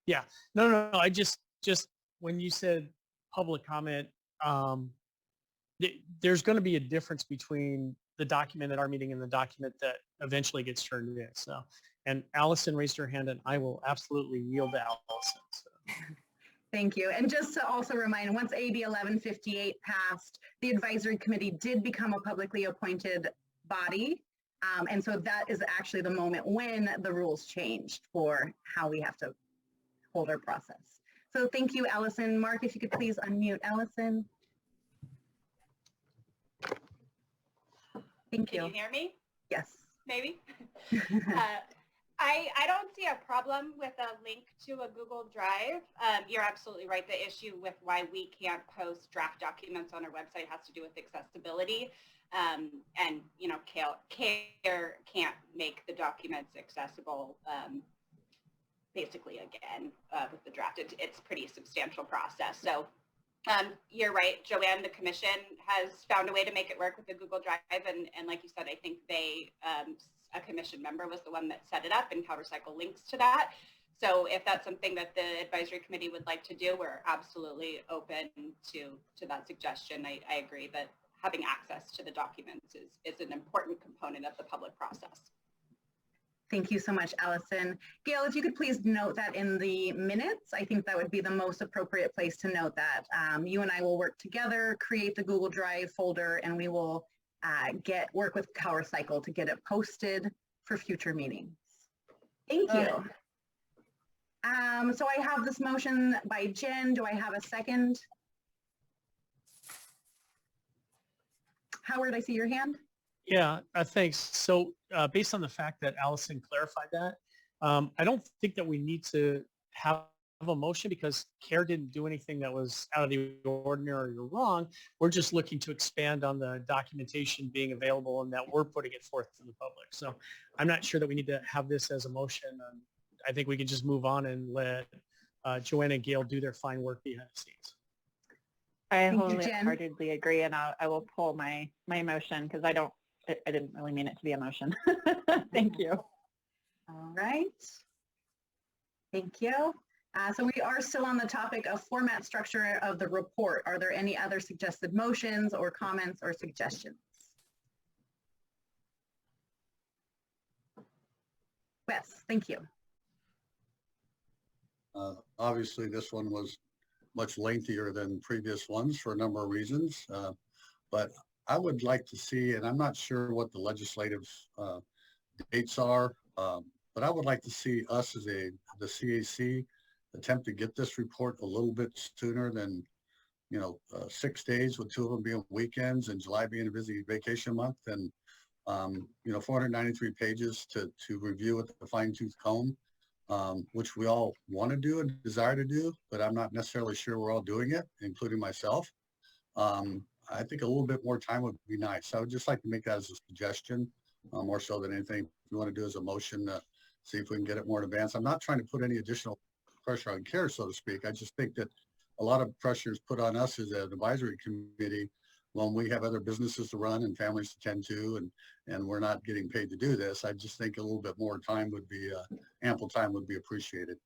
F: Yeah, no, I just when you said public comment, there's going to be a difference between the document at our meeting and the document that eventually gets turned in. So, and Allison raised her hand, and I will absolutely yield to Allison. So.
A: Thank you. And just to also remind, once AB 1158 passed, the advisory committee did become a publicly appointed body. And so that is actually the moment when the rules changed for how we have to hold our process. So thank you, Allison. Mark, if you could please unmute Allison. Thank you.
R: Can you hear me?
A: Yes.
R: Maybe. I don't see a problem with a link to a Google Drive. You're absolutely right. The issue with why we can't post draft documents on our website has to do with accessibility. And, you know, CARE can't make the documents accessible basically again with the draft. It's a pretty substantial process. So you're right, Joanne, the commission has found a way to make it work with the Google Drive. And like you said, I think they, a commission member was the one that set it up, and CalRecycle links to that. So if that's something that the advisory committee would like to do, we're absolutely open to that suggestion. I agree that having access to the documents is an important component of the public process.
A: Thank you so much, Allison. Gail, if you could please note that in the minutes, I think that would be the most appropriate place to note that. You and I will work together, create the Google Drive folder, and we will work with CalRecycle to get it posted for future meetings. Thank you. So I have this motion by Jen. Do I have a second? Howard, I see your hand.
F: Yeah, thanks. So based on the fact that Allison clarified that, I don't think that we need to have a motion because CARE didn't do anything that was out of the ordinary or wrong. We're just looking to expand on the documentation being available and that we're putting it forth to the public. So I'm not sure that we need to have this as a motion. I think we can just move on and let Joanna and Gail do their fine work behind the scenes.
L: I wholeheartedly agree, and I will pull my motion because I didn't really mean it to be a motion. Thank you.
A: All right. Thank you. So we are still on the topic of format structure of the report. Are there any other suggested motions or comments or suggestions? Wes, thank you.
E: Obviously, this one was much lengthier than previous ones for a number of reasons, but I would like to see, and I'm not sure what the legislative dates are, but I would like to see us as the CAC attempt to get this report a little bit sooner than, 6 days, with 2 of them being weekends and July being a busy vacation month, and 493 pages to review with a fine-tooth comb, which we all want to do and desire to do, but I'm not necessarily sure we're all doing it, including myself. I think a little bit more time would be nice. I would just like to make that as a suggestion, more so than anything. If you want to do as a motion, see if we can get it more in advance. I'm not trying to put any additional pressure on CARE, so to speak. I just think that a lot of pressure is put on us as an advisory committee when we have other businesses to run and families to tend to, and we're not getting paid to do this. I just think a little bit more time would be, ample time would be appreciated.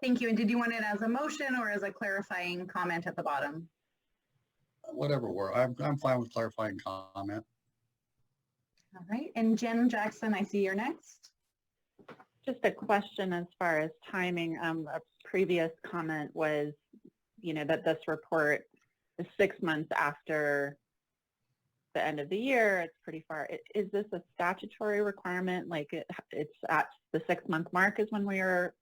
A: Thank you. And did you want it as a motion or as a clarifying comment at the bottom?
E: Whatever I'm fine with clarifying comment.
A: All right. And Jen Jackson, I see you're next.
L: Just a question as far as timing. A previous comment was, that this report is 6 months after the end of the year. It's pretty far. Is this a statutory requirement? Like it's at the 6-month mark is when we are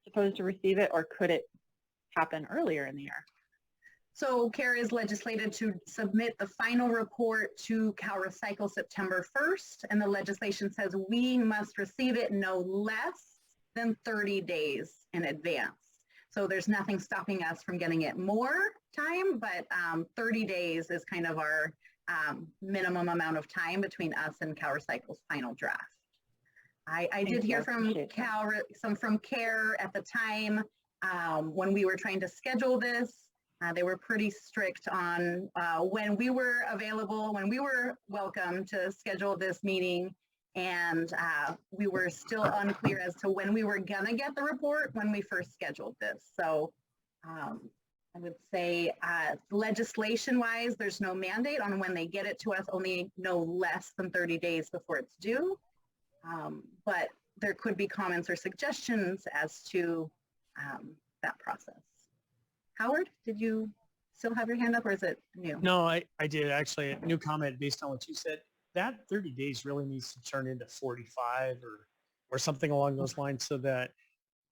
L: supposed to receive it, or could it happen earlier in the year?
A: So CARE is legislated to submit the final report to CalRecycle September 1st, and the legislation says we must receive it no less than 30 days in advance. So there's nothing stopping us from getting it more time, but 30 days is kind of our minimum amount of time between us and CalRecycle's final draft. I did hear from from CARE at the time when we were trying to schedule this. They were pretty strict on when we were available, when we were welcome to schedule this meeting, and we were still unclear as to when we were gonna get the report when we first scheduled this. So I would say legislation-wise, there's no mandate on when they get it to us, only no less than 30 days before it's due. But there could be comments or suggestions as to that process. Howard, did you still have your hand up, or is it new?
F: No, I did actually. A new comment based on what you said. That 30 days really needs to turn into 45 or something along those lines, so that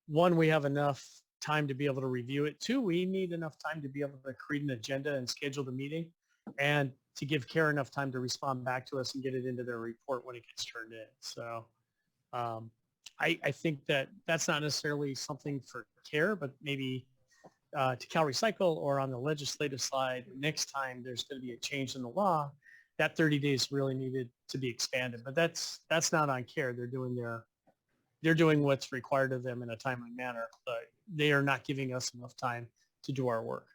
F: 1, we have enough time to be able to review it. 2, we need enough time to be able to create an agenda and schedule the meeting, and to give CARE enough time to respond back to us and get it into their report when it gets turned in. So I think that that's not necessarily something for CARE, but maybe to CalRecycle or on the legislative side, next time there's going to be a change in the law, that 30 days really needed to be expanded. But that's not on CARE. They're doing what's required of them in a timely manner, but they are not giving us enough time to do our work.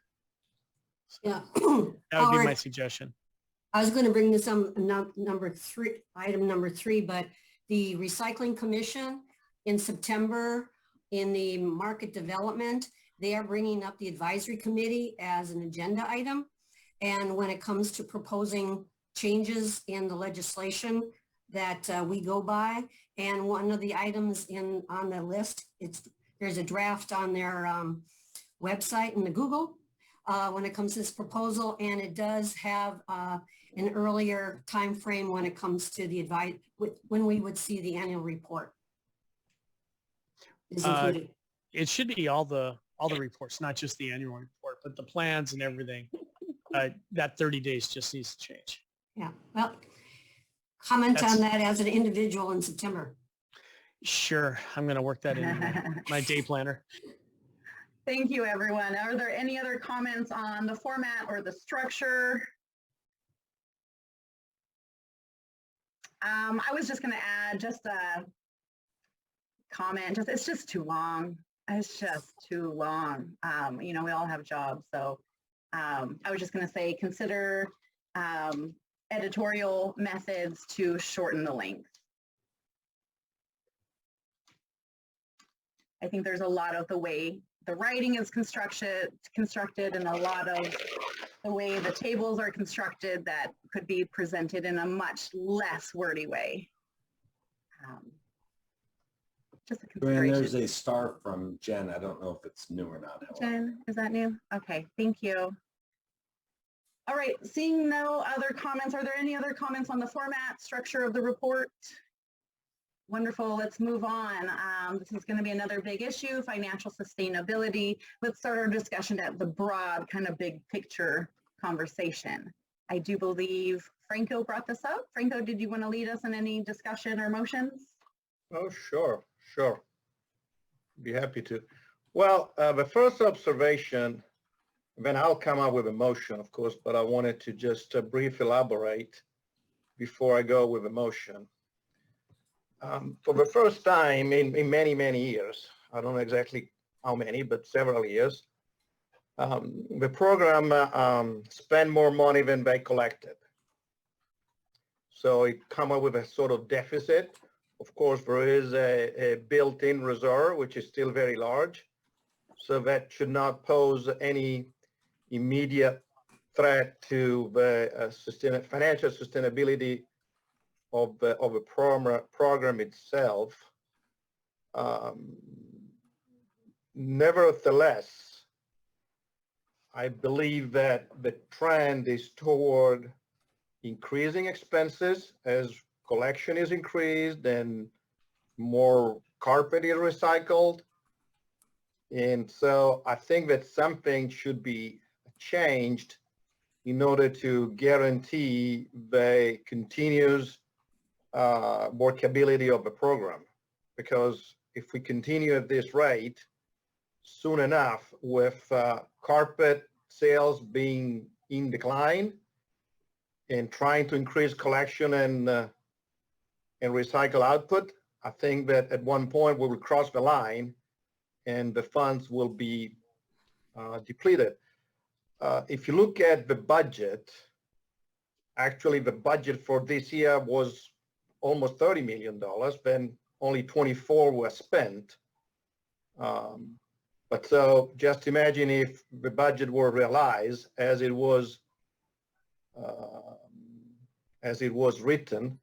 G: Yeah.
F: That would be my
G: Howard,
F: suggestion.
G: I was going to bring this up, item number three, but the Recycling Commission in September in the market development, they are bringing up the advisory committee as an agenda item. And when it comes to proposing changes in the legislation that we go by, and one of the items on the list, there's a draft on their website in the Google when it comes to this proposal, and it does have an earlier time frame when it comes to the when we would see the annual report. Is included.
F: It should be all the reports, not just the annual report, but the plans and everything. That 30 days just needs to change.
G: Yeah, well, comment on that as an individual in September.
F: Sure, I'm going to work that in my day planner.
A: Thank you, everyone. Are there any other comments on the format or the structure? I was just going to add just a comment. It's just too long. It's just too long. We all have jobs, so I was just going to say consider editorial methods to shorten the length. I think there's a lot of the way the writing is constructed and a lot of the way the tables are constructed that could be presented in a much less wordy way. Just a consideration.
B: And there's a star from Jen. I don't know if it's new or not.
A: Jen, is that new? Okay, thank you. All right, seeing no other comments, are there any other comments on the format, structure of the report? Wonderful, let's move on. This is going to be another big issue, financial sustainability. Let's start our discussion at the broad, kind of big picture conversation. I do believe Franco brought this up. Franco, did you want to lead us in any discussion or motions?
C: Oh, sure. Be happy to. Well, the first observation, then I'll come up with a motion, of course, but I wanted to just briefly elaborate before I go with a motion. For the first time in many, many years, I don't know exactly how many, but several years, the program spent more money than they collected. So it come up with a sort of deficit. Of course, there is a built-in reserve, which is still very large. So that should not pose any immediate threat to the financial sustainability of the program itself. Nevertheless, I believe that the trend is toward increasing expenses as collection is increased and more carpet is recycled. And so I think that something should be changed in order to guarantee the continuous workability of the program. Because if we continue at this rate, soon enough, with carpet sales being in decline and trying to increase collection and recycle output, I think that at one point we will cross the line and the funds will be depleted. If you look at the budget, actually the budget for this year was almost $30 million, then only 24 were spent. But so just imagine if the budget were realized as it was written,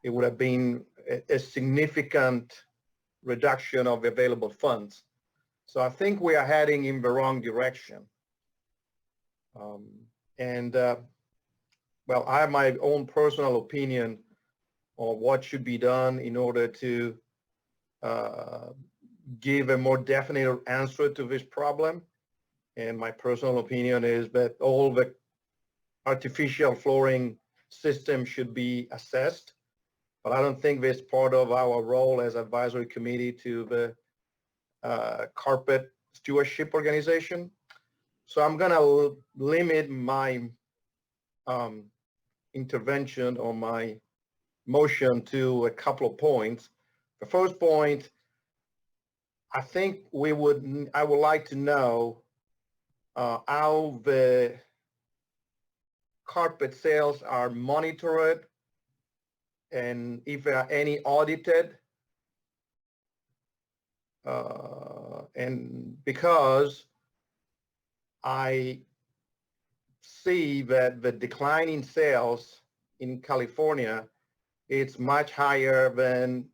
C: it would have been a significant reduction of available funds. So I think we are heading in the wrong direction. Well, I have my own personal opinion on what should be done in order to give a more definite answer to this problem. And my personal opinion is that all the artificial flooring system should be assessed but I don't think it's part of our role as advisory committee to the carpet stewardship organization. So I'm going to limit my intervention or my motion to a couple of points. The first point, I think I would like to know how the carpet sales are monitored and if there are any audited. And because I see that the decline in sales in California, it's much higher than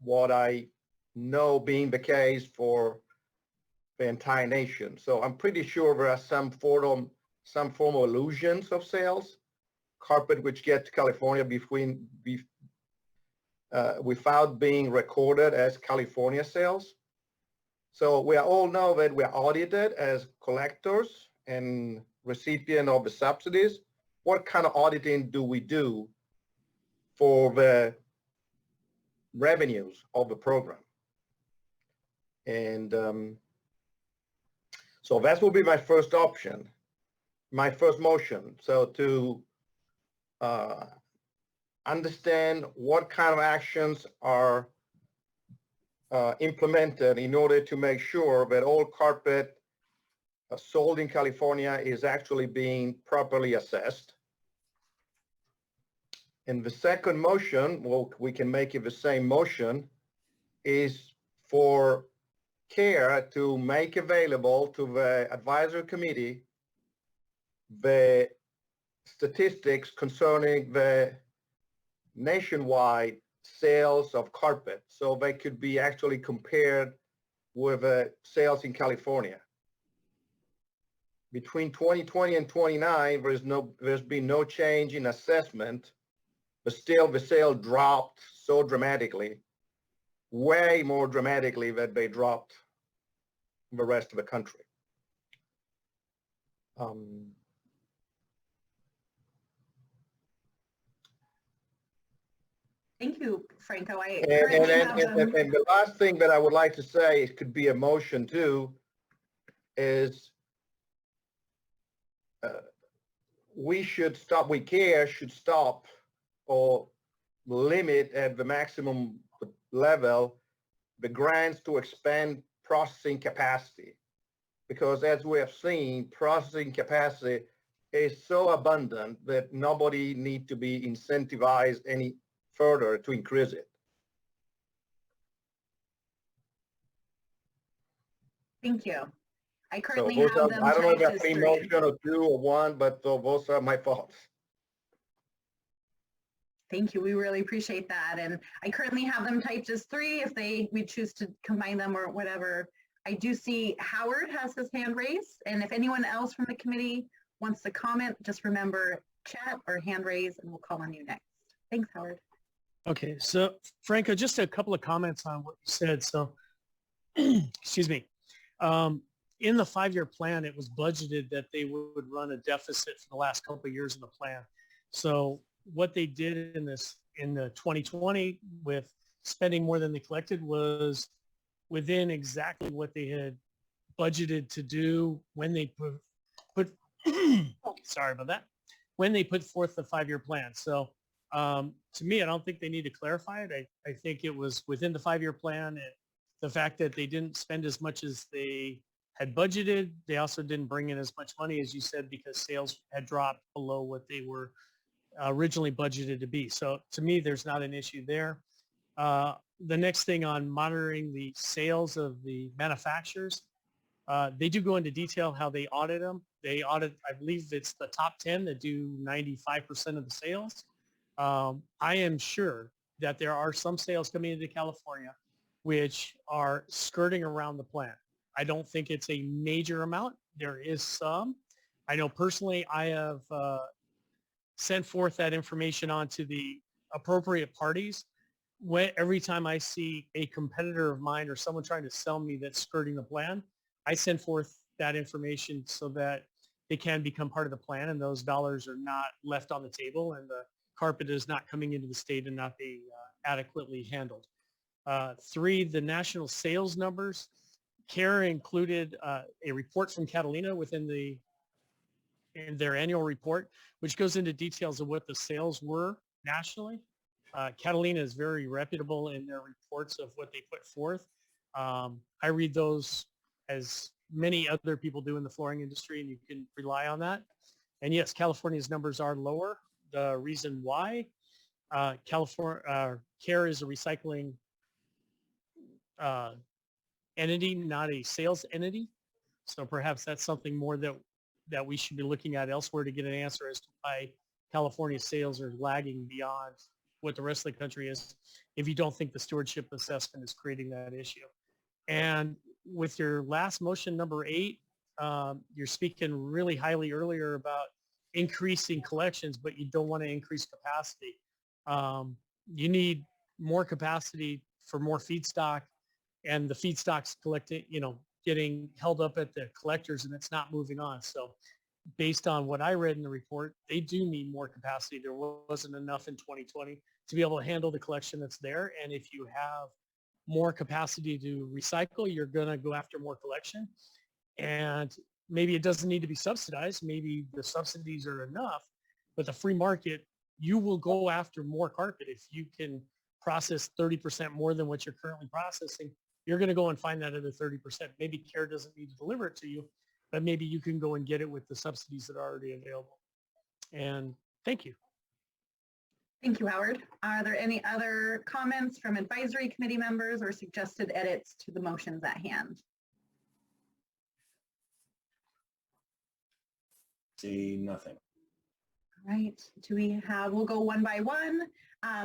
C: what I know being the case for the entire nation. So I'm pretty sure there are some form of illusions of sales, carpet which get to California without being recorded as California sales. So we all know that we are audited as collectors and recipient of the subsidies. What kind of auditing do we do for the revenues of the program? And so that will be my first option, my first motion. So to understand what kind of actions are implemented in order to make sure that all carpet sold in California is actually being properly assessed. And the second motion, well, we can make it the same motion, is for CARE to make available to the advisory committee the statistics concerning the nationwide sales of carpet, so they could be actually compared with sales in California. Between 2020 and 29, there's been no change in assessment, but still the sale dropped so dramatically, way more dramatically than they dropped the rest of the country.
A: Thank you, Franco.
C: And the last thing that I would like to say, it could be a motion too, is we should stop, CARE should stop or limit at the maximum level the grants to expand processing capacity. Because as we have seen, processing capacity is so abundant that nobody needs to be incentivized any further to increase it.
A: Thank you. I
C: So
A: currently
C: those
A: have
C: are,
A: them
C: I don't know if
A: typed
C: that's
A: as
C: a
A: 3.
C: motion or 2 or 1, but those are my thoughts.
A: Thank you. We really appreciate that. And I currently have them typed as 3 if we choose to combine them or whatever. I do see Howard has his hand raised. And if anyone else from the committee wants to comment, just remember chat or hand raise and we'll call on you next. Thanks, Howard.
F: Okay, so Franco, just a couple of comments on what you said. So, excuse me. In the 5-year plan, it was budgeted that they would run a deficit for the last couple of years in the plan. So what they did in the 2020 with spending more than they collected was within exactly what they had budgeted to do when they put sorry about that, when they put forth the 5-year plan. So to me, I don't think they need to clarify it. I think it was within the 5-year plan. And the fact that they didn't spend as much as they had budgeted, they also didn't bring in as much money, as you said, because sales had dropped below what they were originally budgeted to be. So to me, there's not an issue there. The next thing on monitoring the sales of the manufacturers, they do go into detail how they audit them. They audit, I believe it's the top 10 that do 95% of the sales. I am sure that there are some sales coming into California which are skirting around the plan. I don't think it's a major amount. There is some. I know personally I have sent forth that information on to the appropriate parties. Every time I see a competitor of mine or someone trying to sell me that's skirting the plan, I send forth that information so that they can become part of the plan and those dollars are not left on the table and the carpet is not coming into the state and not being adequately handled. 3, the national sales numbers. CARE included a report from Catalina in their annual report, which goes into details of what the sales were nationally. Catalina is very reputable in their reports of what they put forth. I read those as many other people do in the flooring industry, and you can rely on that. And yes, California's numbers are lower. The reason why, CARE is a recycling entity, not a sales entity. So perhaps that's something more that we should be looking at elsewhere to get an answer as to why California sales are lagging beyond what the rest of the country is, if you don't think the stewardship assessment is creating that issue. And with your last motion, number 8, you're speaking really highly earlier about increasing collections, but you don't want to increase capacity. You need more capacity for more feedstock, and the feedstock's getting held up at the collectors, and it's not moving on. So based on what I read in the report, they do need more capacity. There wasn't enough in 2020 to be able to handle the collection that's there. And if you have more capacity to recycle, you're going to go after more collection. And maybe it doesn't need to be subsidized. Maybe the subsidies are enough, but the free market, you will go after more carpet. If you can process 30% more than what you're currently processing, you're going to go and find that other 30%. Maybe CARE doesn't need to deliver it to you, but maybe you can go and get it with the subsidies that are already available. And thank you.
A: Thank you, Howard. Are there any other comments from advisory committee members or suggested edits to the motions at hand?
B: See nothing.
A: All right, we'll go one by one.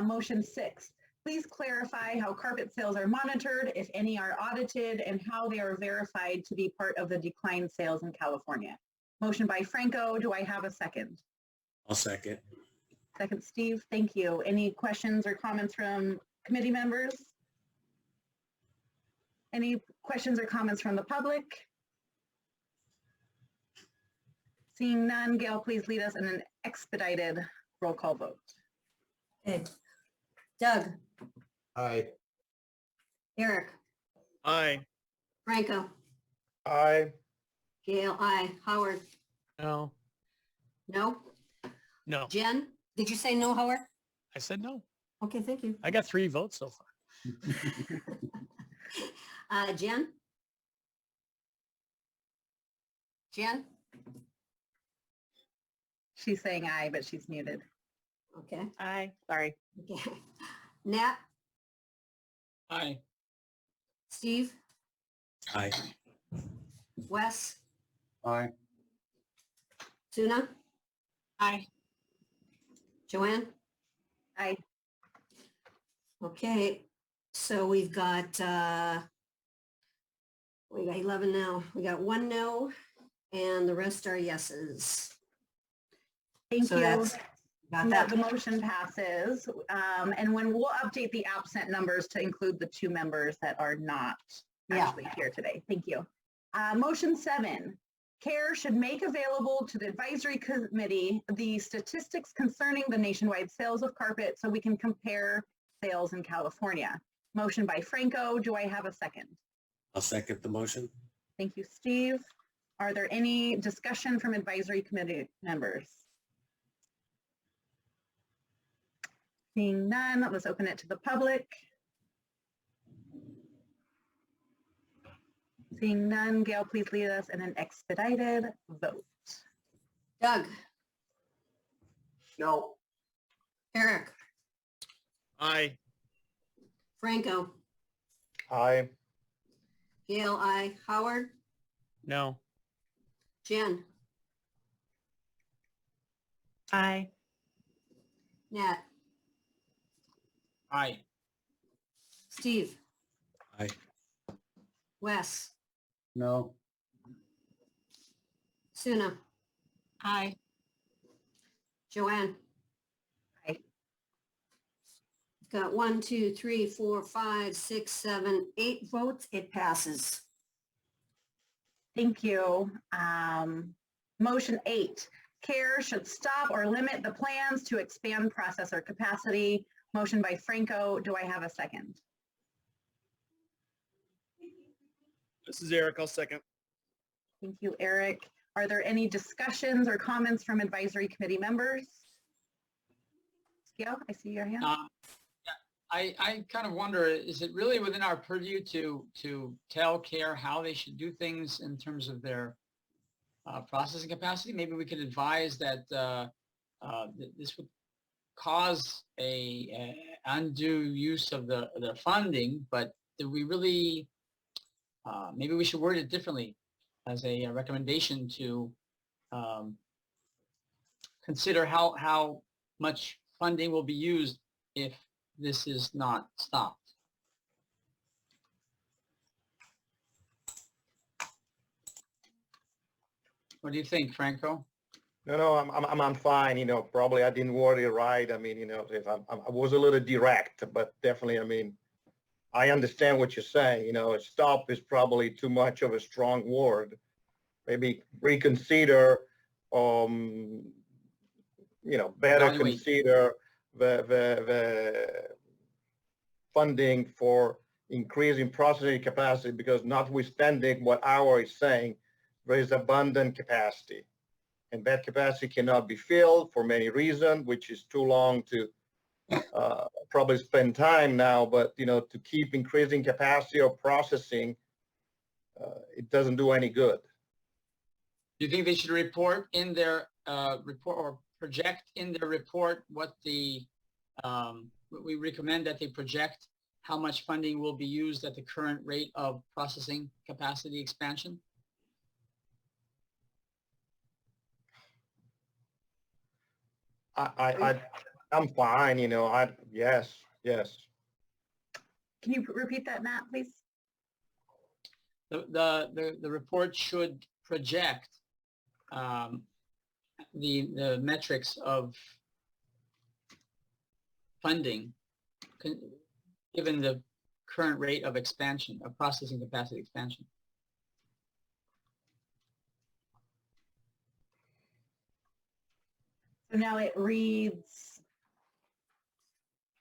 A: Motion 6, please clarify how carpet sales are monitored, if any are audited, and how they are verified to be part of the declined sales in California. Motion by Franco, do I have a second?
J: I'll second.
A: Second, Steve, thank you. Any questions or comments from committee members? Any questions or comments from the public? Seeing none, Gail, please lead us in an expedited roll call vote.
G: Okay. Doug,
M: Aye.
G: Eric,
O: Aye.
G: Franco,
C: Aye.
G: Gail, aye. Howard,
F: No.
G: no?
F: No.
G: Jen, did you say no, Howard?
F: I said no.
G: Okay, thank you.
F: I got 3 votes so far.
G: Jen? Jen?
A: She's saying aye, but she's muted.
G: Okay.
L: Aye. Sorry.
G: Okay. Nat?
N: Aye.
G: Steve?
J: Aye.
G: Wes?
E: Aye.
G: Suna?
I: Aye.
G: Joanne?
A: Aye.
G: Okay, so we've got 11 now. We got 1 no, and the rest are yeses.
A: Thank
G: So
A: you.
G: that's- got that.
A: The motion passes. And when we'll update the absent numbers to include the 2 members that are not
G: Yeah.
A: actually here today. Thank you. Motion 7, CARE should make available to the advisory committee the statistics concerning the nationwide sales of carpet so we can compare sales in California. Motion by Franco. Do I have a second?
J: I'll second the motion.
A: Thank you, Steve. Are there any discussion from advisory committee members? Seeing none, let's open it to the public. Seeing none, Gail, please lead us in an expedited vote.
G: Doug?
M: No.
G: Eric?
O: Aye.
G: Franco?
C: Aye.
G: Gail, aye. Howard?
F: No.
G: Jen?
L: Aye.
G: Nat?
N: Aye.
G: Steve?
J: Aye.
G: Wes?
E: No.
G: Suna?
I: Aye.
G: Joanne?
A: Aye.
G: Got 1, 2, 3, 4, 5, 6, 7, 8 votes. It passes.
A: Thank you. Motion 8, CARE should stop or limit the plans to expand processor capacity. Motion by Franco. Do I have a second?
O: This is Eric. I'll second.
A: Thank you, Eric. Are there any discussions or comments from advisory committee members? Gail, I see your hand.
N: I kind of wonder, is it really within our purview to tell CARE how they should do things in terms of their processing capacity? Maybe we could advise that this would cause a undue use of the funding, but do we really, maybe we should word it differently as a recommendation to consider how much funding will be used if this is not stopped. What do you think, Franco?
C: No, I'm fine. You know, probably I didn't word it right. I mean, you know, if I was a little direct, but definitely, I mean, I understand what you're saying. You know, stop is probably too much of a strong word. Maybe reconsider, you know, better
N: Evaluate.
C: consider the funding for increasing processing capacity, because notwithstanding what Howard is saying, there is abundant capacity. And that capacity cannot be filled for many reasons, which is too long to probably spend time now, but, you know, to keep increasing capacity of processing, it doesn't do any good.
N: Do you think they should report in their report or project in their report what we recommend that they project how much funding will be used at the current rate of processing capacity expansion?
C: I'm fine, you know, yes.
A: Can you repeat that, Matt, please?
N: The report should project the metrics of funding given the current rate of expansion, of processing capacity expansion.
A: So now it reads,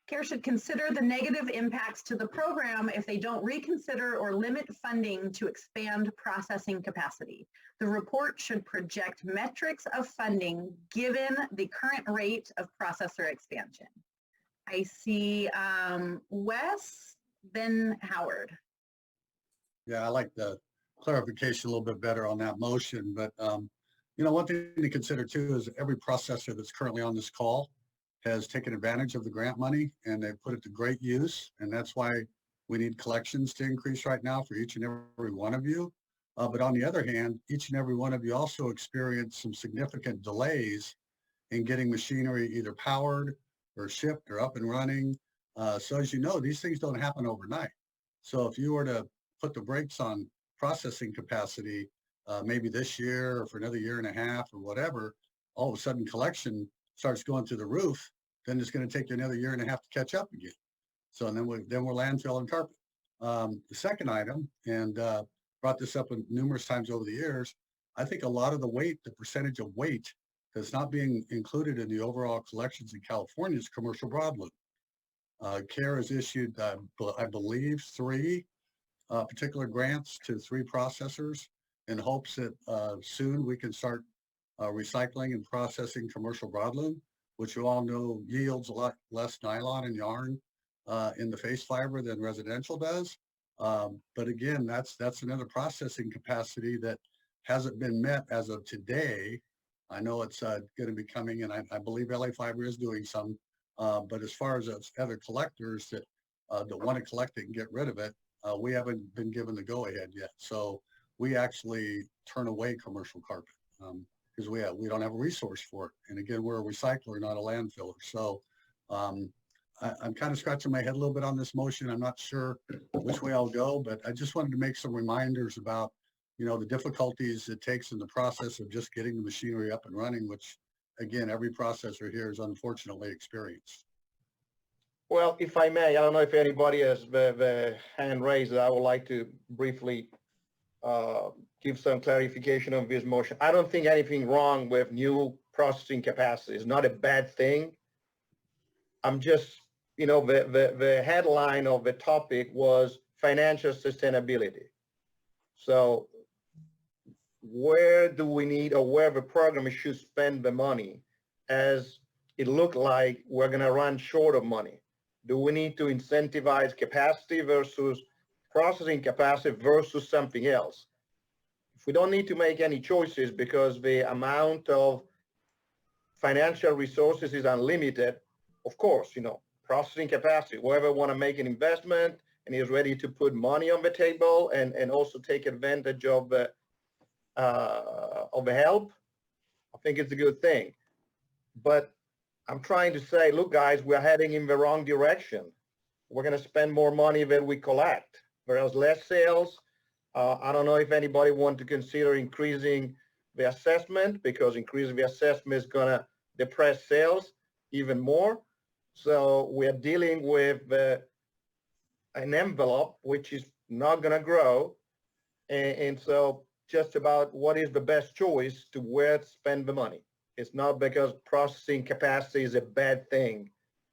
A: CARE should consider the negative impacts to the program if they don't reconsider or limit funding to expand processing capacity. The report should project metrics of funding given the current rate of processor expansion. I see Wes, then Howard.
E: Yeah, I like the clarification a little bit better on that motion, but you know, one thing to consider too is every processor that's currently on this call has taken advantage of the grant money and they've put it to great use. And that's why we need collections to increase right now for each and every one of you. But on the other hand, each and every one of you also experienced some significant delays in getting machinery either powered or shipped or up and running. So as you know, these things don't happen overnight. So if you were to put the brakes on processing capacity, maybe this year or for another year and a half or whatever, all of a sudden collection starts going through the roof, then it's going to take you another year and a half to catch up again. So and then we're landfill and carpet. The second item, and brought this up numerous times over the years, I think a lot of the weight, the percentage of weight that's not being included in the overall collections in California is commercial broadloom. CARE has issued, I believe, 3 particular grants to 3 processors in hopes that soon we can start recycling and processing commercial broadloom, which you all know yields a lot less nylon and yarn in the face fiber than residential does. But again, that's another processing capacity that hasn't been met as of today. I know it's going to be coming, and I believe LA Fiber is doing some. But as far as other collectors that want to collect it and get rid of it, we haven't been given the go-ahead yet. So we actually turn away commercial carpet because we don't have a resource for it. And again, we're a recycler, not a landfiller. So I'm kind of scratching my head a little bit on this motion. I'm not sure which way I'll go, but I just wanted to make some reminders about, you know, the difficulties it takes in the process of just getting the machinery up and running, which again, every processor here has unfortunately experienced.
C: Well, if I may, I don't know if anybody has the hand raised. I would like to briefly give some clarification on this motion. I don't think anything wrong with new processing capacity. It's not a bad thing. I'm just, you know, the headline of the topic was financial sustainability. So where do we need, or where the program should spend the money, as it looked like we're going to run short of money? Do we need to incentivize capacity versus processing capacity versus something else? If we don't need to make any choices because the amount of financial resources is unlimited, of course, you know, processing capacity, whoever want to make an investment and is ready to put money on the table and also take advantage of the help, I think it's a good thing. But I'm trying to say, look, guys, we're heading in the wrong direction. We're going to spend more money than we collect. Whereas less sales, I don't know if anybody want to consider increasing the assessment, because increasing the assessment is going to depress sales even more. So we're dealing with an envelope which is not going to grow. And so just about what is the best choice to where to spend the money. It's not because processing capacity is a bad thing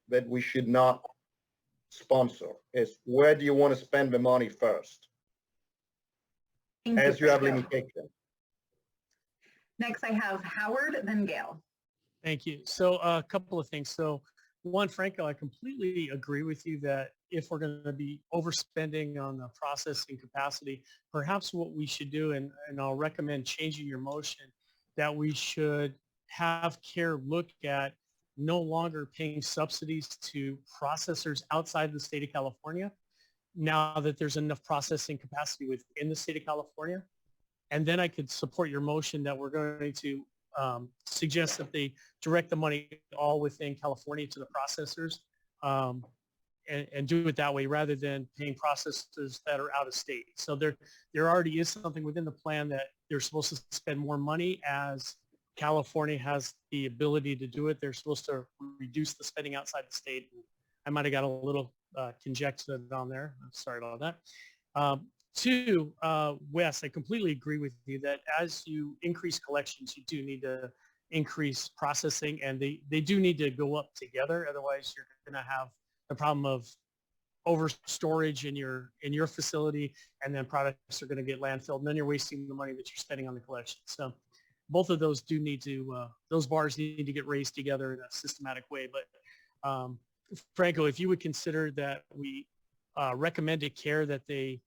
C: that we should not sponsor. It's where do you want to spend the money first, as you have limitation.
A: Next, I have Howard, then Gail.
F: Thank you. So a couple of things. So one, Franco, I completely agree with you that if we're going to be overspending on the processing capacity, perhaps what we should do, and I'll recommend changing your motion, that we should have CARE look at no longer paying subsidies to processors outside the state of California, now that there's enough processing capacity within the state of California. And then I could support your motion that we're going to suggest that they direct the money all within California to the processors, and do it that way rather than paying processors that are out of state. So there already is something within the plan that they're supposed to spend more money as California has the ability to do it. They're supposed to reduce the spending outside the state. I might have got a little conjectured on there. I'm sorry about that. Two, Wes, I completely agree with you that as you increase collections, you do need to increase processing, and they do need to go up together. Otherwise, you're going to have the problem of over storage in your facility, and then products are going to get landfilled, and then you're wasting the money that you're spending on the collection. So both of those do need to, those bars need to get raised together in a systematic way. But Franco, if you would consider that we recommended CARE that they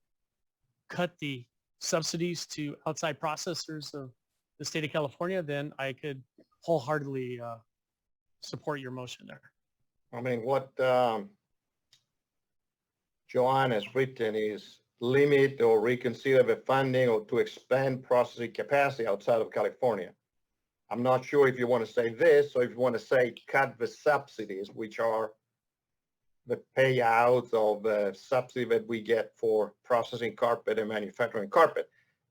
F: cut the subsidies to outside processors of the state of California, then I could wholeheartedly support your motion there.
C: I mean, what Joanne has written is limit or reconsider the funding or to expand processing capacity outside of California. I'm not sure if you want to say this or if you want to say cut the subsidies, which are the payouts of the subsidy that we get for processing carpet and manufacturing carpet.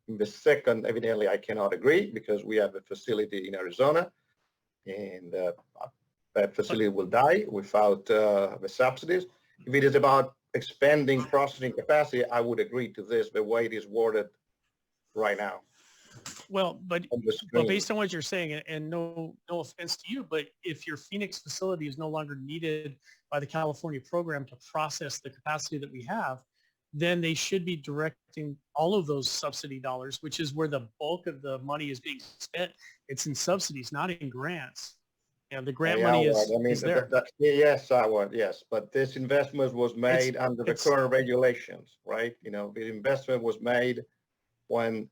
C: In the second, evidently, I cannot agree because we have a facility in Arizona, and that facility will die without the subsidies. If it is about expanding processing capacity, I would agree to this, the way it is worded right now.
F: Well, but based on what you're saying, and no offense to you, but if your Phoenix facility is no longer needed by the California program to process the capacity that we have, then they should be directing all of those subsidy dollars, which is where the bulk of the money is being spent. It's in subsidies, not in grants. And the grant money is there.
C: Yes, Howard, yes. But this investment was made under the current regulations, right? You know, the investment was made when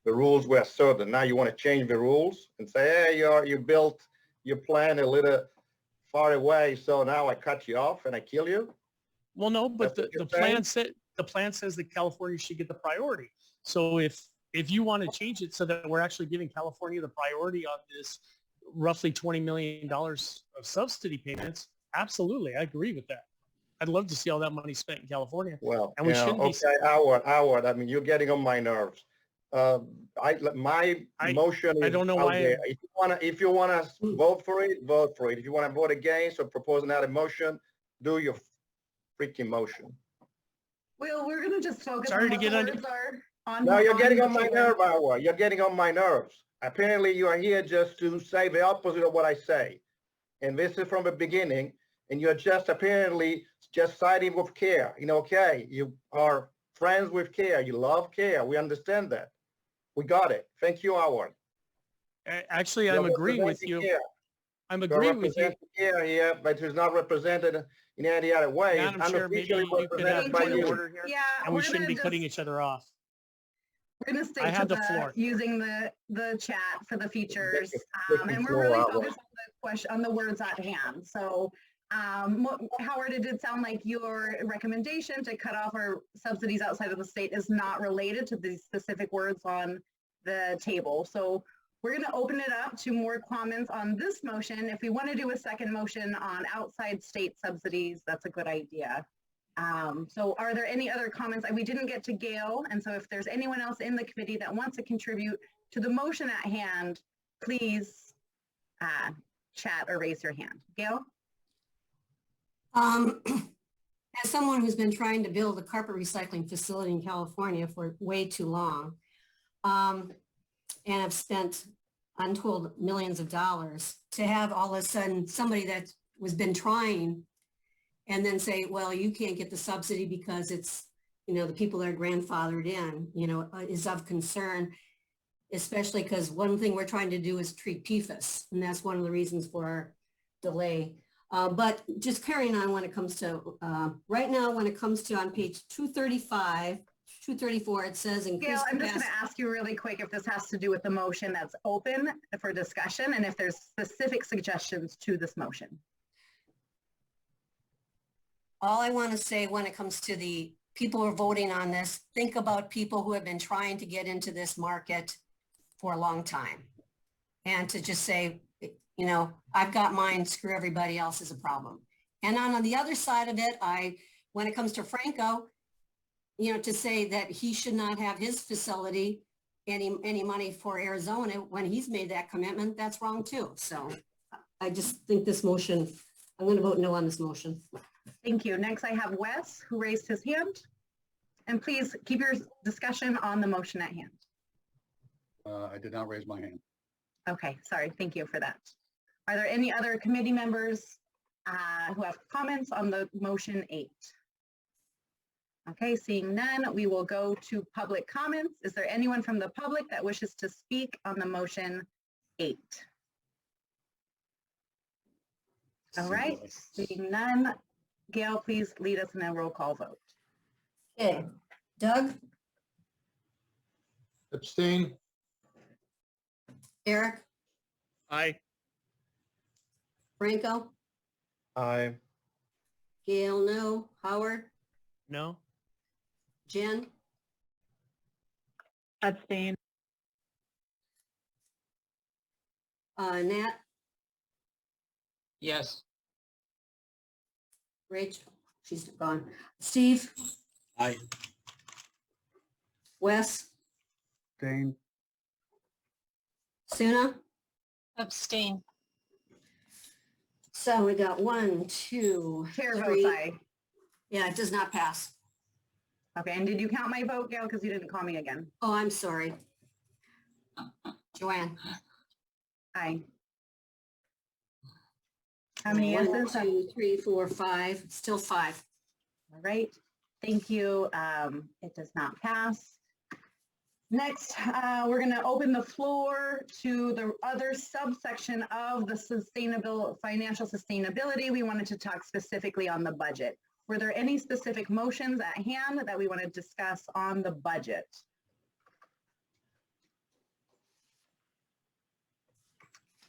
C: the rules were certain. Now you want to change the rules and say, hey, you built your plan a little far away, so now I cut you off and I kill you?
F: Well, no, but the plan says that California should get the priority. So if you want to change it so that we're actually giving California the priority on this roughly $20 million of subsidy payments, absolutely, I agree with that. I'd love to see all that money spent in California.
C: Well,
F: and we shouldn't be.
C: Okay, Howard, I mean, you're getting on my nerves. My motion is
F: I don't know why.
C: If you wanna vote for it, vote for it. If you wanna vote against or propose another motion, do your freaking motion.
A: Well, we're gonna just focus
F: Sorry
A: on
F: to
A: what
F: get
A: the
F: under.
A: words are on.
C: No, you're getting on my nerve, Howard. You're getting on my nerves. Apparently you are here just to say the opposite of what I say. And this is from the beginning, and you're just apparently just siding with CARE. You know, okay, you are friends with CARE, you love CARE, we understand that. We got it. Thank you, Howard.
F: Actually, I'm agreeing with you.
C: CARE.
F: I'm
C: You're
F: agreeing with you.
C: representing CARE here, but it's not represented in any other way.
F: Madam
C: It's
F: Chair, maybe
C: unofficially
F: you could have
C: represented by
F: point of
C: you.
F: order here.
A: Yeah,
F: And we
A: we're
F: shouldn't
A: gonna
F: be cutting
A: just-
F: each other off.
A: We're going to stick
F: I
A: to
F: have the floor.
A: using the chat for the features,
C: Taking
A: and we're
C: floor
A: really
C: out.
A: focused on the question, on the words at hand. So, Howard, it did sound like your recommendation to cut off our subsidies outside of the state is not related to the specific words on the table. So we're going to open it up to more comments on this motion. If we want to do a second motion on outside state subsidies, that's a good idea. So are there any other comments? We didn't get to Gail, and so if there's anyone else in the committee that wants to contribute to the motion at hand, please chat or raise your hand. Gail?
G: As someone who's been trying to build a carpet recycling facility in California for way too long, and I've spent untold millions of dollars, to have all of a sudden somebody that was been trying and then say, well, you can't get the subsidy because it's, you know, the people that are grandfathered in, you know, is of concern, especially because one thing we're trying to do is treat PFAS, and that's one of the reasons for our delay. But just carrying on when it comes to, right now, when it comes to on page 235, 234, it says increase
A: Gail, I'm just
G: capacity.
A: going to ask you really quick if this has to do with the motion that's open for discussion and if there's specific suggestions to this motion.
G: All I want to say when it comes to the people who are voting on this, think about people who have been trying to get into this market for a long time. And to just say, you know, I've got mine, screw everybody else is a problem. And on the other side of it, when it comes to Franco, you know, to say that he should not have his facility any money for Arizona when he's made that commitment, that's wrong too. So I just think this motion, I'm going to vote no on this motion.
A: Thank you. Next, I have Wes, who raised his hand. And please keep your discussion on the motion at hand.
E: I did not raise my hand.
A: Okay, sorry. Thank you for that. Are there any other committee members who have comments on the motion 8? Okay, seeing none, we will go to public comments. Is there anyone from the public that wishes to speak on the motion 8? All right, seeing none, Gail, please lead us in a roll call vote.
G: Okay, Doug,
M: Abstain.
G: Eric,
O: Aye.
G: Franco,
C: Aye.
G: Gail, no, Howard,
F: No?
G: Jen,
L: Abstain.
G: Nat,
N: Yes.
G: Rachel, she's gone. Steve,
J: Aye.
G: Wes,
E: Abstain.
G: Suna.
I: Abstain.
G: So we got 1, 2,
A: Chair
G: 3.
A: votes aye.
G: Yeah, it does not pass.
A: Okay, and did you count my vote, Gail? Because you didn't call me again.
G: Oh, I'm sorry. Joanne.
A: Aye. How many
G: 1,
A: yeses?
G: 2, 3, 4, 5, still 5.
A: All right, thank you. It does not pass. Next, we're going to open the floor to the other subsection of the financial sustainability. We wanted to talk specifically on the budget. Were there any specific motions at hand that we want to discuss on the budget?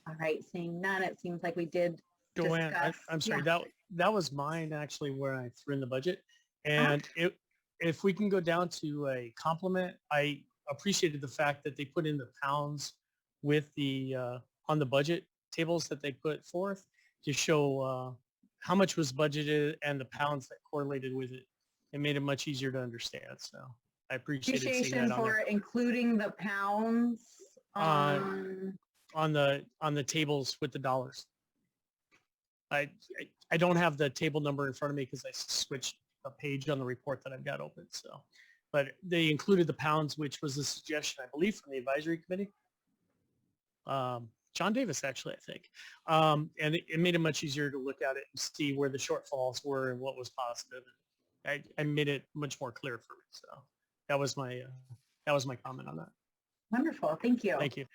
A: All right, seeing none, it seems like we did
F: Joanne,
A: discuss.
F: I'm sorry,
A: Yeah.
F: that was mine actually where I threw in the budget. And if we can go down to a compliment, I appreciated the fact that they put in the pounds with the on the budget tables that they put forth to show how much was budgeted and the pounds that correlated with it. It made it much easier to understand. So I appreciated seeing
A: Appreciation
F: that on
A: for
F: there.
A: including the pounds on
F: on the tables with the dollars. I don't have the table number in front of me because I switched a page on the report that I've got open. So, but they included the pounds, which was a suggestion, I believe, from the advisory committee. John Davis, actually, I think. And it made it much easier to look at it and see where the shortfalls were and what was positive. I made it much more clear for me. So that was my comment on that.
A: Wonderful. Thank you.
F: Thank you.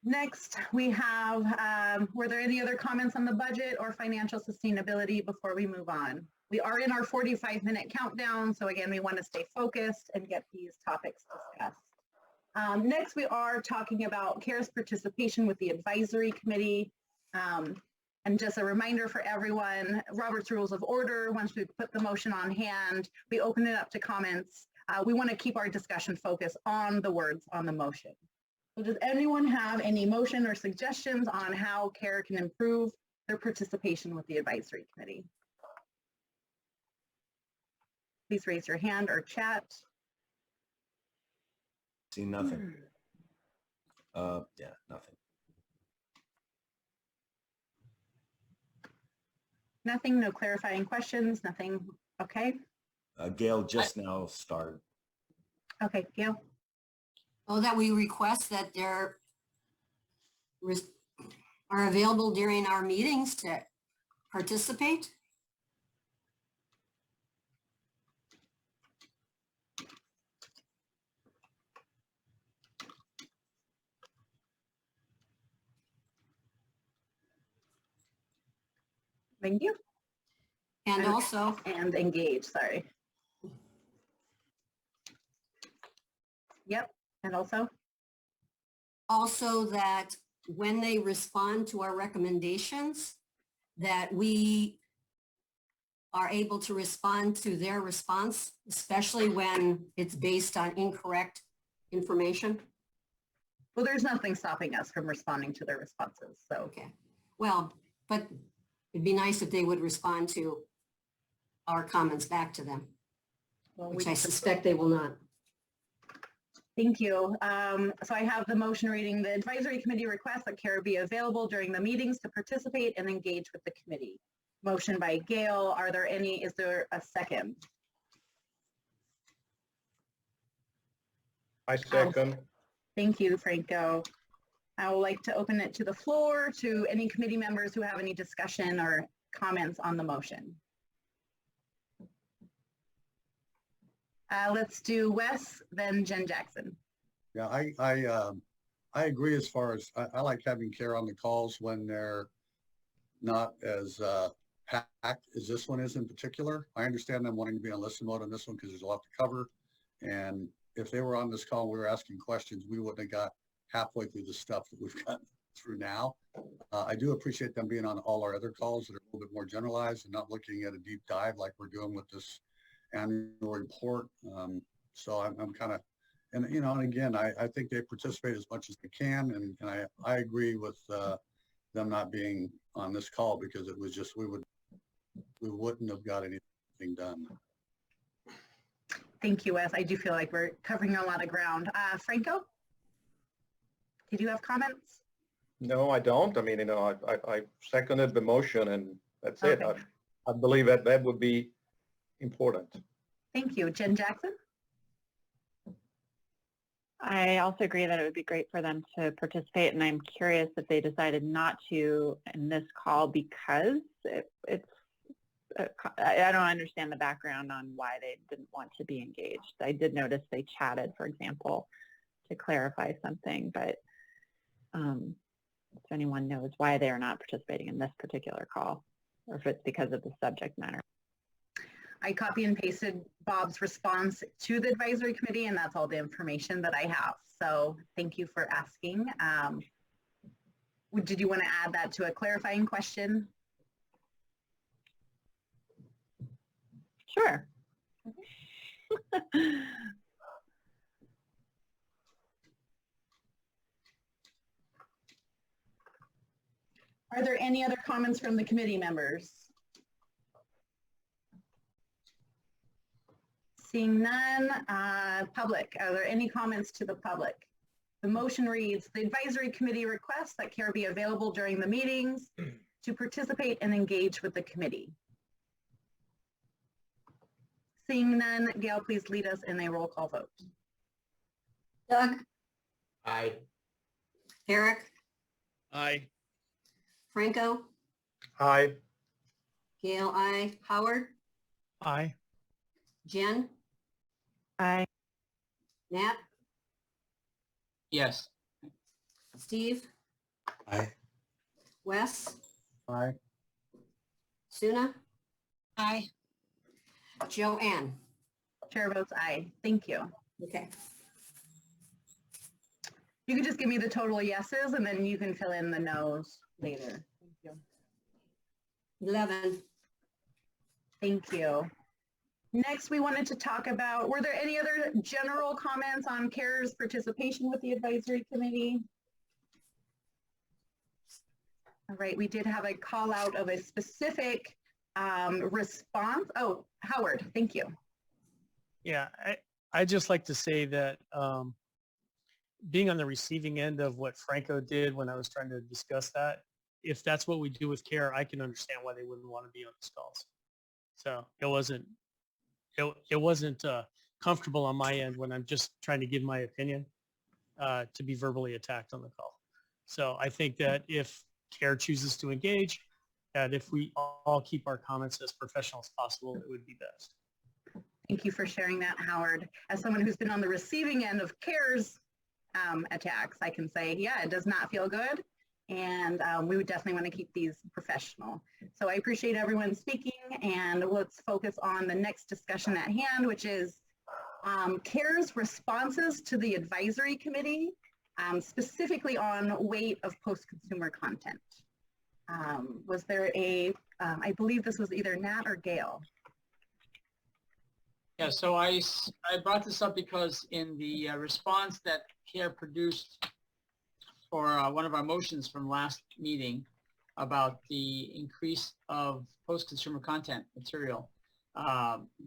A: Next, we have, were there any other comments on the budget or financial sustainability before we move on? We are in our 45-minute countdown. So again, we want to stay focused and get these topics discussed. Next, we are talking about CARE's participation with the advisory committee. And just a reminder for everyone, Robert's Rules of Order, once we put the motion on hand, we open it up to comments. We want to keep our discussion focused on the words on the motion. So does anyone have any motion or suggestions on how CARE can improve their participation with the advisory committee? Please raise your hand or chat.
B: See nothing. Yeah, nothing.
A: Nothing, no clarifying questions, nothing. Okay.
B: Gail just now started.
A: Okay, Gail.
G: Oh, that we request that they're are available during our meetings to participate.
A: Thank you.
G: And also,
A: and engage, sorry. Yep, and also?
G: Also that when they respond to our recommendations, that we are able to respond to their response, especially when it's based on incorrect information.
A: Well, there's nothing stopping us from responding to their responses, so.
G: Okay. Well, but it'd be nice if they would respond to our comments back to them,
A: Well,
G: which I suspect they will not.
A: Thank you. So I have the motion reading the advisory committee requests that CARE be available during the meetings to participate and engage with the committee. Motion by Gail. Are there any, is there a second?
C: I second.
A: Thank you, Franco. I would like to open it to the floor to any committee members who have any discussion or comments on the motion. Let's do Wes, then Jen Jackson.
E: Yeah, I agree as far as, I like having CARE on the calls when they're not as packed as this one is in particular. I understand them wanting to be on listen mode on this one because there's a lot to cover. And if they were on this call, we were asking questions, we wouldn't have got halfway through the stuff that we've gotten through now. I do appreciate them being on all our other calls that are a little bit more generalized and not looking at a deep dive like we're doing with this annual report. So I'm kind of, and you know, and again, I think they participate as much as they can, and I agree with them not being on this call because it was just we wouldn't have got anything done.
A: Thank you, Wes. I do feel like we're covering a lot of ground. Franco, did you have comments?
C: No, I don't. I mean, you know, I seconded the motion and that's it.
A: Okay.
C: I believe that would be important.
A: Thank you. Jen Jackson?
L: I also agree that it would be great for them to participate, and I'm curious if they decided not to in this call because I don't understand the background on why they didn't want to be engaged. I did notice they chatted, for example, to clarify something, but if anyone knows why they are not participating in this particular call, or if it's because of the subject matter.
A: I copy and pasted Bob's response to the advisory committee, and that's all the information that I have. So thank you for asking. Did you want to add that to a clarifying question?
L: Sure.
A: Are there any other comments from the committee members? Seeing none, public, are there any comments to the public? The motion reads, the advisory committee requests that CARE be available during the meetings to participate and engage with the committee. Seeing none, Gail, please lead us in a roll call vote.
G: Doug?
M: Aye.
G: Eric,
O: Aye.
G: Franco,
C: Aye.
G: Gail, I, Howard,
F: Aye.
G: Jen,
H: Aye.
G: Nat,
N: Yes.
G: Steve,
J: Aye.
G: Wes,
E: Aye.
G: Suna,
I: Aye.
G: Joanne.
A: Chair votes aye. Thank you.
G: Okay.
A: You can just give me the total yeses and then you can fill in the noes later. Thank you.
G: 11.
A: Thank you. Next, we wanted to talk about, were there any other general comments on CARE's participation with the advisory committee? All right, we did have a call out of a specific response. Oh, Howard, thank you.
F: Yeah, I just like to say that being on the receiving end of what Franco did when I was trying to discuss that, if that's what we do with CARE, I can understand why they wouldn't want to be on these calls. So it wasn't comfortable on my end when I'm just trying to give my opinion to be verbally attacked on the call. So I think that if CARE chooses to engage, that if we all keep our comments as professional as possible, it would be best.
A: Thank you for sharing that, Howard. As someone who's been on the receiving end of CARE's attacks, I can say, yeah, it does not feel good. And we would definitely want to keep these professional. So I appreciate everyone speaking, and let's focus on the next discussion at hand, which is CARE's responses to the advisory committee, specifically on weight of post-consumer content. Was there a, I believe this was either Nat or Gail.
N: Yeah, so I brought this up because in the response that CARE produced for one of our motions from last meeting about the increase of post-consumer content material,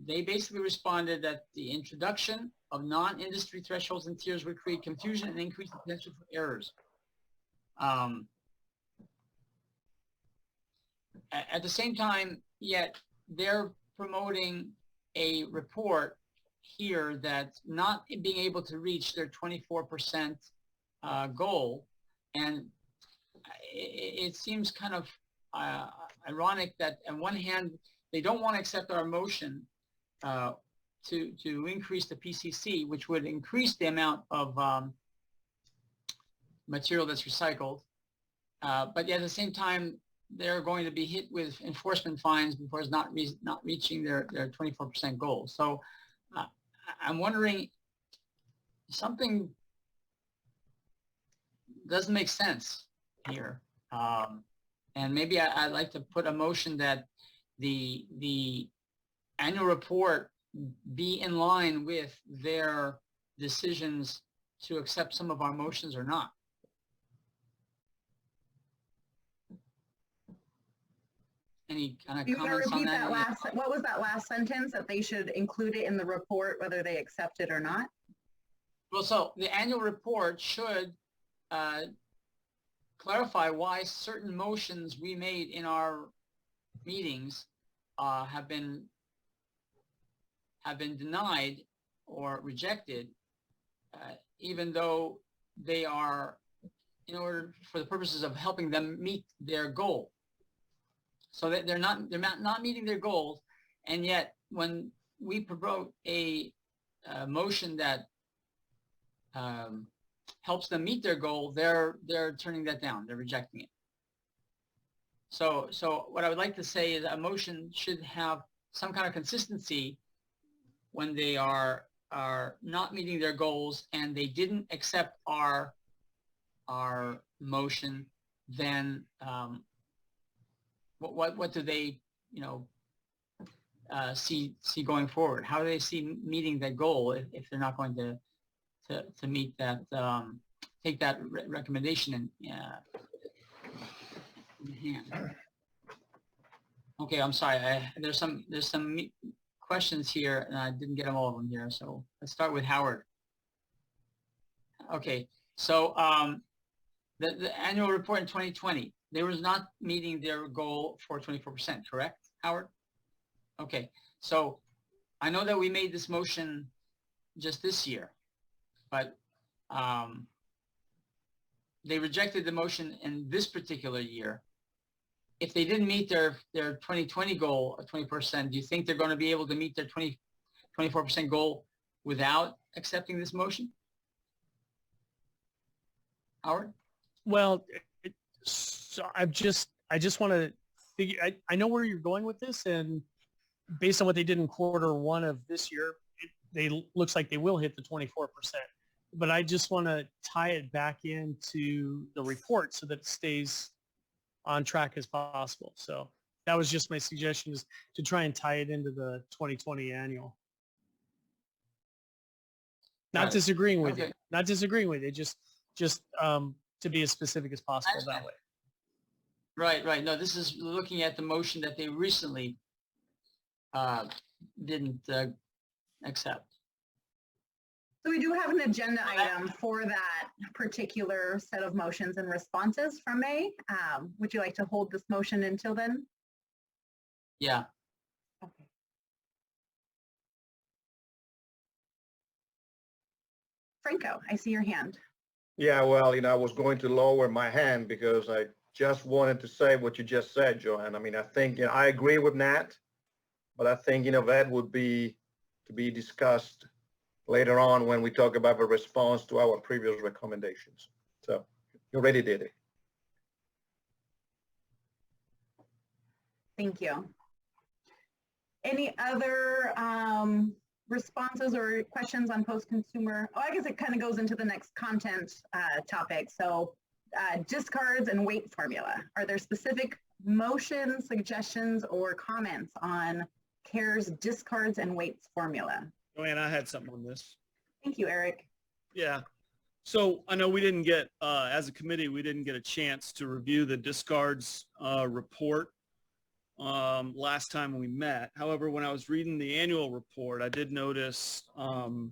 N: they basically responded that the introduction of non-industry thresholds and tiers would create confusion and increase the potential for errors. At the same time, yet they're promoting a report here that's not being able to reach their 24% goal. And it seems kind of ironic that on one hand, they don't want to accept our motion to increase the PCC, which would increase the amount of material that's recycled. But yet at the same time, they're going to be hit with enforcement fines before it's not reaching their 24% goal. So I'm wondering, something doesn't make sense here. And maybe I'd like to put a motion that the annual report be in line with their decisions to accept some of our motions or not. Any kind of
A: You want to
N: comments on
A: repeat
N: that?
A: that last, what was that last sentence, that they should include it in the report whether they accept it or not?
N: Well, so the annual report should clarify why certain motions we made in our meetings have been denied or rejected, even though they are in order for the purposes of helping them meet their goal. So that they're not meeting their goals, and yet when we promote a motion that helps them meet their goal, they're turning that down. They're rejecting it. So what I would like to say is a motion should have some kind of consistency when they are not meeting their goals and they didn't accept our motion. Then what do they see going forward? How do they see meeting that goal if they're not going to meet that, take that recommendation in hand? Okay, I'm sorry. There's some questions here, and I didn't get them all of them here. So let's start with Howard. Okay, so the annual report in 2020, they was not meeting their goal for 24%, correct, Howard? Okay, so I know that we made this motion just this year, but they rejected the motion in this particular year. If they didn't meet their 2020 goal of 20%, do you think they're going to be able to meet their 24% goal without accepting this motion? Howard?
F: Well, so I just want to figure, I know where you're going with this, and based on what they did in Q1 of this year, looks like they will hit the 24%. But I just want to tie it back into the report so that it stays on track as possible. So that was just my suggestion, is to try and tie it into the 2020 annual. Not disagreeing with you, not disagreeing with you, just to be as specific as possible that way.
N: Right. No, this is looking at the motion that they recently didn't accept.
A: So we do have an agenda item for that particular set of motions and responses from May. Would you like to hold this motion until then?
N: Yeah.
A: Okay. Franco, I see your hand.
C: Yeah, well, I was going to lower my hand because I just wanted to say what you just said, Joanne. I mean, I think, I agree with Nat, but I think, that would be to be discussed later on when we talk about the response to our previous recommendations. So you already did it.
A: Thank you. Any other responses or questions on post-consumer? Oh, I guess it kind of goes into the next content topic. So discards and weight formula. Are there specific motions, suggestions, or comments on CARE's discards and weights formula?
O: Joanne, I had something on this.
A: Thank you, Eric.
O: Yeah. So I know we didn't get, as a committee, we didn't get a chance to review the discards report last time we met. However, when I was reading the annual report, I did notice on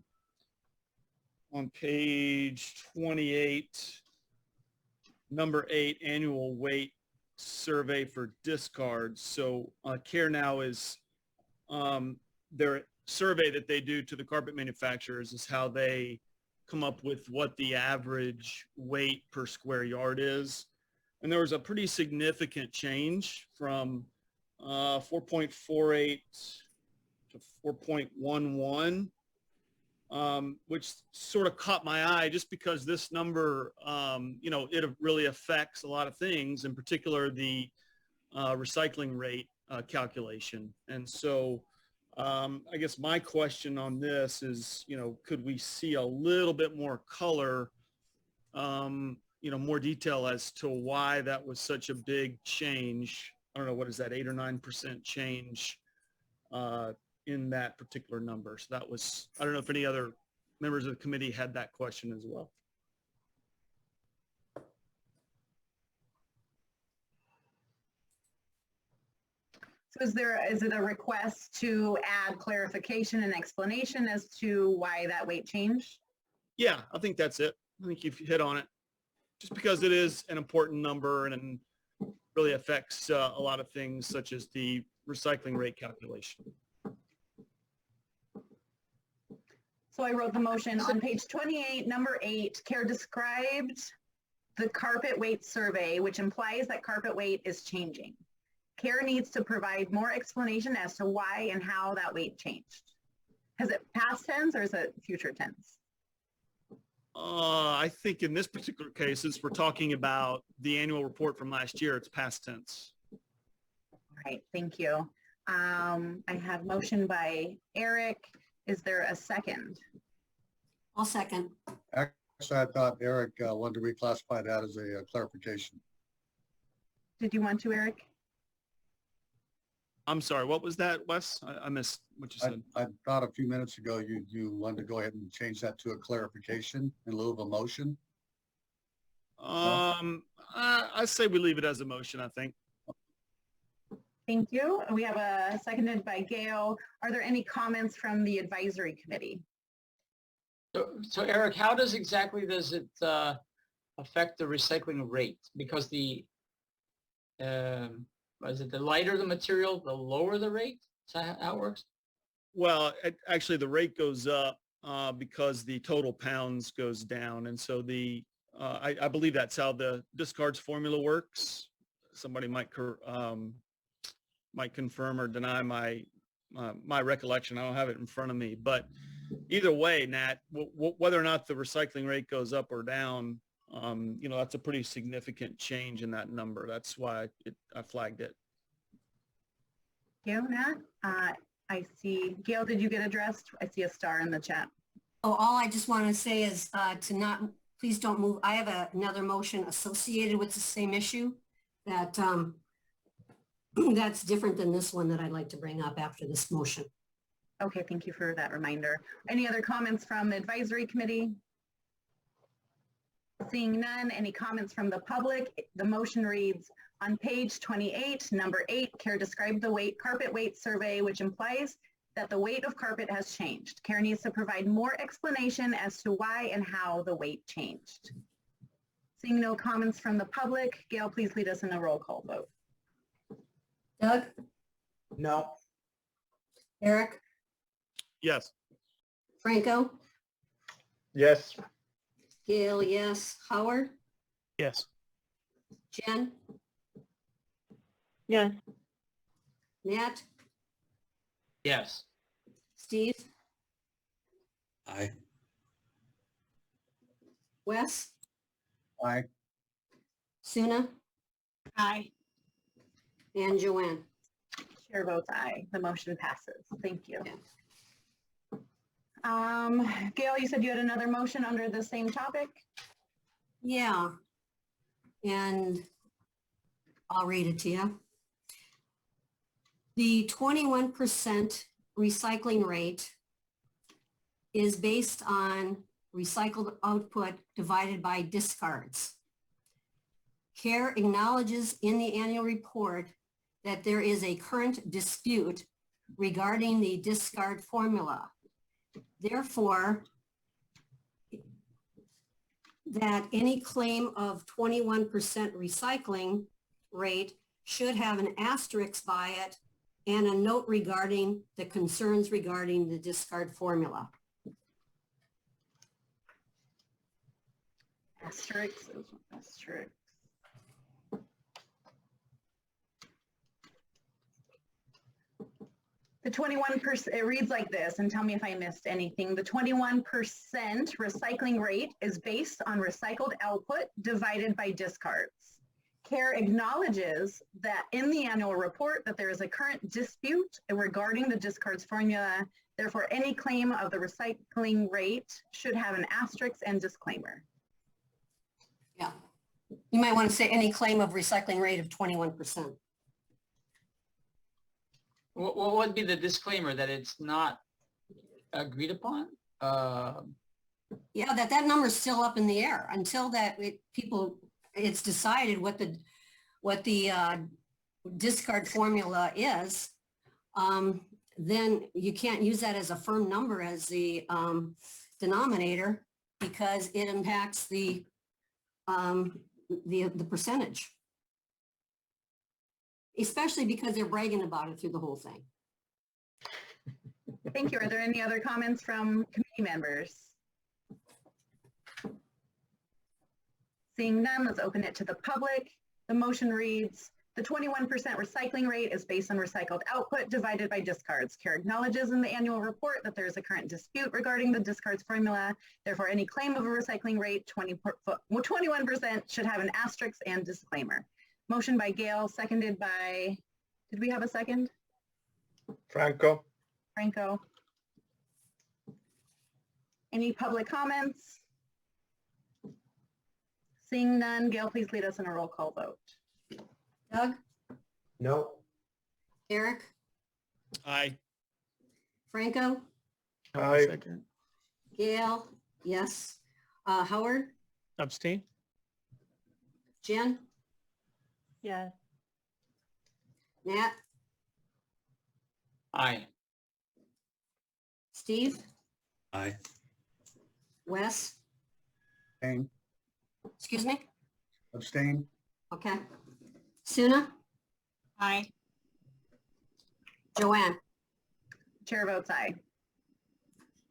O: page 28, number 8, annual weight survey for discards. So CARE now is their survey that they do to the carpet manufacturers is how they come up with what the average weight per square yard is. And there was a pretty significant change from 4.48 to 4.11, which sort of caught my eye just because this number, it really affects a lot of things, in particular the recycling rate calculation. And so I guess my question on this is, could we see a little bit more color, more detail as to why that was such a big change? I don't know, what is that, 8 or 9% change in that particular number? So that was, I don't know if any other members of the committee had that question as well.
A: So is it a request to add clarification and explanation as to why that weight changed?
O: Yeah, I think that's it. I think you've hit on it. Just because it is an important number and really affects a lot of things, such as the recycling rate calculation.
A: So I wrote the motion on page 28, number 8, CARE described the carpet weight survey, which implies that carpet weight is changing. CARE needs to provide more explanation as to why and how that weight changed. Has it past tense or is it future tense?
O: I think in this particular case, since we're talking about the annual report from last year, it's past tense.
A: All right, thank you. I have motion by Eric. Is there a second?
G: I'll second.
E: Actually, I thought Eric wanted to reclassify that as a clarification.
A: Did you want to, Eric?
O: I'm sorry, what was that, Wes? I missed what you said.
E: I thought a few minutes ago you wanted to go ahead and change that to a clarification in lieu of a motion.
O: I say we leave it as a motion, I think.
A: Thank you. We have a seconded by Gail. Are there any comments from the advisory committee?
N: So Eric, how does it affect the recycling rate? Because is it the lighter the material, the lower the rate? Is that how it works?
O: Well, actually the rate goes up because the total pounds goes down. And so the I believe that's how the discards formula works. Somebody might confirm or deny my recollection. I don't have it in front of me, but either way, Nat, whether or not the recycling rate goes up or down, that's a pretty significant change in that number. That's why I flagged it.
A: Thank you, Nat. I see, Gail, did you get addressed? I see a star in the chat.
G: Oh, all I just want to say is please don't move. I have another motion associated with the same issue that that's different than this one that I'd like to bring up after this motion.
A: Okay, thank you for that reminder. Any other comments from the advisory committee? Seeing none, any comments from the public? The motion reads, on page 28, number 8, CARE described the carpet weight survey, which implies that the weight of carpet has changed. CARE needs to provide more explanation as to why and how the weight changed. Seeing no comments from the public, Gail, please lead us in a roll call vote.
G: Doug?
M: No.
G: Eric?
O: Yes.
G: Franco?
C: Yes.
G: Gail, yes. Howard?
F: Yes.
G: Jen?
L: Yes.
G: Nat?
N: Yes.
G: Steve?
J: Aye.
G: Wes?
E: Aye.
G: Suna?
I: Aye.
G: And Joanne?
A: Chair votes aye. The motion passes. Thank you. Gail, you said you had another motion under the same topic?
G: Yeah. And I'll read it to you. The 21% recycling rate is based on recycled output divided by discards. CARE acknowledges in the annual report that there is a current dispute regarding the discard formula. Therefore, that any claim of 21% recycling rate should have an asterisk by it and a note regarding the concerns regarding the discard formula.
A: Asterisk. The 21%, it reads like this, and tell me if I missed anything. The 21% recycling rate is based on recycled output divided by discards. CARE acknowledges that in the annual report that there is a current dispute regarding the discards formula. Therefore, any claim of the recycling rate should have an asterisk and disclaimer.
G: Yeah. You might want to say any claim of recycling rate of 21%.
N: What would be the disclaimer that it's not agreed upon?
G: Yeah, that number is still up in the air until that it's decided what the discard formula is. Then you can't use that as a firm number as the denominator because it impacts the percentage. Especially because they're bragging about it through the whole thing.
A: Thank you. Are there any other comments from committee members? Seeing none, let's open it to the public. The motion reads, the 21% recycling rate is based on recycled output divided by discards. CARE acknowledges in the annual report that there is a current dispute regarding the discards formula. Therefore, any claim of a recycling rate 21% should have an asterisk and disclaimer. Motion by Gail, seconded by, did we have a second?
C: Franco.
A: Franco. Any public comments? Seeing none, Gail, please lead us in a roll call vote.
G: Doug?
M: No.
G: Eric?
O: Aye.
G: Franco?
C: Aye.
G: Gail? Yes. Howard?
F: Abstain?
G: Jen?
L: Yes.
G: Nat?
N: Aye.
G: Steve?
J: Aye.
G: Wes?
E: Abstain.
G: Excuse me?
E: Abstain.
G: Okay. Suna?
I: Aye.
G: Joanne?
A: Chair votes aye.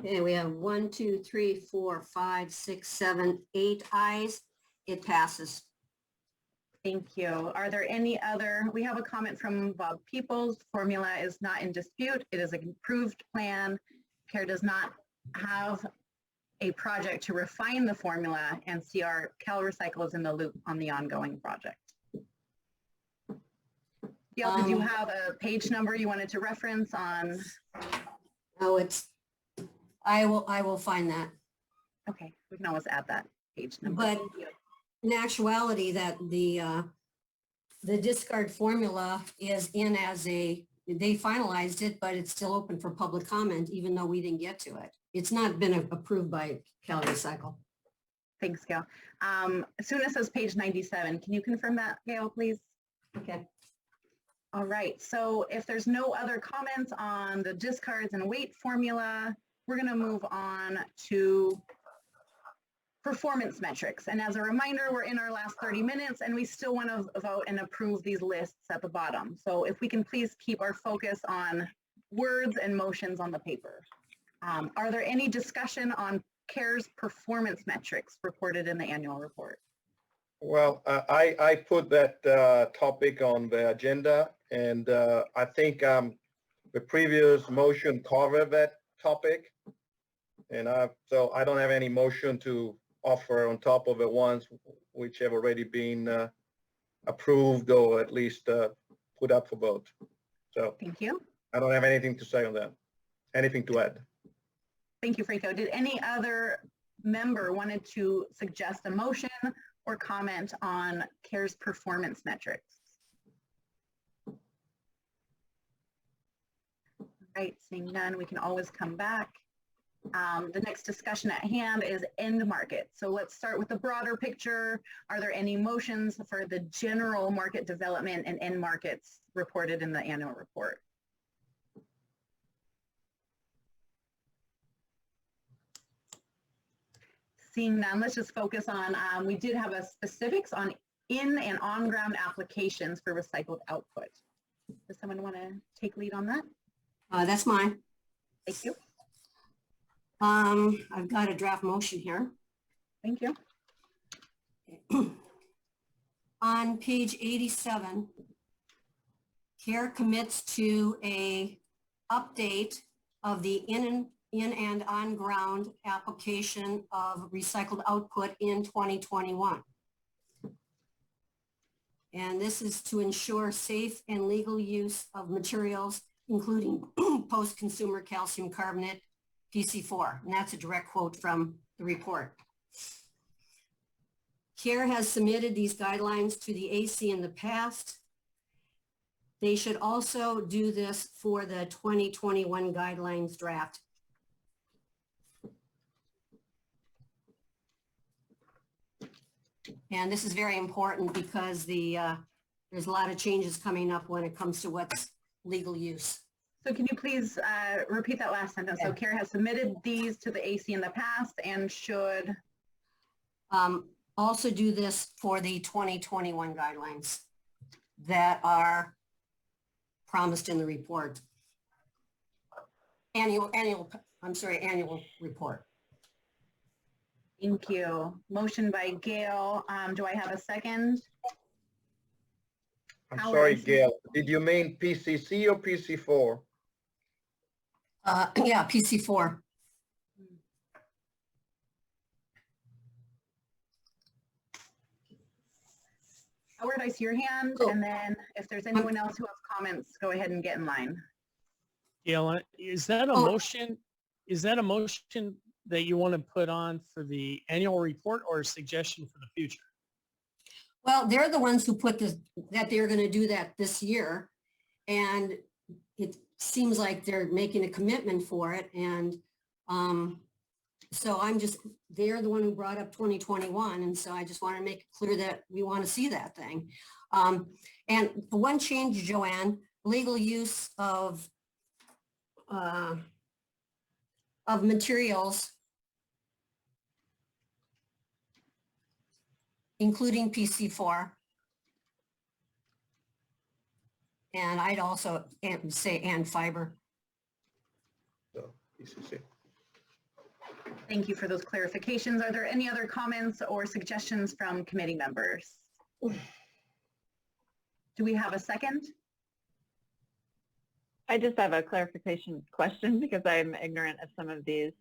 G: Okay, we have 1, 2, 3, 4, 5, 6, 7, 8 ayes it passes.
A: Thank you. Are there any other, we have a comment from Bob Peoples. Formula is not in dispute. It is an improved plan. CARE does not have a project to refine the formula, and CR CalRecycle is in the loop on the ongoing project. Gail, did you have a page number you wanted to reference on?
G: Oh, I will find that.
A: Okay, we can always add that page number.
G: But in actuality, that the discard formula is in as they finalized it, but it's still open for public comment, even though we didn't get to it. It's not been approved by CalRecycle.
A: Thanks, Gail. Suna says page 97. Can you confirm that, Gail, please?
G: Okay.
A: All right, so if there's no other comments on the discards and weight formula, we're going to move on to performance metrics. And as a reminder, we're in our last 30 minutes and we still want to vote and approve these lists at the bottom. So if we can please keep our focus on words and motions on the paper. Are there any discussion on CARE's performance metrics reported in the annual report?
C: Well, I put that topic on the agenda, and I think the previous motion covered that topic. And so I don't have any motion to offer on top of the ones which have already been approved or at least put up for vote. So
A: thank you.
C: I don't have anything to say on that. Anything to add?
A: Thank you, Frico. Did any other member wanted to suggest a motion or comment on CARE's performance metrics? All right, seeing none, we can always come back. The next discussion at hand is end market. So let's start with the broader picture. Are there any motions for the general market development and end markets reported in the annual report? Seeing none, let's just focus on, we did have a specifics on in and on ground applications for recycled output. Does someone want to take lead on that?
G: That's mine.
A: Thank you.
G: I've got a draft motion here.
A: Thank you.
G: On page 87, CARE commits to a update of the in and on ground application of recycled output in 2021. And this is to ensure safe and legal use of materials, including post-consumer calcium carbonate, PC4, and that's a direct quote from the report. CARE has submitted these guidelines to the AC in the past. They should also do this for the 2021 guidelines draft. And this is very important because there's a lot of changes coming up when it comes to what's legal use.
A: So can you please repeat that last sentence? So CARE has submitted these to the AC in the past and should
G: also do this for the 2021 guidelines that are promised in the report. Annual report.
A: Thank you. Motion by Gail. Do I have a second?
C: I'm sorry, Gail. Did you mean PCC or PC4?
G: Yeah, PC4.
A: Howard, I see your hand, and then if there's anyone else who has comments, go ahead and get in line.
F: Gail, is that a motion? Is that a motion that you want to put on for the annual report or a suggestion for the future?
G: Well, they're the ones who put this, that they're going to do that this year. And it seems like they're making a commitment for it. And so they're the one who brought up 2021. And so I just want to make it clear that we want to see that thing. And the one change, Joanne, legal use of materials, including PC4. And I'd also say and fiber.
C: So, PCC.
A: Thank you for those clarifications. Are there any other comments or suggestions from committee members? Do we have a second?
L: I just have a clarification question because I'm ignorant of some of these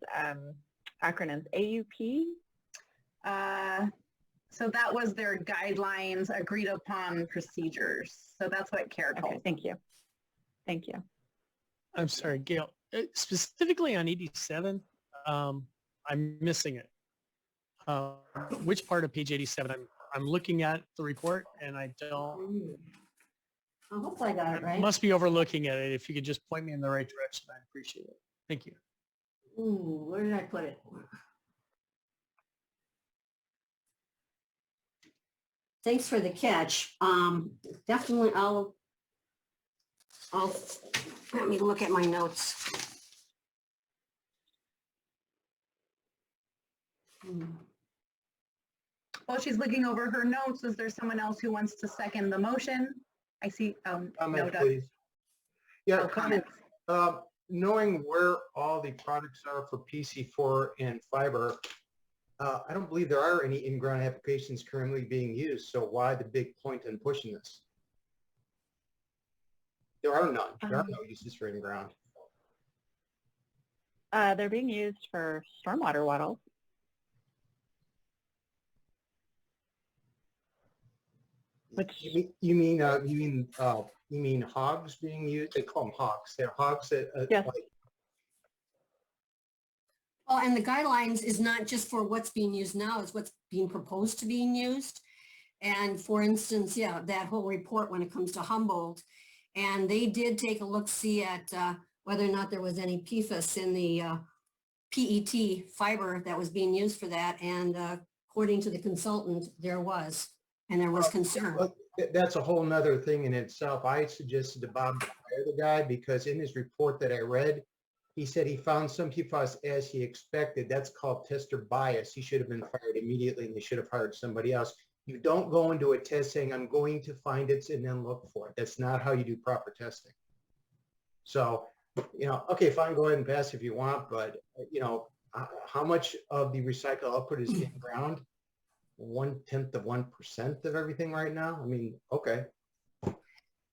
L: acronyms. AUP?
A: So that was their guidelines, agreed upon procedures. So that's what CARE told.
L: Okay, thank you. Thank you.
F: I'm sorry, Gail, specifically on 87, I'm missing it. Which part of page 87? I'm looking at the report and I don't.
G: I hope I got it right.
F: Must be overlooking at it. If you could just point me in the right direction, I'd appreciate it. Thank you.
G: Ooh, where did I put it? Thanks for the catch. Definitely, I'll let me look at my notes.
A: While she's looking over her notes, is there someone else who wants to second the motion? I see. No,
M: Comment,
A: Doug.
M: please. Yeah,
A: Oh,
M: comment. Knowing where all the products are for PC4 and fiber, I don't believe there are any in-ground applications currently being used. So why the big point in pushing this? There are none. There are no uses for in-ground.
L: They're being used for stormwater waddles.
M: Which you mean hogs being used? They call them hogs. They're hogs that
L: Yes.
M: like,
G: Well, and the guidelines is not just for what's being used now, it's what's being proposed to being used. And for instance, yeah, that whole report when it comes to Humboldt, and they did take a look-see at whether or not there was any PFAS in the PET fiber that was being used for that. And according to the consultant, there was, and there was concern.
M: well, that's a whole nother thing in itself. I suggested to Bob to fire the guy because in his report that I read, he said he found some PFAS as he expected. That's called tester bias. He should have been fired immediately and they should have hired somebody else. You don't go into a test saying, I'm going to find it and then look for it. That's not how you do proper testing. So, okay, fine, go ahead and pass if you want, but, how much of the recycled output is in ground? 1/10 of 1% of everything right now? I mean, okay.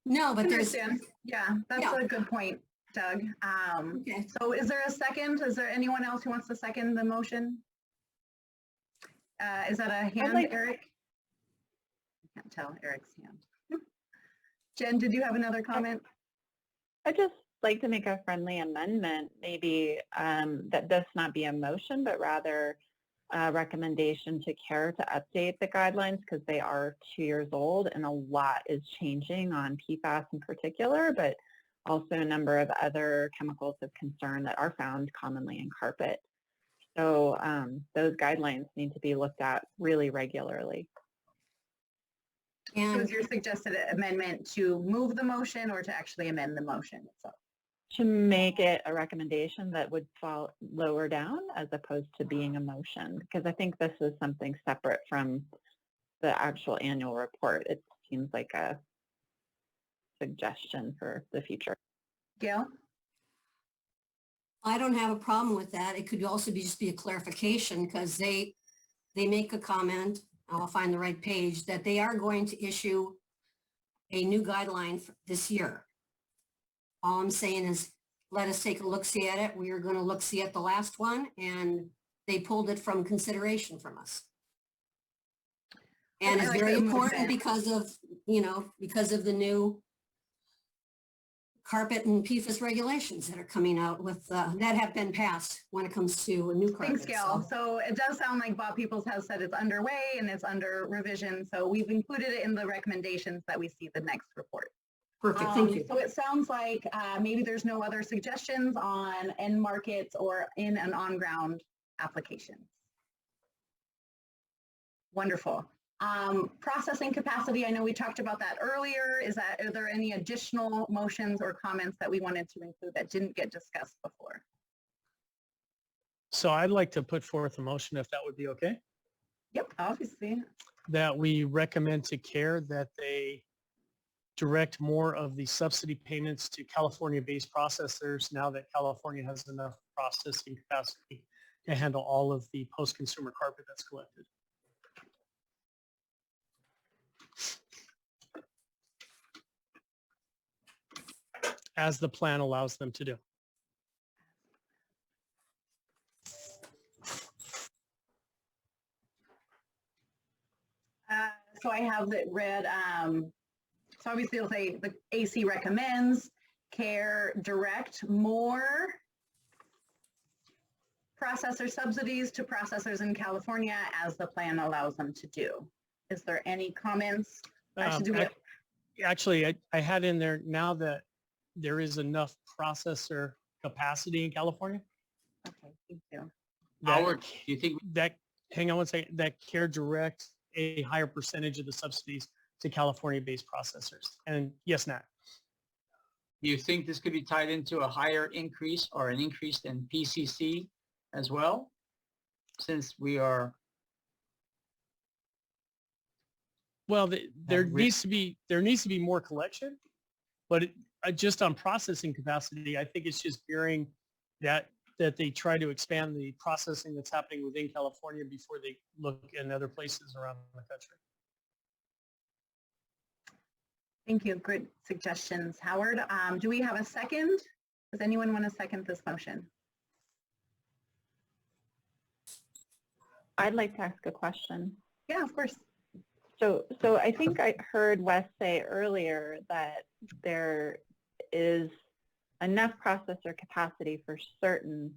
G: No, but there's,
A: Understand. Yeah, that's
G: Yeah.
A: a good point, Doug.
G: Okay.
A: So is there a second? Is there anyone else who wants to second the motion? Is that a hand, Eric? I can't tell Eric's hand. Jen, did you have another comment?
L: I'd just like to make a friendly amendment, maybe that this not be a motion, but rather a recommendation to CARE to update the guidelines because they are 2 years old and a lot is changing on PFAS in particular, but also a number of other chemicals of concern that are found commonly in carpet. So those guidelines need to be looked at really regularly.
A: So
G: and
A: is your suggested amendment to move the motion or to actually amend the motion itself?
L: To make it a recommendation that would fall lower down as opposed to being a motion, because I think this is something separate from the actual annual report. It seems like a suggestion for the future.
A: Gail?
G: I don't have a problem with that. It could also be just be a clarification because they make a comment, I'll find the right page, that they are going to issue a new guideline for this year. All I'm saying is let us take a look-see at it. We are going to look-see at the last one and they pulled it from consideration from us. And
A: I
G: it's
A: like
G: very
A: that
G: important
A: movement.
G: because of the new carpet and PFAS regulations that are coming out with, that have been passed when it comes to new carpet.
A: Thanks, Gail. So it does sound like Bob Peoples has said it's underway and it's under revision. So we've included it in the recommendations that we see the next report.
G: Perfect, thank you.
A: So it sounds like maybe there's no other suggestions on end markets or in and on-ground applications. Wonderful. Processing capacity, I know we talked about that earlier. Are there any additional motions or comments that we wanted to include that didn't get discussed before?
F: So I'd like to put forth a motion, if that would be okay,
A: Yep, obviously.
F: that we recommend to CARE that they direct more of the subsidy payments to California-based processors now that California has enough processing capacity to handle all of the post-consumer carpet that's collected. As the plan allows them to do.
A: So I have it read, so obviously it'll say the AC recommends CARE direct more processor subsidies to processors in California as the plan allows them to do. Is there any comments?
F: Actually, I had in there now that there is enough processor capacity in California.
A: Okay, thank you.
N: Howard, do you think
F: that, hang on one second, that CARE direct a higher percentage of the subsidies to California-based processors? And yes, Nat.
N: Do you think this could be tied into a higher increase or an increase in PCC as well? Since we are...
F: Well, there needs to be more collection, but just on processing capacity, I think it's just fearing that they try to expand the processing that's happening within California before they look in other places around the country.
A: Thank you. Good suggestions, Howard. Do we have a second? Does anyone want to second this motion?
L: I'd like to ask a question.
A: Yeah, of course.
L: So I think I heard Wes say earlier that there is enough processor capacity for certain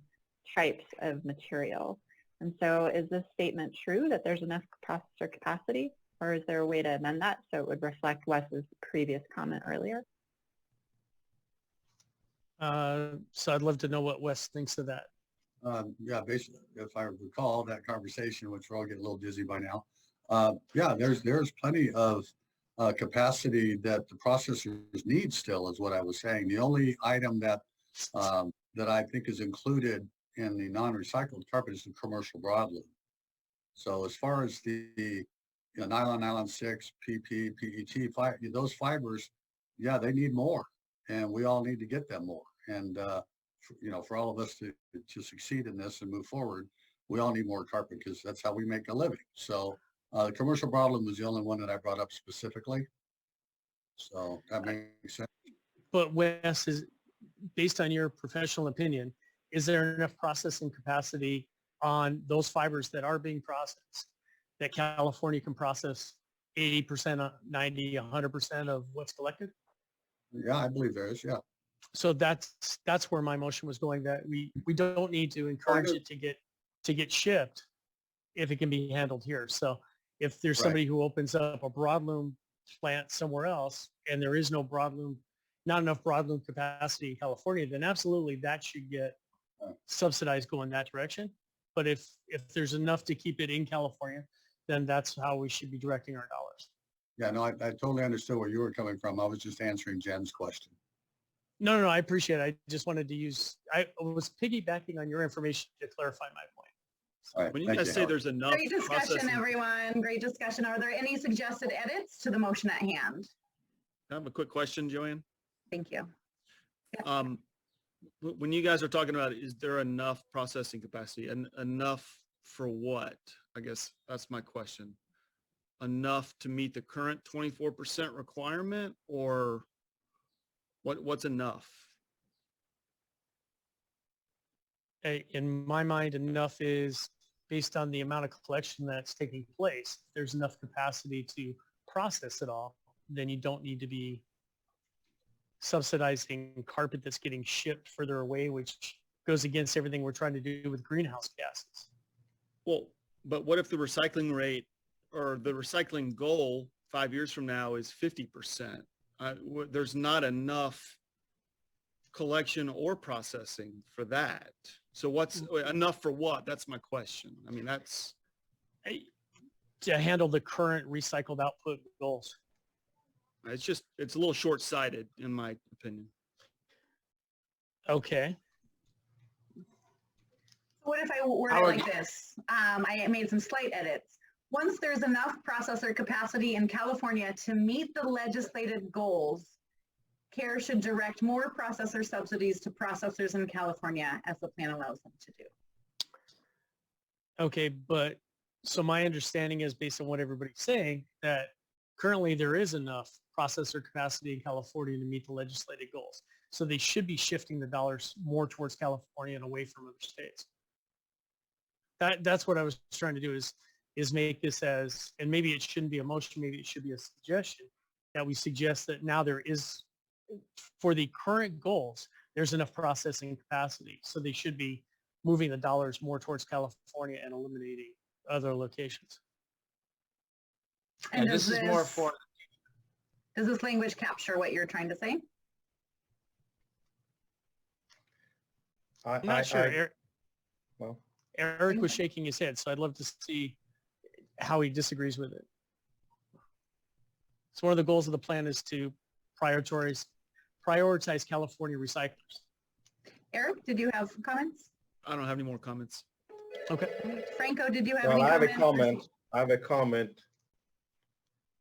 L: types of material. And so is this statement true that there's enough processor capacity, or is there a way to amend that so it would reflect Wes's previous comment earlier?
F: So I'd love to know what Wes thinks of that.
E: Yeah, basically, if I recall that conversation, which we're all getting a little dizzy by now. Yeah, there's plenty of capacity that the processors need still, is what I was saying. The only item that that I think is included in the non-recycled carpet is the commercial broadloom. So as far as the nylon, nylon 6, PP, PET, those fibers, yeah, they need more, and we all need to get them more. And for all of us to succeed in this and move forward, we all need more carpet because that's how we make a living. So the commercial broadloom was the only one that I brought up specifically. So that makes sense.
F: But Wes, is based on your professional opinion, is there enough processing capacity on those fibers that are being processed that California can process 80%, 90, 100% of what's collected?
E: Yeah, I believe there is. Yeah.
F: So that's where my motion was going, that we don't need to encourage it to get shipped if it can be handled here. So if there's somebody who opens up a broadloom plant somewhere else and there is no broadloom, not enough broadloom capacity in California, then absolutely that should get subsidized going that direction. But if there's enough to keep it in California, then that's how we should be directing our dollars.
E: Yeah, no, I totally understood where you were coming from. I was just answering Jen's question.
F: No, I appreciate it. I just wanted to I was piggybacking on your information to clarify my point.
E: All right,
O: when you guys say there's enough
A: Great discussion, everyone. Great discussion. Are there any suggested edits to the motion at hand?
O: I have a quick question, Joanne.
A: Thank you.
O: When you guys are talking about, is there enough processing capacity, and enough for what? I guess that's my question. Enough to meet the current 24% requirement, or what's enough?
F: In my mind, enough is based on the amount of collection that's taking place. If there's enough capacity to process it all, then you don't need to be subsidizing carpet that's getting shipped further away, which goes against everything we're trying to do with greenhouse gases.
O: Well, but what if the recycling rate or the recycling goal 5 years from now is 50%? There's not enough collection or processing for that. So what's enough for what? That's my question. I mean, that's
F: to handle the current recycled output goals.
O: It's a little short-sighted in my opinion.
F: Okay.
A: What if I word it like this? I made some slight edits. Once there's enough processor capacity in California to meet the legislated goals, CARE should direct more processor subsidies to processors in California as the plan allows them to do.
F: Okay, but so my understanding is based on what everybody's saying that currently there is enough processor capacity in California to meet the legislated goals. So they should be shifting the dollars more towards California and away from other states. That's what I was trying to do is make this as, and maybe it shouldn't be a motion, maybe it should be a suggestion that we suggest that now there is, for the current goals, there's enough processing capacity. So they should be moving the dollars more towards California and eliminating other locations.
A: And
N: this is more for,
A: does this language capture what you're trying to say?
F: I'm not sure.
C: Well,
F: Eric was shaking his head, so I'd love to see how he disagrees with it. So one of the goals of the plan is to prioritize California recyclers.
A: Eric, did you have comments?
O: I don't have any more comments.
F: Okay.
A: Franco, did you have
C: well,
A: any
C: I have a
A: comments?
C: comment. I have a comment.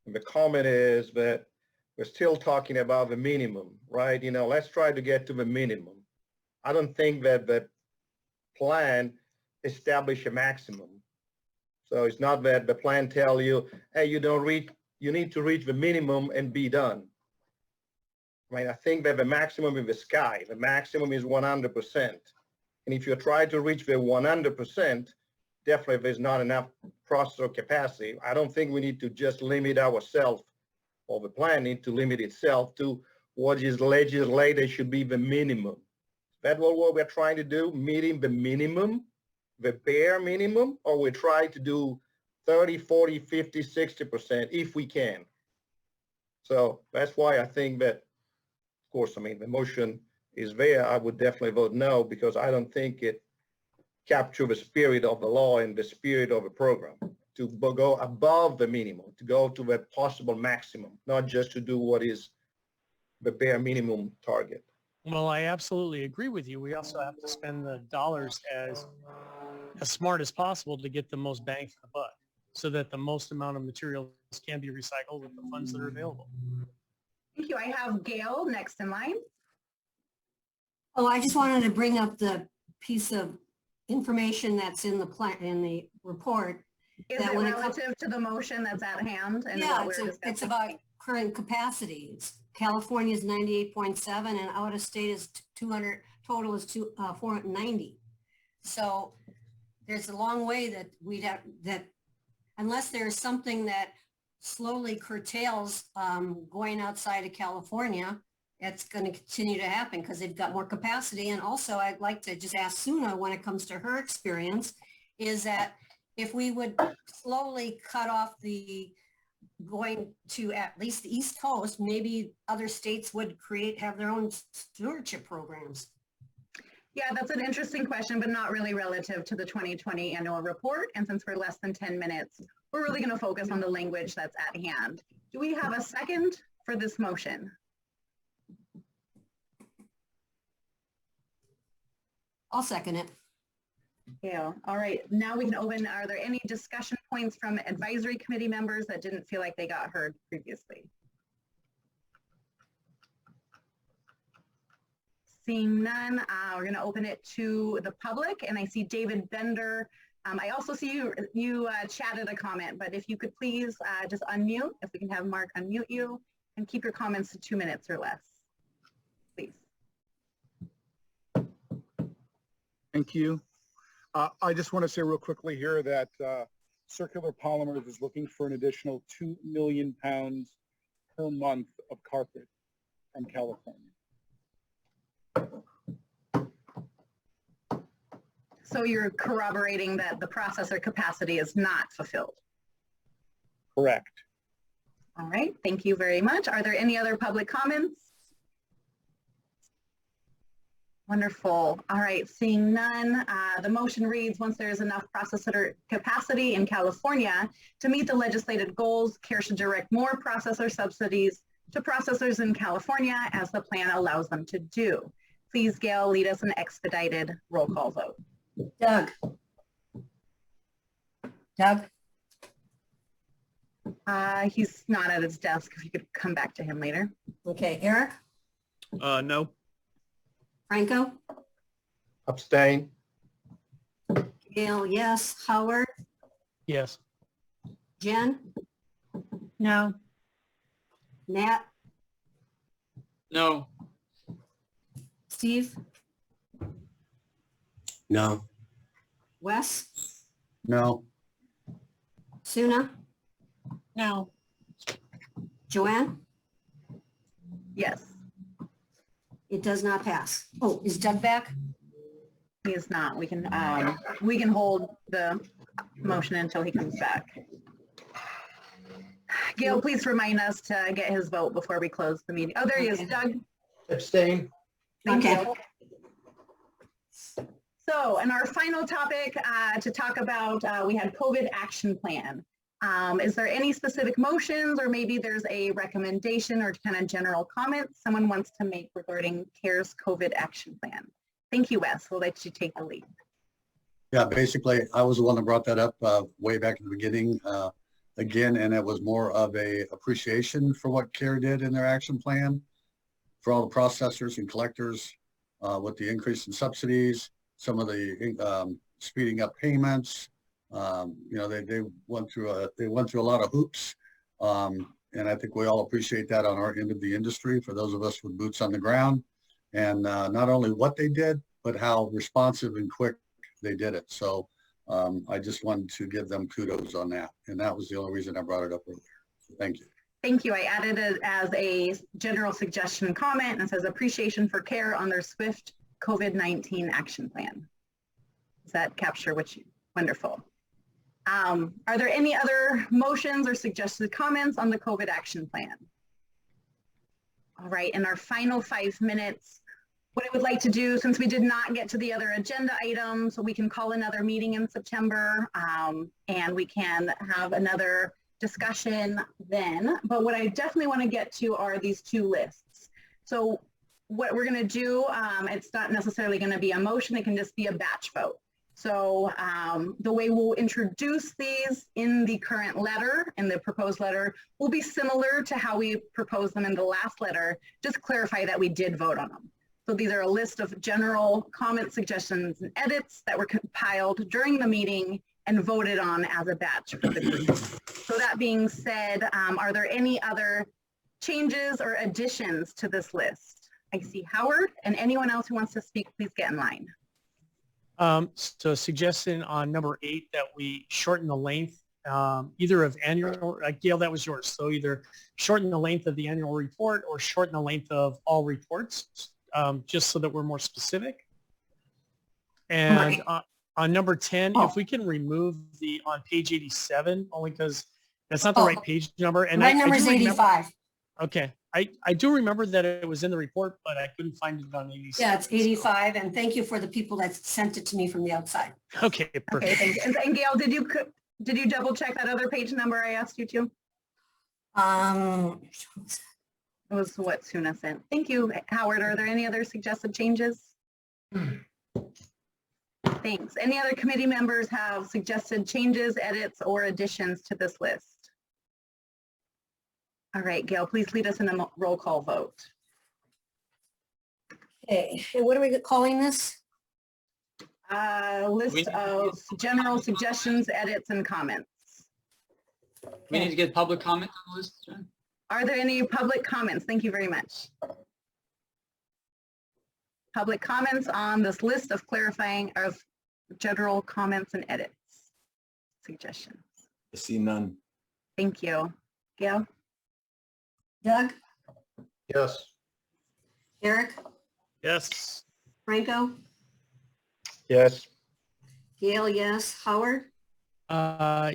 C: And the comment is that we're still talking about the minimum, right? You know, let's try to get to the minimum. I don't think that the plan establish a maximum. So it's not that the plan tell you, hey, you need to reach the minimum and be done. Right? I think that the maximum is the sky. The maximum is 100%. And if you try to reach the 100%, definitely there's not enough processor capacity. I don't think we need to just limit ourselves, or the plan need to limit itself to what is legislated should be the minimum. That's what we're trying to do, meeting the minimum, the bare minimum, or we try to do 30, 40, 50, 60% if we can. So that's why I think that, of course, I mean, the motion is there. I would definitely vote no, because I don't think it captures the spirit of the law and the spirit of the program to go above the minimum, to go to the possible maximum, not just to do what is the bare minimum target.
F: Well, I absolutely agree with you. We also have to spend the dollars as smart as possible to get the most bang for the buck, so that the most amount of materials can be recycled with the funds that are available.
A: Thank you. I have Gail next in line.
G: Oh, I just wanted to bring up the piece of information that's in the plan, in the report.
A: Is
G: that
A: it
G: when
A: relative to the motion that's at hand? And
G: Yeah,
A: what we're
G: it's
A: discussing?
G: about current capacity. California is 98.7 and out of state is 200, total is 490. So there's a long way that we'd have, that unless there's something that slowly curtails going outside of California, it's going to continue to happen because they've got more capacity. And also I'd like to just ask Suna, when it comes to her experience, is that if we would slowly cut off the going to at least the East Coast, maybe other states would have their own stewardship programs.
A: Yeah, that's an interesting question, but not really relative to the 2020 annual report. And since we're less than 10 minutes, we're really going to focus on the language that's at hand. Do we have a second for this motion?
G: I'll second it.
A: Yeah. All right. Now we can open. Are there any discussion points from advisory committee members that didn't feel like they got heard previously? Seeing none, we're going to open it to the public. And I see David Bender. I also see you chatted a comment, but if you could please just unmute, if we can have Mark unmute you, and keep your comments to 2 minutes or less, please.
P: Thank you. I just want to say real quickly here that Circular Polymers is looking for an additional 2 million pounds per month of carpet from California.
A: So you're corroborating that the processor capacity is not fulfilled?
P: Correct.
A: All right, thank you very much. Are there any other public comments? Wonderful. All right, seeing none, the motion reads, once there is enough processor capacity in California to meet the legislated goals, CARE should direct more processor subsidies to processors in California as the plan allows them to do. Please, Gail, lead us an expedited roll call vote.
G: Doug. Doug?
A: He's not at his desk. If you could come back to him later.
G: Okay, Eric?
O: No.
G: Franco?
C: Abstain.
G: Gail, yes. Howard,
F: Yes.
G: Jen,
H: No.
G: Nat,
N: No.
G: Steve,
J: No.
G: Wes,
E: No.
G: Suna,
I: No.
G: Joanne.
A: Yes,
G: It does not pass. Oh, is Doug back?
A: he is not. We can hold the motion until he comes back. Gail, please remind us to get his vote before we close the meeting. Oh, there he is. Doug?
M: Abstain.
A: Thank
G: Okay.
A: you. So, and our final topic to talk about, we had COVID action plan. Is there any specific motions, or maybe there's a recommendation or kind of general comments someone wants to make regarding CARE's COVID action plan? Thank you, Wes. We'll let you take the lead.
E: Yeah, basically, I was the one that brought that up way back in the beginning again, and it was more of a appreciation for what CARE did in their action plan for all the processors and collectors with the increase in subsidies, some of the speeding up payments. You know, they went through a lot of hoops, and I think we all appreciate that on our end of the industry for those of us with boots on the ground, and not only what they did, but how responsive and quick they did it. So I just wanted to give them kudos on that, and that was the only reason I brought it up earlier. So thank you.
A: Thank you. I added it as a general suggestion comment, and it says appreciation for CARE on their swift COVID-19 action plan. Does that capture what you, wonderful. Are there any other motions or suggested comments on the COVID action plan? All right, in our final 5 minutes, what I would like to do, since we did not get to the other agenda items, we can call another meeting in September, and we can have another discussion then. But what I definitely want to get to are these two lists. So what we're going to do, it's not necessarily going to be a motion, it can just be a batch vote. So the way we'll introduce these in the current letter, in the proposed letter, will be similar to how we proposed them in the last letter, just clarify that we did vote on them. So these are a list of general comments, suggestions, and edits that were compiled during the meeting and voted on as a batch for the group. So that being said, are there any other changes or additions to this list? I see Howard, and anyone else who wants to speak, please get in line.
F: So a suggestion on number 8 that we shorten the length either of annual, Gail, that was yours. So either shorten the length of the annual report or shorten the length of all reports, just so that we're more specific. And on number 10, if we can remove the on page 87, only because that's not the right page number. And
G: my number is 85.
F: Okay. I do remember that it was in the report, but I couldn't find it on 87.
G: Yeah, it's 85, and thank you for the people that sent it to me from the outside.
F: Okay, perfect.
A: Okay, thank you. And Gail, did you double check that other page number I asked you to? It was what Suna sent. Thank you, Howard. Are there any other suggested changes? Thanks. Any other committee members have suggested changes, edits, or additions to this list? All right, Gail, please lead us in a roll call vote.
G: Okay, and what are we calling this?
A: List of general suggestions, edits, and comments.
N: We need to get public comment on the list, Jen?
A: Are there any public comments? Thank you very much. Public comments on this list of clarifying of general comments and edits, suggestions.
B: I see none.
A: Thank you. Gail?
G: Doug?
C: Yes.
G: Eric?
F: Yes.
G: Franco?
C: Yes.
G: Gail, yes. Howard?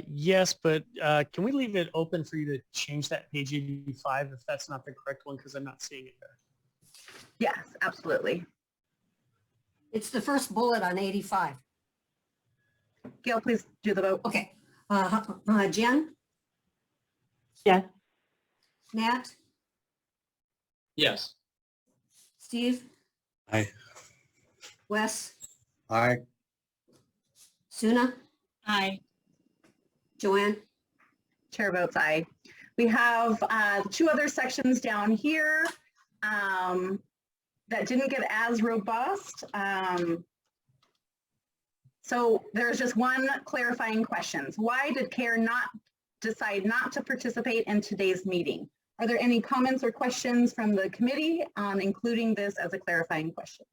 F: Yes, but can we leave it open for you to change that page 85 if that's not the correct one, because I'm not seeing it there.
A: Yes, absolutely.
G: It's the first bullet on 85.
A: Gail, please do the vote.
G: Okay. Jen?
L: Yes.
G: Matt?
N: Yes.
G: Steve?
J: Aye.
G: Wes?
E: Aye.
G: Suna?
I: Aye.
G: Joanne?
A: Chair votes aye. We have two other sections down here that didn't get as robust. So there's just one clarifying question. Why did CARE decide not to participate in today's meeting? Are there any comments or questions from the committee on including this as a clarifying question?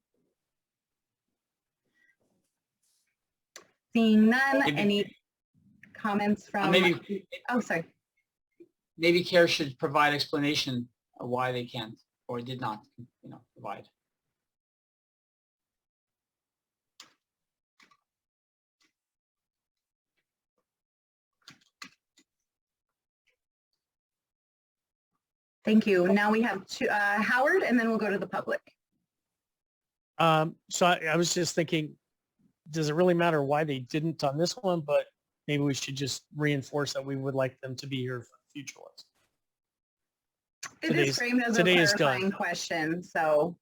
A: Seeing none, any comments from? Oh, sorry.
N: Maybe CARE should provide explanation of why they can't or did not, provide.
A: Thank you. Now we have Howard, and then we'll go to the public.
F: So I was just thinking, does it really matter why they didn't on this one? But maybe we should just reinforce that we would like them to be here for future ones.
A: It is framed as a clarifying question, so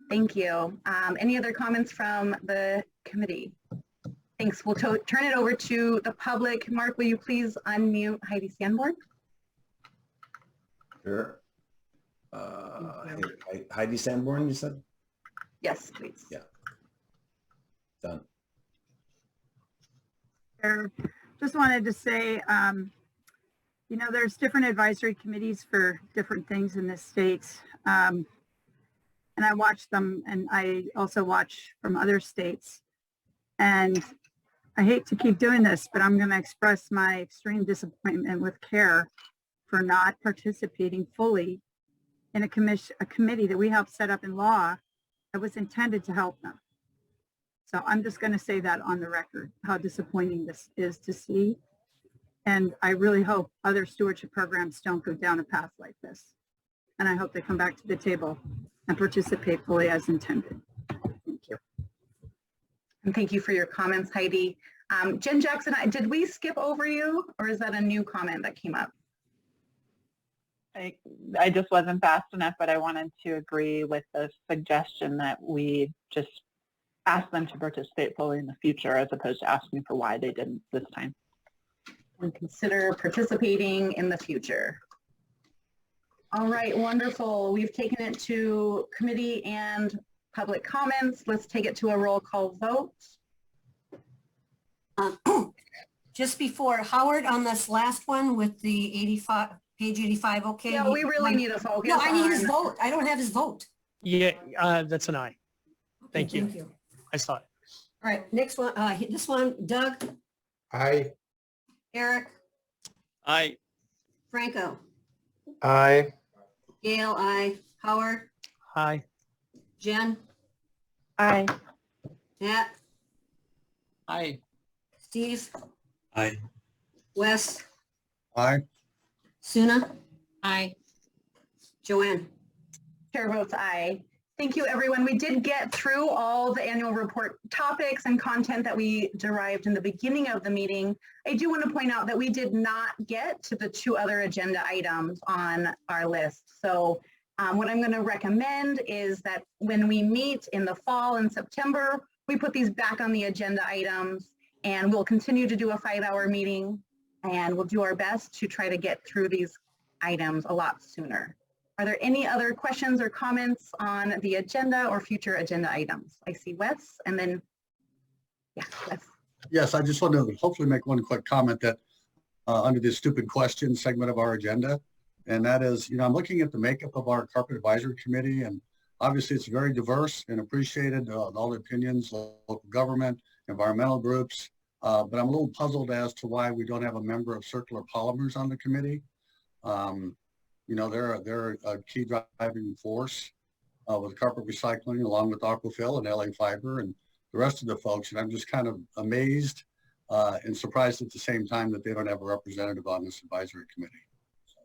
A: thank you. Any other comments from the committee? Thanks. We'll turn it over to the public. Mark, will you please unmute Heidi Sanborn?
B: Sure. Heidi Sanborn, you said?
A: Yes, please.
B: Yeah. Done.
H: Just wanted to say, there's different advisory committees for different things in this state. And I watch them, and I also watch from other states. And I hate to keep doing this, but I'm going to express my extreme disappointment with CARE for not participating fully in a committee that we helped set up in law that was intended to help them. So I'm just going to say that on the record, how disappointing this is to see. And I really hope other stewardship programs don't go down a path like this. And I hope they come back to the table and participate fully as intended. Thank you.
A: And thank you for your comments, Heidi. Jen Jackson, did we skip over you, or is that a new comment that came up?
L: I just wasn't fast enough, but I wanted to agree with the suggestion that we just ask them to participate fully in the future as opposed to asking for why they didn't this time.
A: And consider participating in the future. All right, wonderful. We've taken it to committee and public comments. Let's take it to a roll call vote.
G: Just before, Howard, on this last one with the 85, page 85, okay?
A: Yeah, we really need a focus.
G: No, I need his vote. I don't have his vote.
F: Yeah, that's an aye. Thank you.
G: Thank you.
F: I saw it.
G: All right, next one, this one, Doug,
M: Aye.
G: Eric,
O: Aye.
G: Franco,
C: Aye.
G: Gail, aye, Howard,
F: Aye.
G: Jen,
L: Aye.
G: Nat,
N: Aye.
G: Steve,
J: Aye.
G: Wes,
E: Aye.
G: Suna,
I: Aye.
G: Joanne.
A: Chair votes aye. Thank you, everyone. We did get through all the annual report topics and content that we derived in the beginning of the meeting. I do want to point out that we did not get to the two other agenda items on our list. So what I'm going to recommend is that when we meet in the fall in September, we put these back on the agenda items, and we'll continue to do a 5-hour meeting, and we'll do our best to try to get through these items a lot sooner. Are there any other questions or comments on the agenda or future agenda items? I see Wes, and then, yeah, Wes.
E: Yes, I just want to hopefully make one quick comment that under this stupid question segment of our agenda, and that is, I'm looking at the makeup of our Carpet Advisory Committee, and obviously it's very diverse and appreciated, all the opinions, local government, environmental groups, but I'm a little puzzled as to why we don't have a member of Circular Polymers on the committee. They're a key driving force with carpet recycling, along with Aquafil and LA Fiber and the rest of the folks. And I'm just kind of amazed and surprised at the same time that they don't have a representative on this advisory committee. So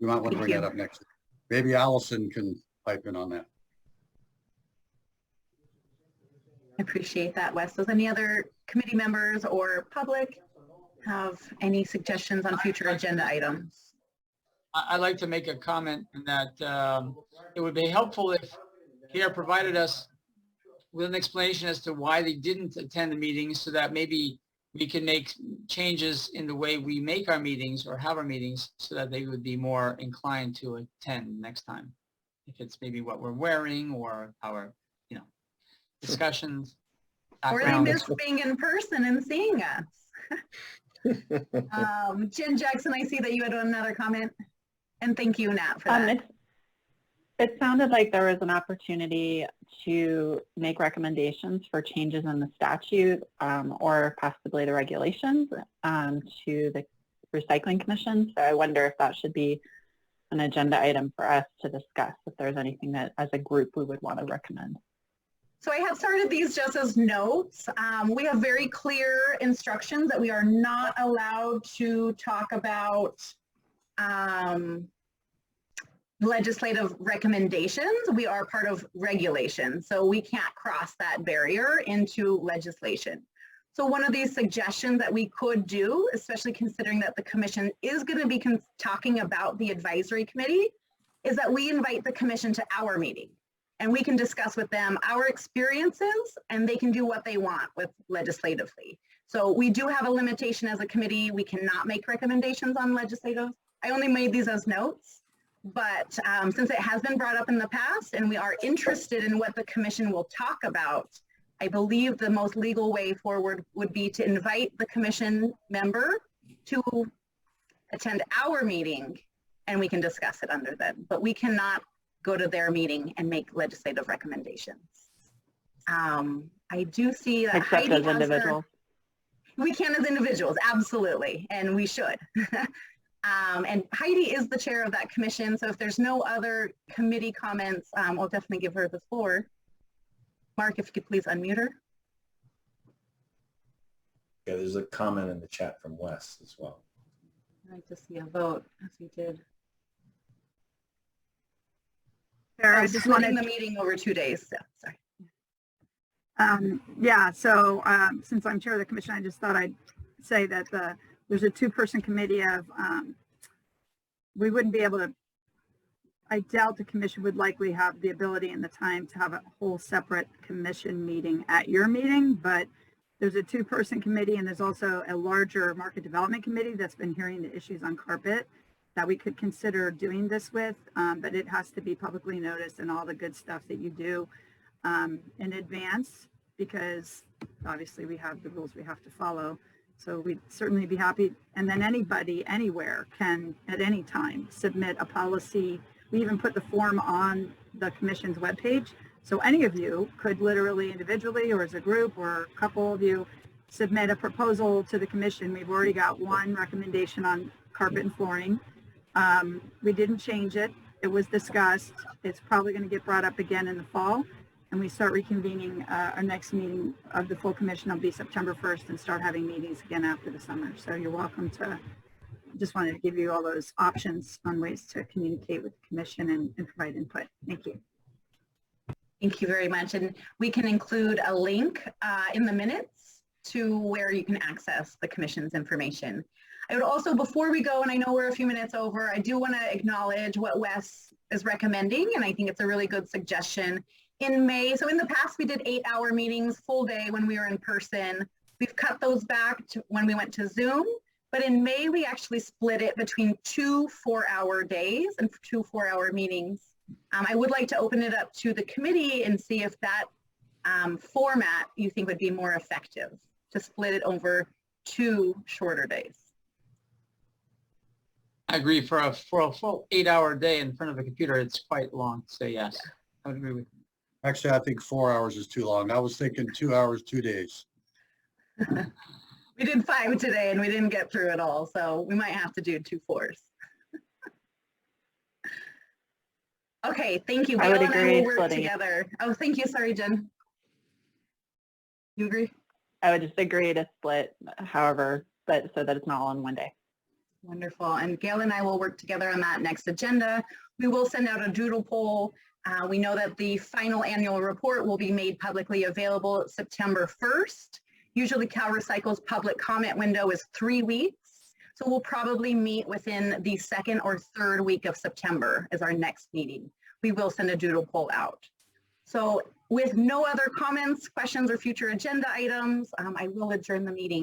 E: we might want to bring that up next. Maybe Allison can pipe in on that.
A: I appreciate that, Wes. Does any other committee members or public have any suggestions on future agenda items?
N: I'd like to make a comment that it would be helpful if CARE provided us with an explanation as to why they didn't attend the meetings, so that maybe we can make changes in the way we make our meetings or have our meetings so that they would be more inclined to attend next time. If it's maybe what we're wearing or our, discussions,
A: Or they
N: background.
A: miss being in person and seeing us. Jen Jackson, I see that you had another comment. And thank you, Nat, for that.
L: It sounded like there was an opportunity to make recommendations for changes in the statute or possibly the regulations to the Recycling Commission. So I wonder if that should be an agenda item for us to discuss, if there's anything that as a group we would want to recommend.
A: So I have started these just as notes. We have very clear instructions that we are not allowed to talk about legislative recommendations. We are part of regulation, so we can't cross that barrier into legislation. So one of these suggestions that we could do, especially considering that the commission is going to be talking about the advisory committee, is that we invite the commission to our meeting and we can discuss with them our experiences and they can do what they want with legislatively. So we do have a limitation as a committee. We cannot make recommendations on legislative. I only made these as notes, but since it has been brought up in the past and we are interested in what the commission will talk about, I believe the most legal way forward would be to invite the commission member to attend our meeting and we can discuss it under them, but we cannot go to their meeting and make legislative recommendations. I do see that
L: Except
A: Heidi
L: as
A: has
L: individuals.
A: we can as individuals, absolutely, and we should. And Heidi is the chair of that commission, so if there's no other committee comments, I'll definitely give her the floor. Mark, if you could please unmute her.
B: Yeah, there's a comment in the chat from Wes as well.
A: I'd like to see a vote, as we did.
H: Sarah, I
A: I'm
H: just
A: splitting
H: wanted
A: the meeting over 2 days, so sorry.
H: Yeah, so since I'm chair of the commission, I just thought I'd say that there's a two-person committee of, we wouldn't be able to, I doubt the commission would likely have the ability and the time to have a whole separate commission meeting at your meeting, but there's a two-person committee and there's also a larger market development committee that's been hearing the issues on carpet that we could consider doing this with, but it has to be publicly noticed and all the good stuff that you do in advance, because obviously we have the rules we have to follow. So we'd certainly be happy. And then anybody anywhere can at any time submit a policy. We even put the form on the commission's webpage. So any of you could literally individually or as a group or a couple of you submit a proposal to the commission. We've already got one recommendation on carpet and flooring. We didn't change it. It was discussed. It's probably going to get brought up again in the fall. And we start reconvening our next meeting of the full commission will be September 1st and start having meetings again after the summer. So you're welcome to, just wanted to give you all those options on ways to communicate with the commission and provide input. Thank you.
A: Thank you very much. And we can include a link in the minutes to where you can access the commission's information. I would also, before we go, and I know we're a few minutes over, I do want to acknowledge what Wes is recommending, and I think it's a really good suggestion. In May, so in the past we did 8-hour meetings, full day when we were in person. We've cut those back to when we went to Zoom, but in May we actually split it between 2 4-hour days and 2 4-hour meetings. I would like to open it up to the committee and see if that format you think would be more effective, to split it over 2 shorter days.
N: I agree. For a full 8-hour day in front of a computer, it's quite long. So yes, I would agree with you.
E: Actually, I think 4 hours is too long. I was thinking 2 hours, 2 days.
A: We did 5 today and we didn't get through it all, so we might have to do 2 4s. Okay, thank you.
L: I would
A: Gail and
L: agree
A: will work
L: splitting it.
A: together. Oh, thank you. Sorry, Jen. You agree?
L: I would just agree to split, however, but so that it's not all in one day.
A: Wonderful. And Gail and I will work together on that next agenda. We will send out a doodle poll. We know that the final annual report will be made publicly available September 1st. Usually CalRecycle's public comment window is 3 weeks. So we'll probably meet within the 2nd or 3rd week of September as our next meeting. We will send a doodle poll out. So with no other comments, questions, or future agenda items, I will adjourn the meeting.